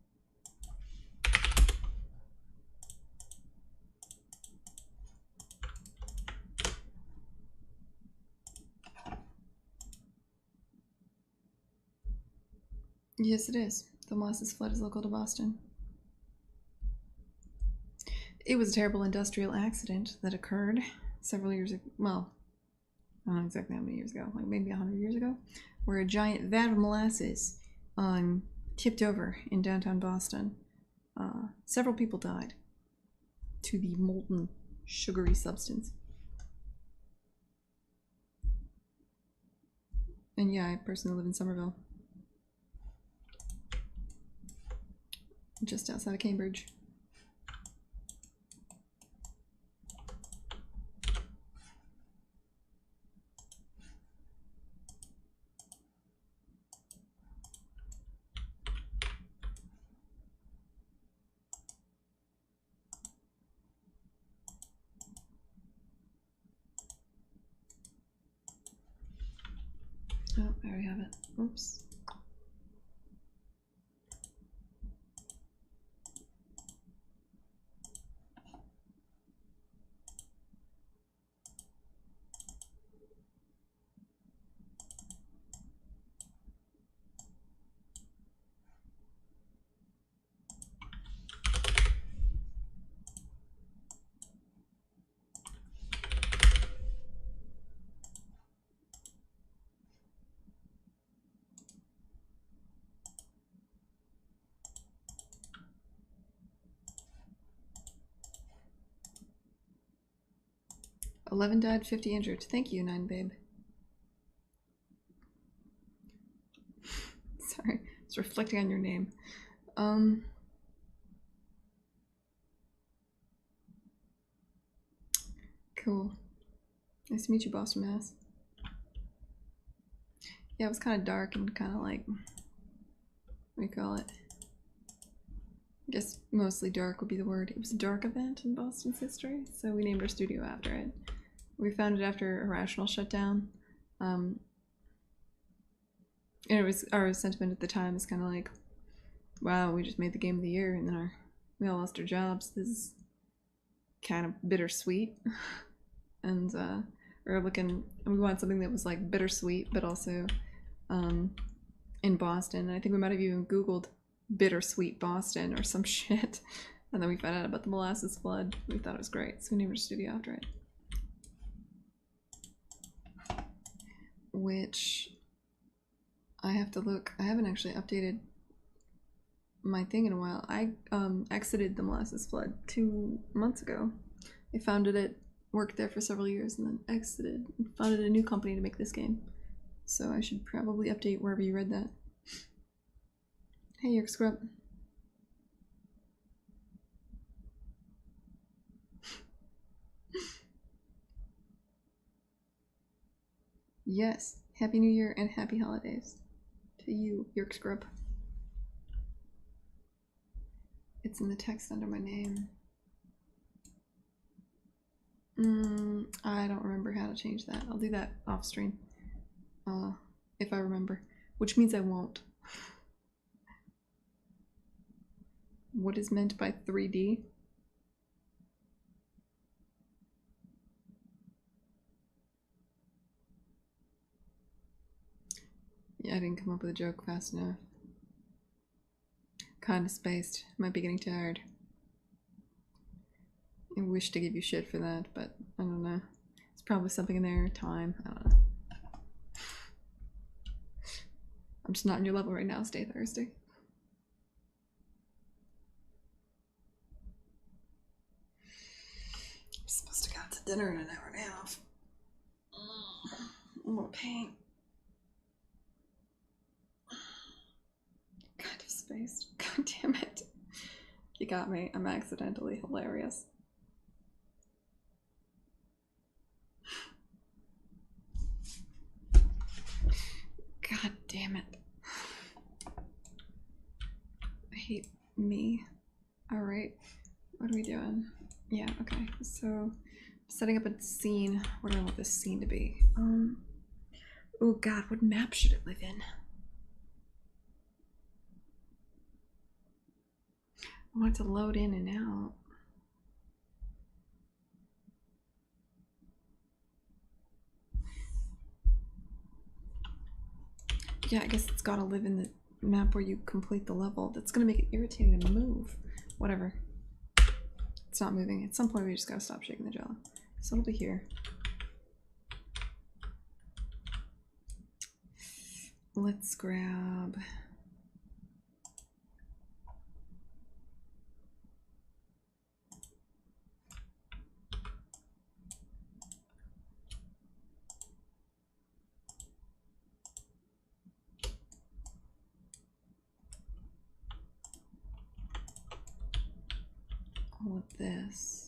Yes, it is. The molasses flood is local to Boston. It was a terrible industrial accident that occurred several years ago. Well, I don't know exactly how many years ago, like maybe 100 years ago, where a giant vat of molasses tipped over in downtown Boston. Several people died to the molten, sugary substance. And yeah, I personally live in Somerville, just outside of Cambridge. Oh, there we have it. Oops. "11 died, 50 injured." Thank you, 9 babe. Sorry, it's reflecting on your name. Cool. Nice to meet you, Boston, Mass. Yeah, it was kind of dark and kind of like, what do you call it? I guess mostly dark would be the word. It was a dark event in Boston's history, so we named our studio after it. We found it after Irrational shut down. And it was, our sentiment at the time is kind of like, wow, we just made the game of the year and then we all lost our jobs. This is kind of bittersweet. And we wanted something that was like bittersweet, but also in Boston. And I think we might have even Googled bittersweet Boston or some shit. And then we found out about the molasses flood. We thought it was great, so we named our studio after it. Which I have to look. I haven't actually updated my thing in a while. I exited the Molasses Flood 2 months ago. I founded it, worked there for several years, and then exited and founded a new company to make this game. So I should probably update wherever you read that. Hey, Yerk Scrub. Yes, Happy New Year and Happy Holidays to you, Yerk Scrub. It's in the text under my name. I don't remember how to change that. I'll do that off stream. If I remember. Which means I won't. What is meant by 3D? Yeah, I didn't come up with a joke fast enough. Kinda spaced. Might be getting tired. I wish to give you shit for that, but I don't know. It's probably something in there. Time. I don't know. I'm just not on your level right now. Stay thirsty. I'm supposed to go out to dinner in an hour and a half. I'm more pain. Kind of spaced. God damn it. You got me. I'm accidentally hilarious. God damn it. I hate me. Alright. What are we doing? Yeah, okay. So, setting up a scene. What do I want this scene to be? Oh god, what map should it live in? I want it to load in and out. Yeah, I guess it's gotta live in the map where you complete the level. That's gonna make it irritating to move. Whatever. It's not moving. At some point we just gotta stop shaking the jello. So it'll be here. Let's grab... all of this.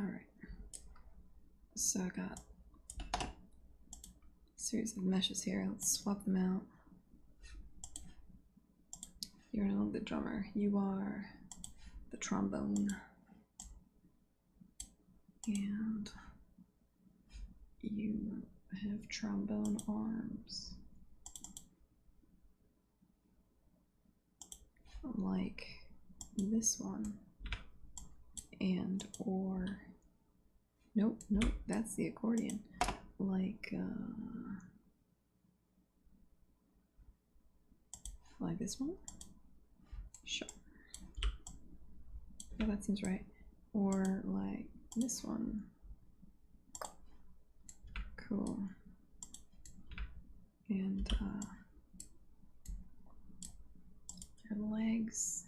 Alright, so I got a series of meshes here. Let's swap them out. You're no longer the drummer, you are the trombone. And you have trombone arms. Like this one. And or nope, that's the accordion. Like this one? Sure. Yeah, that seems right. Or like this one. Cool. And your legs.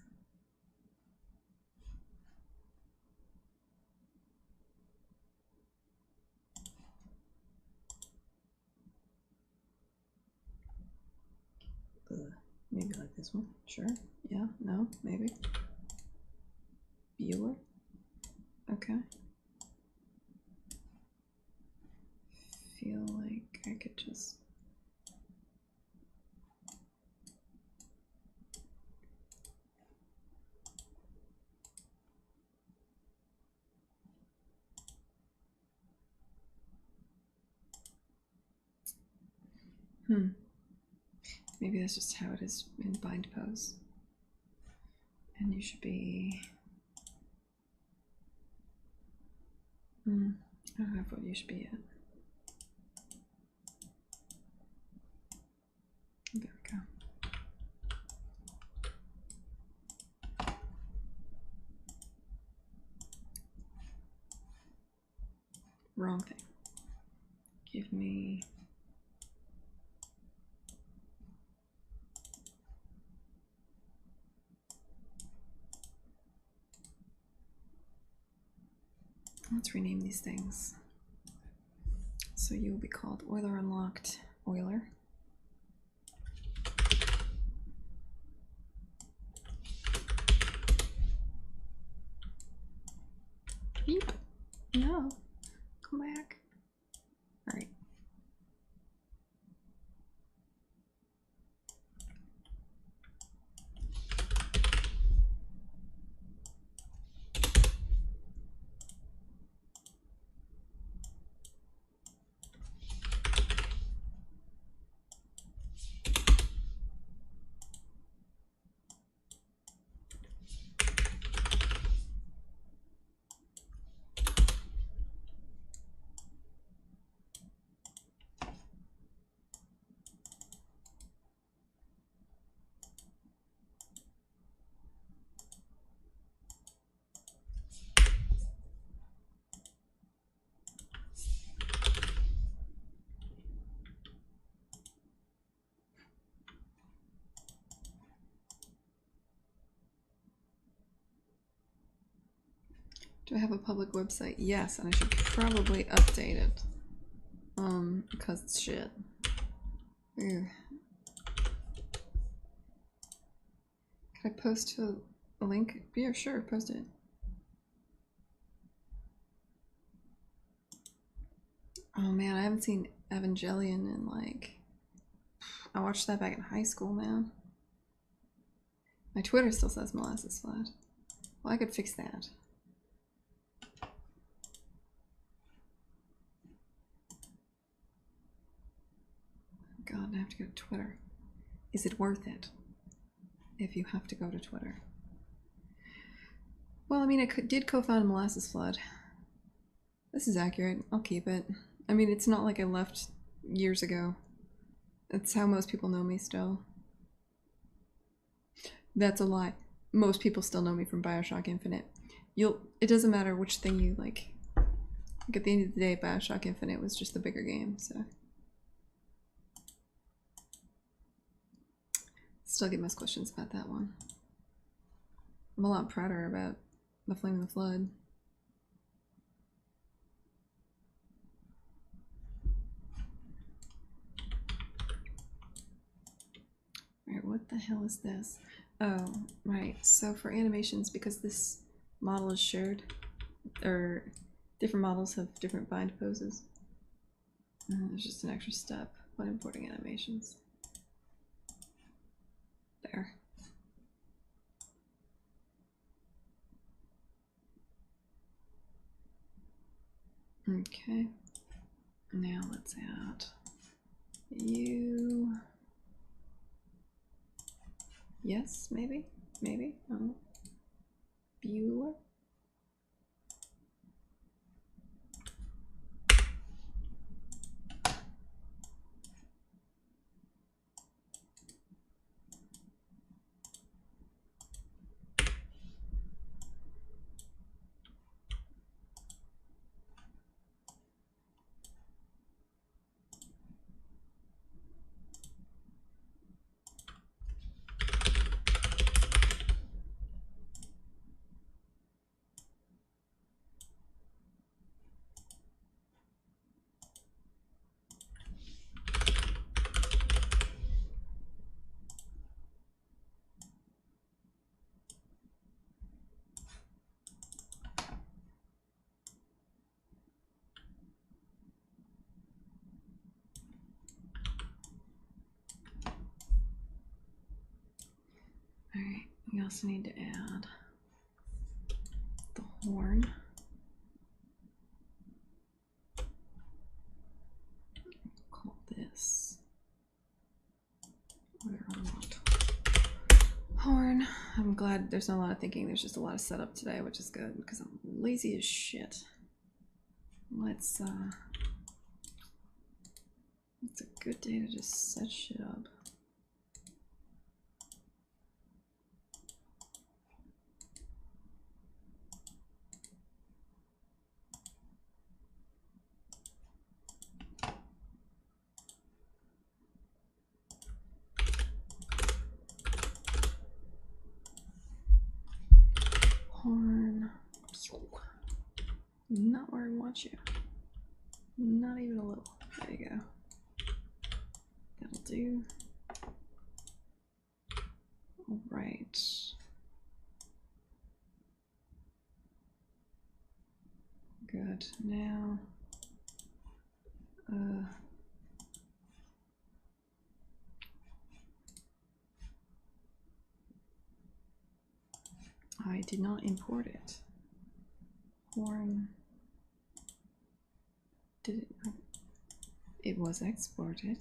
Maybe like this one. Sure. Yeah. No. Maybe. Euler. Okay. Feel like I could just. Maybe that's just how it is in bind pose. And you should be. I don't have what you should be at. There we go. Wrong thing. Give me. Let's rename these things. So you will be called Euler Unlocked Euler. Beep. No. Come back. All right. Do I have a public website? Yes, and I should probably update it. Because it's shit. Ew. Can I post a link? Yeah, sure, post it. Oh man, I haven't seen Evangelion in like... I watched that back in high school, man. My Twitter still says molasses flat. Well, I could fix that. God, I have to go to Twitter. Is it worth it if you have to go to Twitter? Well, I mean, I did co-found Molasses Flood. This is accurate. I'll keep it. I mean, it's not like I left years ago. That's how most people know me still. That's a lie. Most people still know me from Bioshock Infinite. It doesn't matter which thing you like. Like at the end of the day, Bioshock Infinite was just the bigger game, so. Still get most questions about that one. I'm a lot prouder about the Flame of the Flood. Alright, what the hell is this? Oh, right. So for animations, because this model is shared, or different models have different bind poses, there's just an extra step when importing animations. There. Okay. Now let's add you. Yes, maybe? Maybe? Oh. Euler? We also need to add the horn. Call this where I want. Horn. I'm glad there's not a lot of thinking, there's just a lot of setup today, which is good because I'm lazy as shit. It's a good day to just set shit up. Horn. Not where I want you. Not even a little. There you go. That'll do. All right. Good. Now, I did not import it. Horn. Did it? It was exported.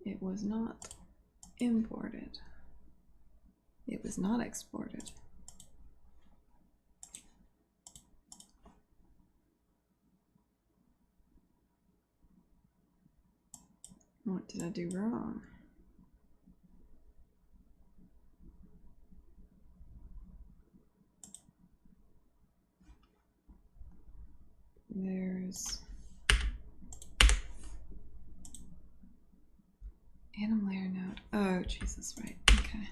It was not imported. It was not exported. What did I do wrong? There's anim layer node. Oh, Jesus, right. Okay.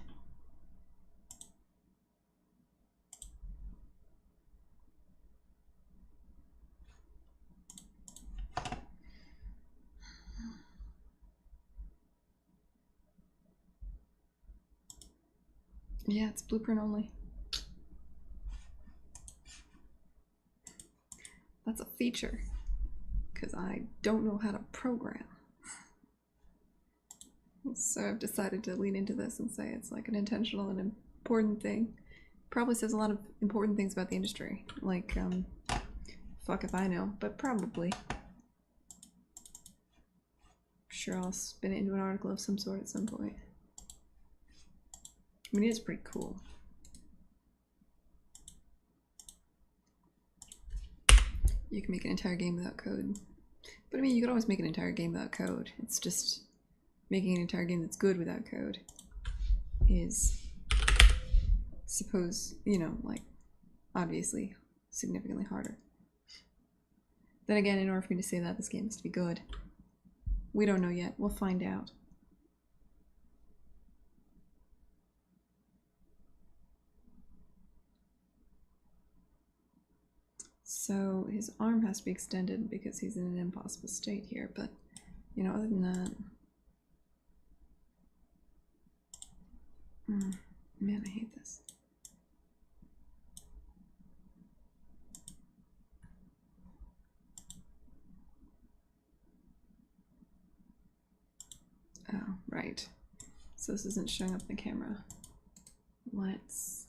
Yeah, it's blueprint only. That's a feature, because I don't know how to program. So I've decided to lean into this and say it's like an intentional and important thing. Probably says a lot of important things about the industry. Like, fuck if I know, but probably. Sure, I'll spin it into an article of some sort at some point. I mean, it's pretty cool. You can make an entire game without code. But I mean, you could always make an entire game without code. It's just making an entire game that's good without code is, suppose, you know, like, obviously significantly harder. Then again, in order for me to say that, this game has to be good. We don't know yet. We'll find out. So his arm has to be extended because he's in an impossible state here, but, you know, other than that... man, I hate this. Oh, right. So this isn't showing up in the camera. Let's...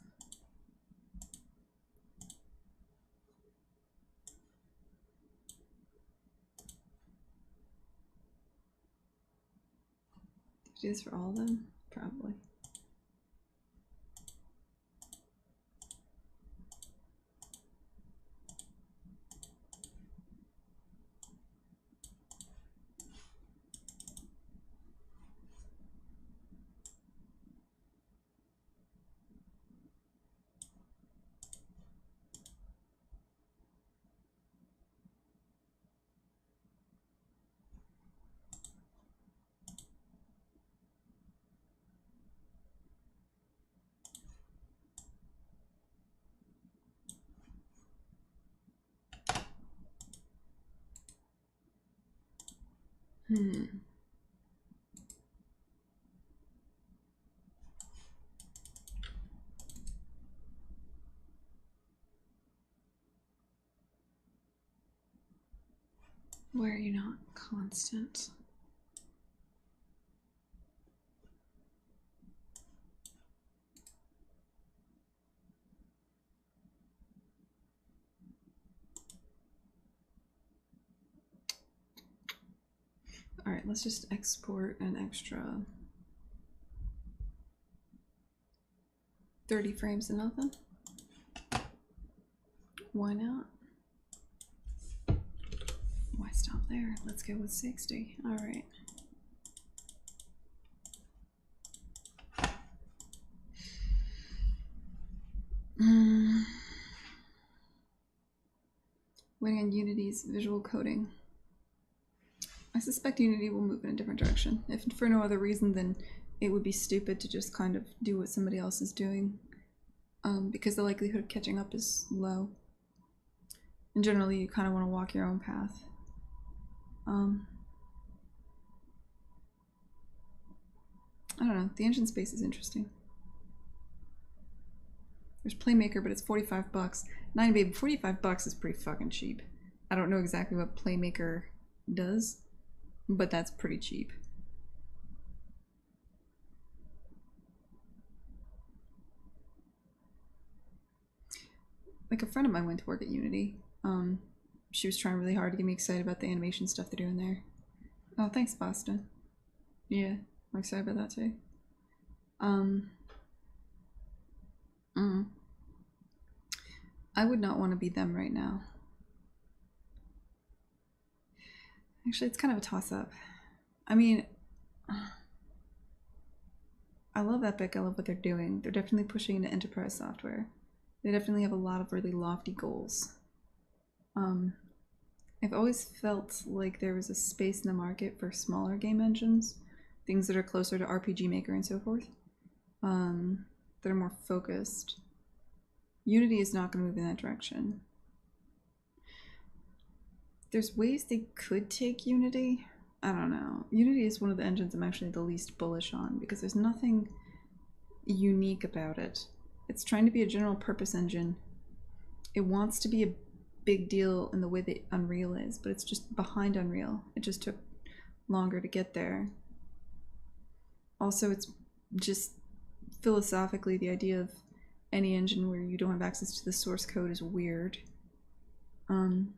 do this for all of them? Probably. Where are you not constant? let's just export an extra 30 frames to nothing. Why not? Why stop there? Let's go with 60. All right. Waiting on Unity's visual coding. I suspect Unity will move in a different direction, if for no other reason than it would be stupid to just kind of do what somebody else is doing, because the likelihood of catching up is low. And generally, you kind of want to walk your own path. I don't know. The engine space is interesting. There's Playmaker, but it's 45 bucks. 9babe, 45 bucks is pretty fucking cheap. I don't know exactly what Playmaker does, but that's pretty cheap. Like, a friend of mine went to work at Unity. She was trying really hard to get me excited about the animation stuff they're doing there. Oh, thanks, Boston. Yeah, I'm excited about that too. I would not want to be them right now. Actually, it's kind of a toss-up. I mean, I love Epic. I love what they're doing. They're definitely pushing into enterprise software. They definitely have a lot of really lofty goals. I've always felt like there was a space in the market for smaller game engines, things that are closer to RPG Maker and so forth, that are more focused. Unity is not going to move in that direction. There's ways they could take Unity. I don't know. Unity is one of the engines I'm actually the least bullish on because there's nothing unique about it. It's trying to be a general purpose engine. It wants to be a big deal in the way that Unreal is, but it's just behind Unreal. It just took longer to get there. Also, it's just philosophically the idea of any engine where you don't have access to the source code is weird. I'm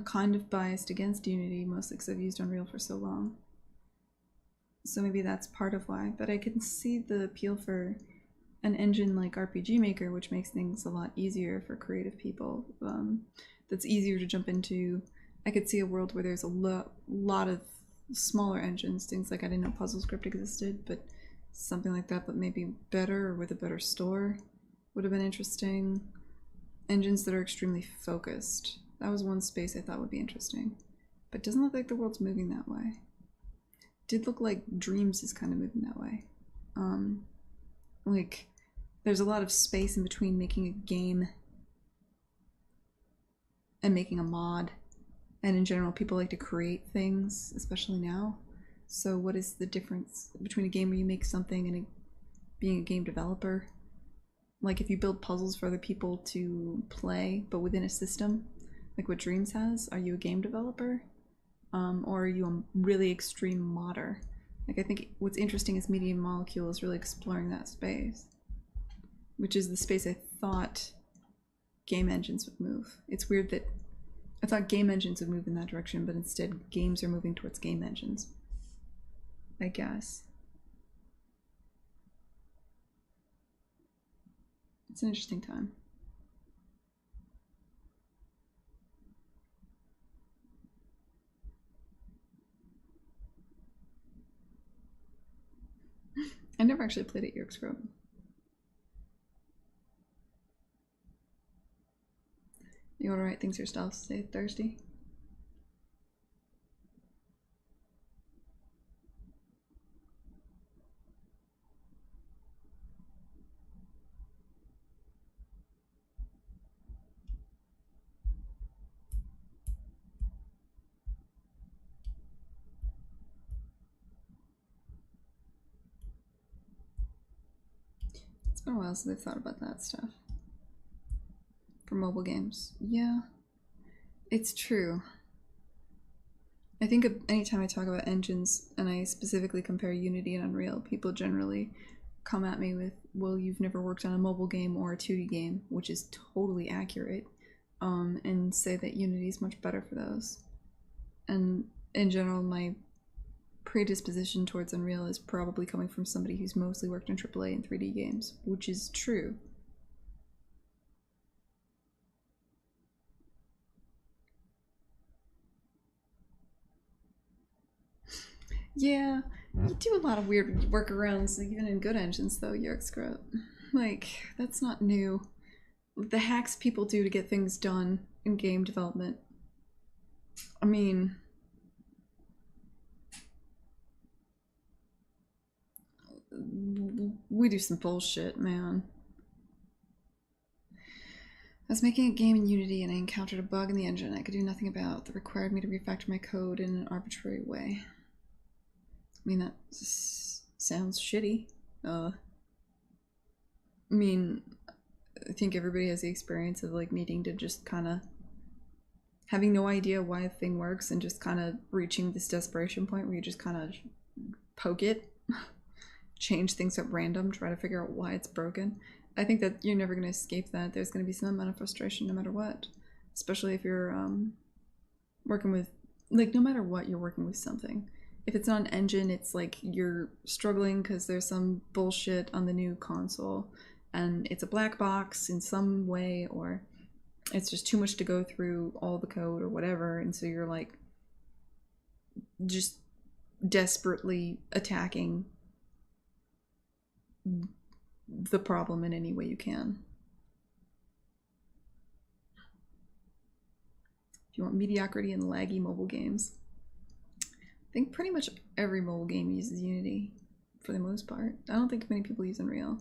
kind of biased against Unity, mostly because I've used Unreal for so long. So maybe that's part of why, but I can see the appeal for an engine like RPG Maker, which makes things a lot easier for creative people. That's easier to jump into. I could see a world where there's a lot of smaller engines, things like I didn't know PuzzleScript existed, but something like that, but maybe better or with a better store would have been interesting. Engines that are extremely focused. That was one space I thought would be interesting, but it doesn't look like the world's moving that way. It did look like Dreams is kind of moving that way. Like, there's a lot of space in between making a game and making a mod, and in general people like to create things, especially now. So what is the difference between a game where you make something and being a game developer? Like, if you build puzzles for other people to play but within a system, like what Dreams has, are you a game developer? Or are you a really extreme modder? Like, I think what's interesting is Medium Molecule is really exploring that space, which is the space I thought game engines would move. It's weird that I thought game engines would move in that direction, but instead games are moving towards game engines, I guess. It's an interesting time. I never actually played at York's Grove. You want to write things yourself, say Thursday? It's been a while since I've thought about that stuff. For mobile games. Yeah, it's true. I think anytime I talk about engines, and I specifically compare Unity and Unreal, people generally come at me with, well, you've never worked on a mobile game or a 2D game, which is totally accurate, and say that Unity is much better for those. And in general, my predisposition towards Unreal is probably coming from somebody who's mostly worked in AAA and 3D games, which is true. Yeah, you do a lot of weird workarounds, even in good engines, though, Yerkscrut. Like, that's not new. The hacks people do to get things done in game development. I mean, we do some bullshit, man. I was making a game in Unity and I encountered a bug in the engine I could do nothing about that required me to refactor my code in an arbitrary way. I mean, that sounds shitty. I mean, I think everybody has the experience of like needing to just kind of having no idea why a thing works and just kind of reaching this desperation point where you just kind of poke it, change things at random, try to figure out why it's broken. I think that you're never going to escape that. There's going to be some amount of frustration no matter what, especially if you're working with, like, no matter what, you're working with something. If it's not an engine, it's like you're struggling because there's some bullshit on the new console and it's a black box in some way, or it's just too much to go through all the code or whatever, and so you're like just desperately attacking the problem in any way you can. If you want mediocrity and laggy mobile games, I think pretty much every mobile game uses Unity for the most part. I don't think many people use Unreal.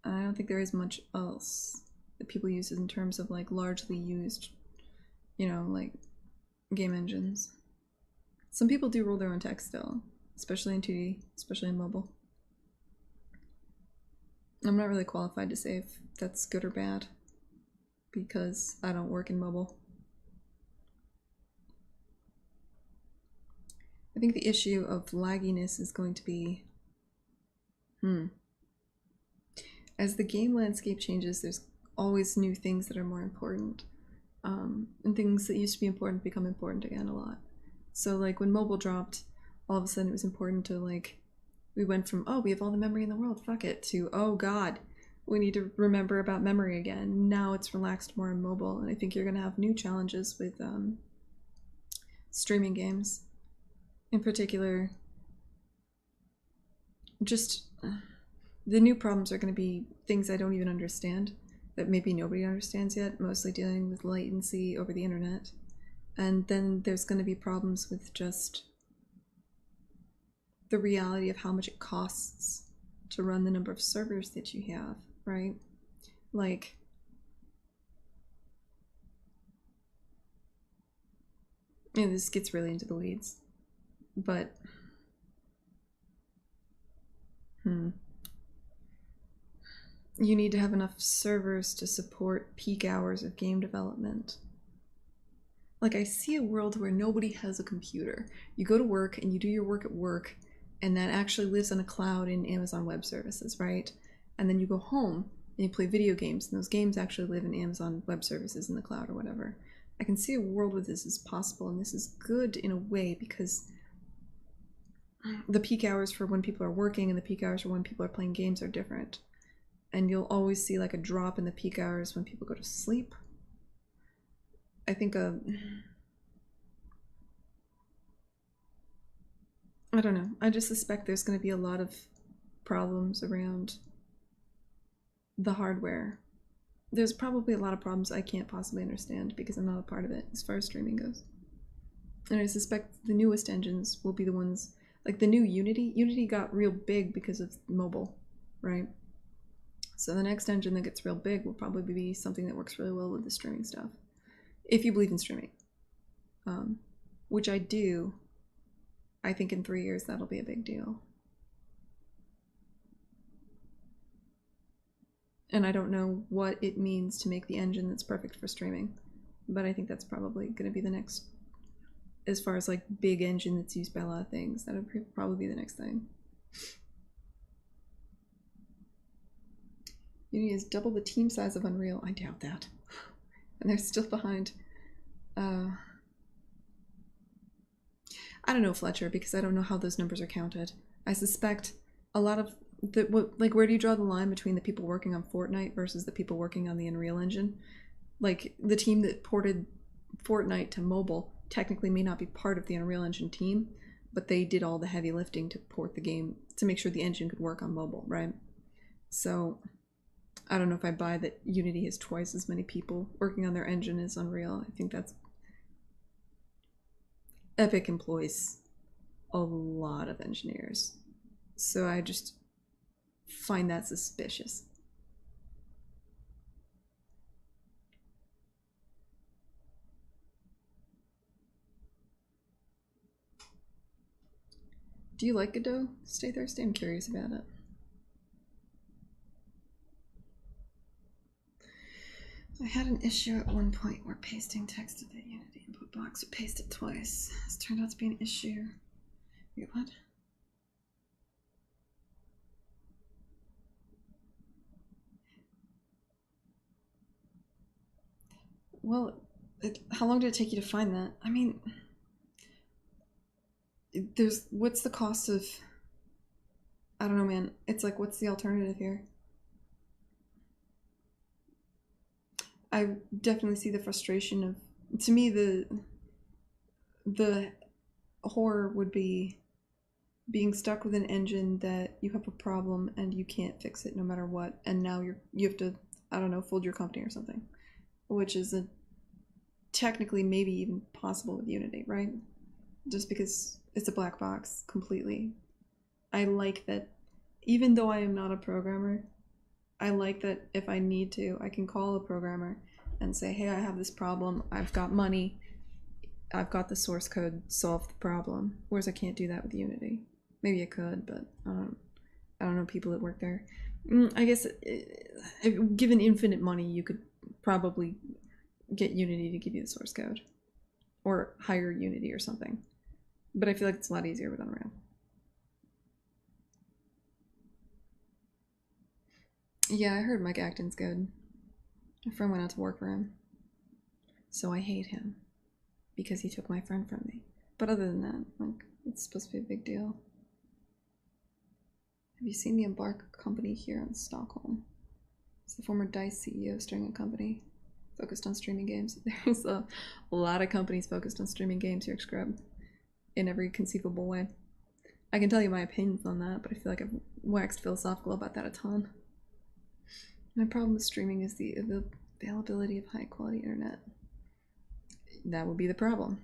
I don't think there is much else that people use in terms of like largely used, you know, like game engines. Some people do roll their own text still, especially in 2D, especially in mobile. I'm not really qualified to say if that's good or bad because I don't work in mobile. I think the issue of lagginess is going to be, as the game landscape changes, there's always new things that are more important. And things that used to be important become important again a lot. So like when mobile dropped, all of a sudden it was important to like, we went from, oh, we have all the memory in the world, fuck it, to, oh god, we need to remember about memory again. Now it's relaxed more in mobile, and I think you're going to have new challenges with streaming games. In particular, just the new problems are going to be things I don't even understand, that maybe nobody understands yet, mostly dealing with latency over the internet. And then there's going to be problems with just the reality of how much it costs to run the number of servers that you have, right? Like, and this gets really into the weeds, but you need to have enough servers to support peak hours of game development. Like, I see a world where nobody has a computer. You go to work and you do your work at work, and that actually lives on a cloud in Amazon Web Services, right? And then you go home and you play video games, and those games actually live in Amazon Web Services in the cloud or whatever. I can see a world where this is possible, and this is good in a way because the peak hours for when people are working and the peak hours for when people are playing games are different. And you'll always see like a drop in the peak hours when people go to sleep. I think I don't know. I just suspect there's going to be a lot of problems around the hardware. There's probably a lot of problems I can't possibly understand because I'm not a part of it as far as streaming goes. And I suspect the newest engines will be the ones, like the new Unity. Unity got real big because of mobile, right? So the next engine that gets real big will probably be something that works really well with the streaming stuff. If you believe in streaming, which I do. I think in 3 years that'll be a big deal. And I don't know what it means to make the engine that's perfect for streaming, but I think that's probably going to be the next, as far as like big engine that's used by a lot of things, that would probably be the next thing. Unity is double the team size of Unreal. I doubt that. And they're still behind. I don't know, Fletcher, because I don't know how those numbers are counted. I suspect a lot of like, where do you draw the line between the people working on Fortnite versus the people working on the Unreal Engine? Like, the team that ported Fortnite to mobile technically may not be part of the Unreal Engine team, but they did all the heavy lifting to port the game to make sure the engine could work on mobile, right? So I don't know if I buy that Unity has twice as many people working on their engine as Unreal. I think that's... Epic employs a lot of engineers, so I just find that suspicious. Do you like Godot? Stay thirsty? I'm curious about it. I had an issue at one point where pasting text to the Unity input box would paste it twice. This turned out to be an issue. Wait, what? Well, how long did it take you to find that? I mean, what's the cost of... I don't know, man. It's like, what's the alternative here? I definitely see the frustration of... To me, the horror would be being stuck with an engine that you have a problem and you can't fix it no matter what, and now you have to, I don't know, fold your company or something, which is technically maybe even possible with Unity, right? Just because it's a black box completely. I like that, even though I am not a programmer, I like that if I need to, I can call a programmer and say, hey, I have this problem, I've got money, I've got the source code, solve the problem. Whereas I can't do that with Unity. Maybe I could, but I don't know people that work there. I guess given infinite money, you could probably get Unity to give you the source code, or hire Unity or something. But I feel like it's a lot easier with Unreal. Yeah, I heard Mike Acton's good. My friend went out to work for him, so I hate him because he took my friend from me. But other than that, like, it's supposed to be a big deal. Have you seen the Embark company here in Stockholm? It's the former DICE CEO starting a company focused on streaming games. There's a lot of companies focused on streaming games here, Scrub, in every conceivable way. I can tell you my opinions on that, but I feel like I've waxed philosophical about that a ton. My problem with streaming is the availability of high quality internet. That would be the problem.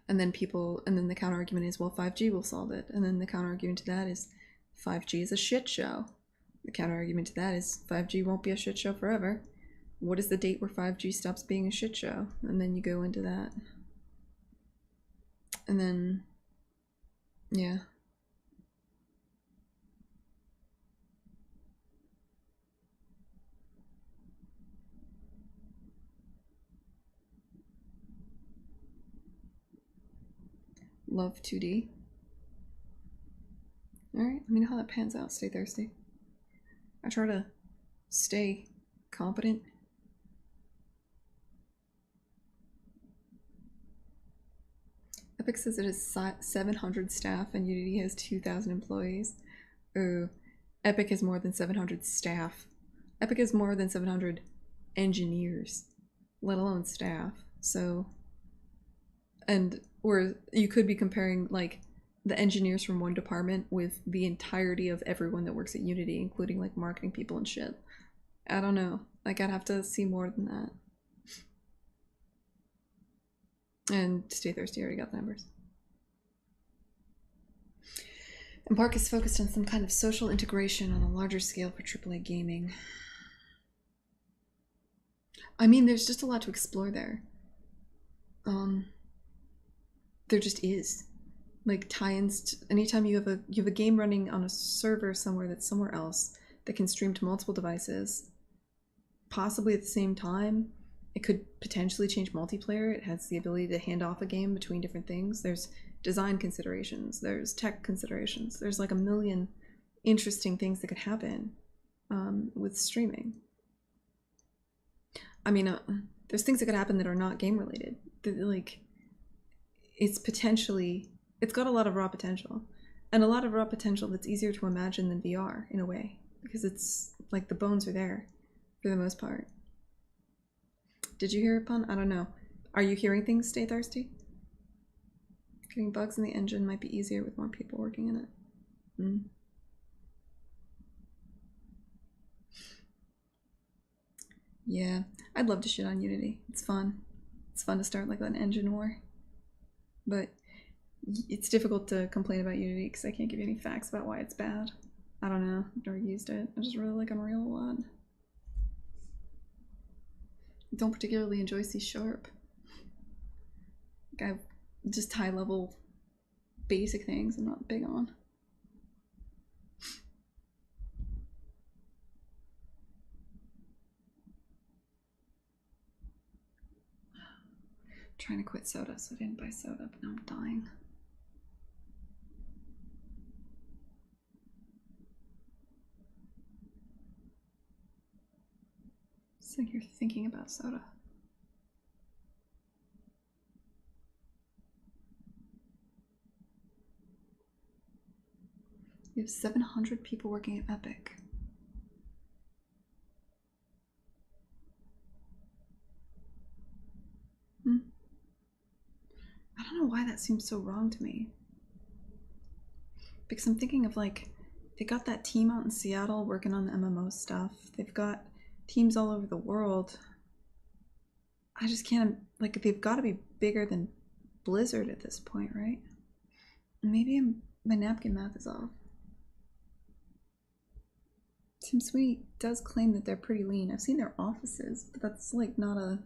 And then the counter argument is, well, 5G will solve it. And then the counter argument to that is 5G is a shit show. The counter argument to that is 5G won't be a shit show forever. What is the date where 5G stops being a shit show? And then you go into that. And then, yeah. Love 2D. Alright, let me know how that pans out. Stay thirsty. I try to stay competent. Epic says it has 700 staff and Unity has 2,000 employees. Ooh, Epic has more than 700 staff. Epic has more than 700 engineers, let alone staff. So, or you could be comparing like the engineers from one department with the entirety of everyone that works at Unity, including like marketing people and shit. I don't know. Like, I'd have to see more than that. And stay thirsty, I already got the numbers. Embark is focused on some kind of social integration on a larger scale for AAA gaming. I mean, there's just a lot to explore there. There just is. Like, tie-ins, anytime you have a game running on a server somewhere that's somewhere else that can stream to multiple devices, possibly at the same time. It could potentially change multiplayer. It has the ability to hand off a game between different things. There's design considerations. There's tech considerations. There's like a million interesting things that could happen with streaming. I mean, there's things that could happen that are not game related. Like, it's got a lot of raw potential. And a lot of raw potential that's easier to imagine than VR, in a way. Because it's, like, the bones are there, for the most part. Did you hear a pun? I don't know. Are you hearing things, Stay Thirsty? Getting bugs in the engine might be easier with more people working in it. Yeah, I'd love to shit on Unity. It's fun. It's fun to start like an engine war. But it's difficult to complain about Unity because I can't give you any facts about why it's bad. I don't know. I've never used it. I just really like Unreal a lot. I don't particularly enjoy C#. Like, just high level basic things I'm not big on. Trying to quit soda, so I didn't buy soda, but now I'm dying. It's like you're thinking about soda. You have 700 people working at Epic. I don't know why that seems so wrong to me. Because I'm thinking of, like, they got that team out in Seattle working on the MMO stuff. They've got teams all over the world. I just can't, like, they've got to be bigger than Blizzard at this point, right? Maybe my napkin math is off. Tim Sweeney does claim that they're pretty lean. I've seen their offices, but that's, like, not a...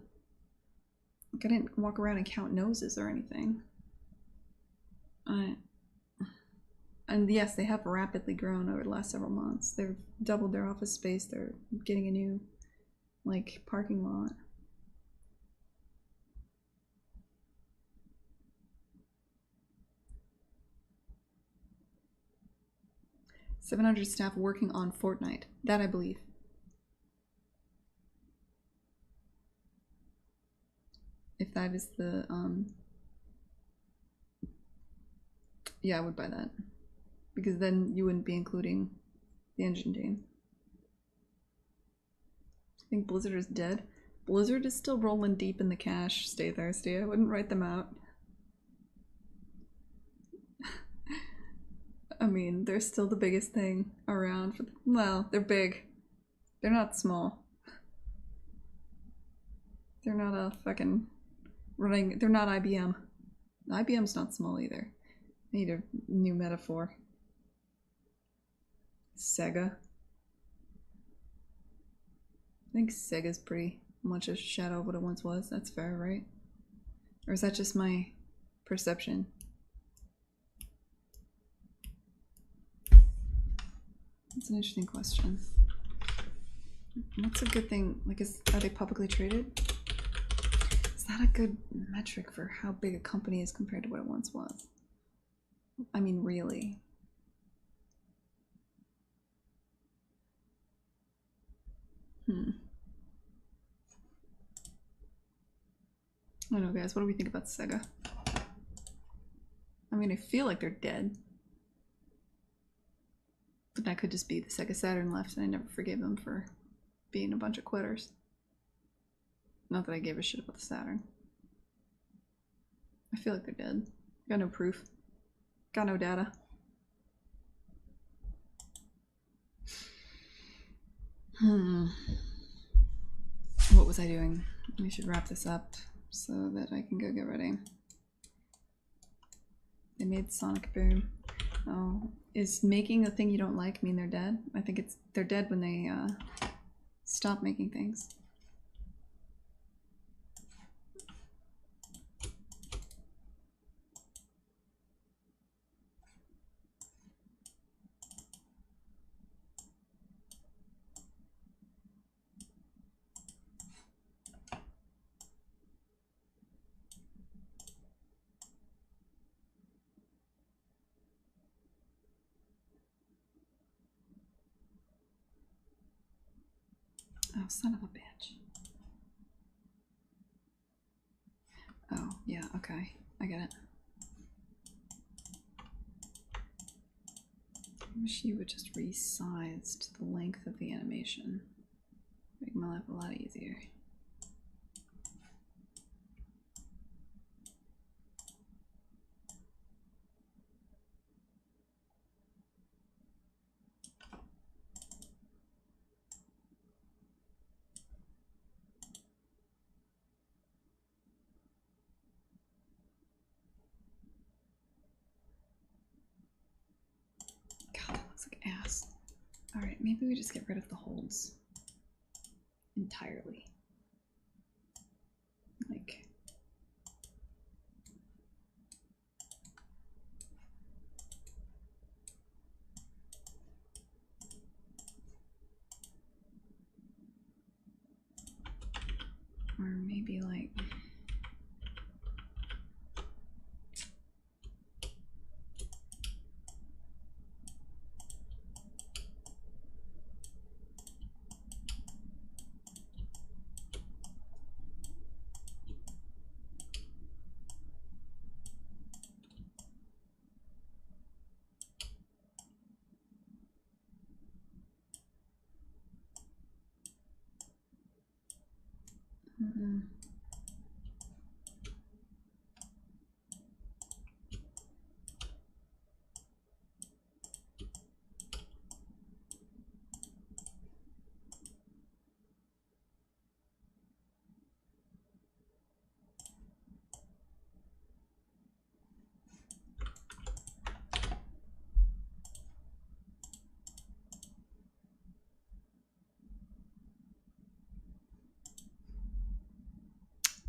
Like, I didn't walk around and count noses or anything. And yes, they have rapidly grown over the last several months. They've doubled their office space. They're getting a new, like, parking lot. $700 staff working on Fortnite. That I believe. If that is the, yeah, I would buy that. Because then you wouldn't be including the engine team. I think Blizzard is dead. Blizzard is still rolling deep in the cash. Stay thirsty. I wouldn't write them out. I mean, they're still the biggest thing around. Well, they're big. They're not small. They're not a fucking running. They're not IBM. IBM's not small either. I need a new metaphor. Sega. I think Sega's pretty much a shadow of what it once was. That's fair, right? Or is that just my perception? That's an interesting question. What's a good thing? Like, are they publicly traded? Is that a good metric for how big a company is compared to what it once was? I mean, really. I don't know, guys. What do we think about Sega? I mean, I feel like they're dead. But that could just be the Sega Saturn left, and I never forgave them for being a bunch of quitters. Not that I gave a shit about the Saturn. I feel like they're dead. Got no proof. Got no data. What was I doing? We should wrap this up so that I can go get ready. They made Sonic Boom. Oh, is making a thing you don't like mean they're dead? I think they're dead when they stop making things. Oh, son of a bitch. Oh, yeah, okay. I get it. I wish you would just resize to the length of the animation. Make my life a lot easier. God, that looks like ass. Alright, maybe we just get rid of the holds entirely. Like, or maybe like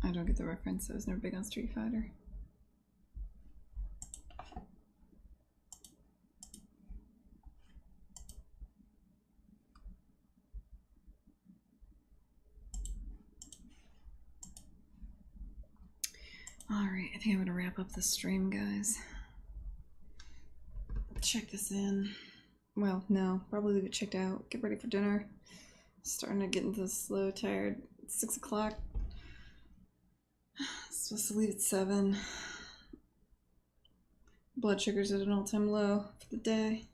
I don't get the reference. I was never big on Street Fighter. Alright, I think I'm gonna wrap up the stream, guys. Check this in. Well, no, probably leave it checked out. Get ready for dinner. Starting to get into the slow, tired. It's 6 o'clock. Supposed to leave at 7. Blood sugar's at an all-time low for the day.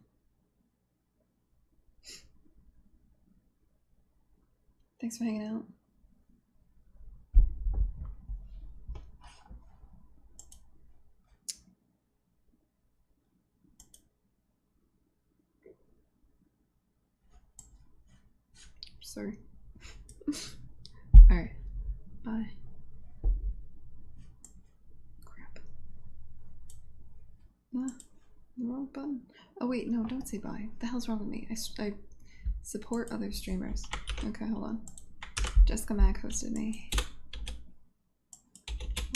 Thanks for hanging out. Sorry. Alright. Bye. Crap. Nah, the wrong button. Oh wait, no, don't say bye. What the hell's wrong with me? I support other streamers. Okay, hold on. Jessica Mack hosted me.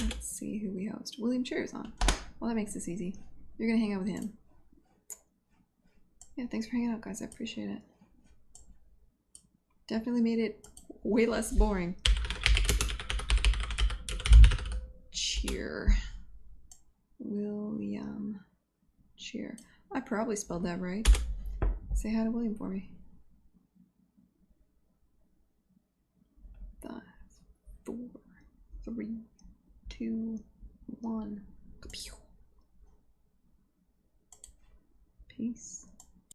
Let's see who we host. William Cheer's on. Well, that makes this easy. You're gonna hang out with him. Yeah, thanks for hanging out, guys. I appreciate it. Definitely made it way less boring. Cheer. William Cheer. I probably spelled that right. Say hi to William for me. 5, 4, 3, 2, 1. Peace.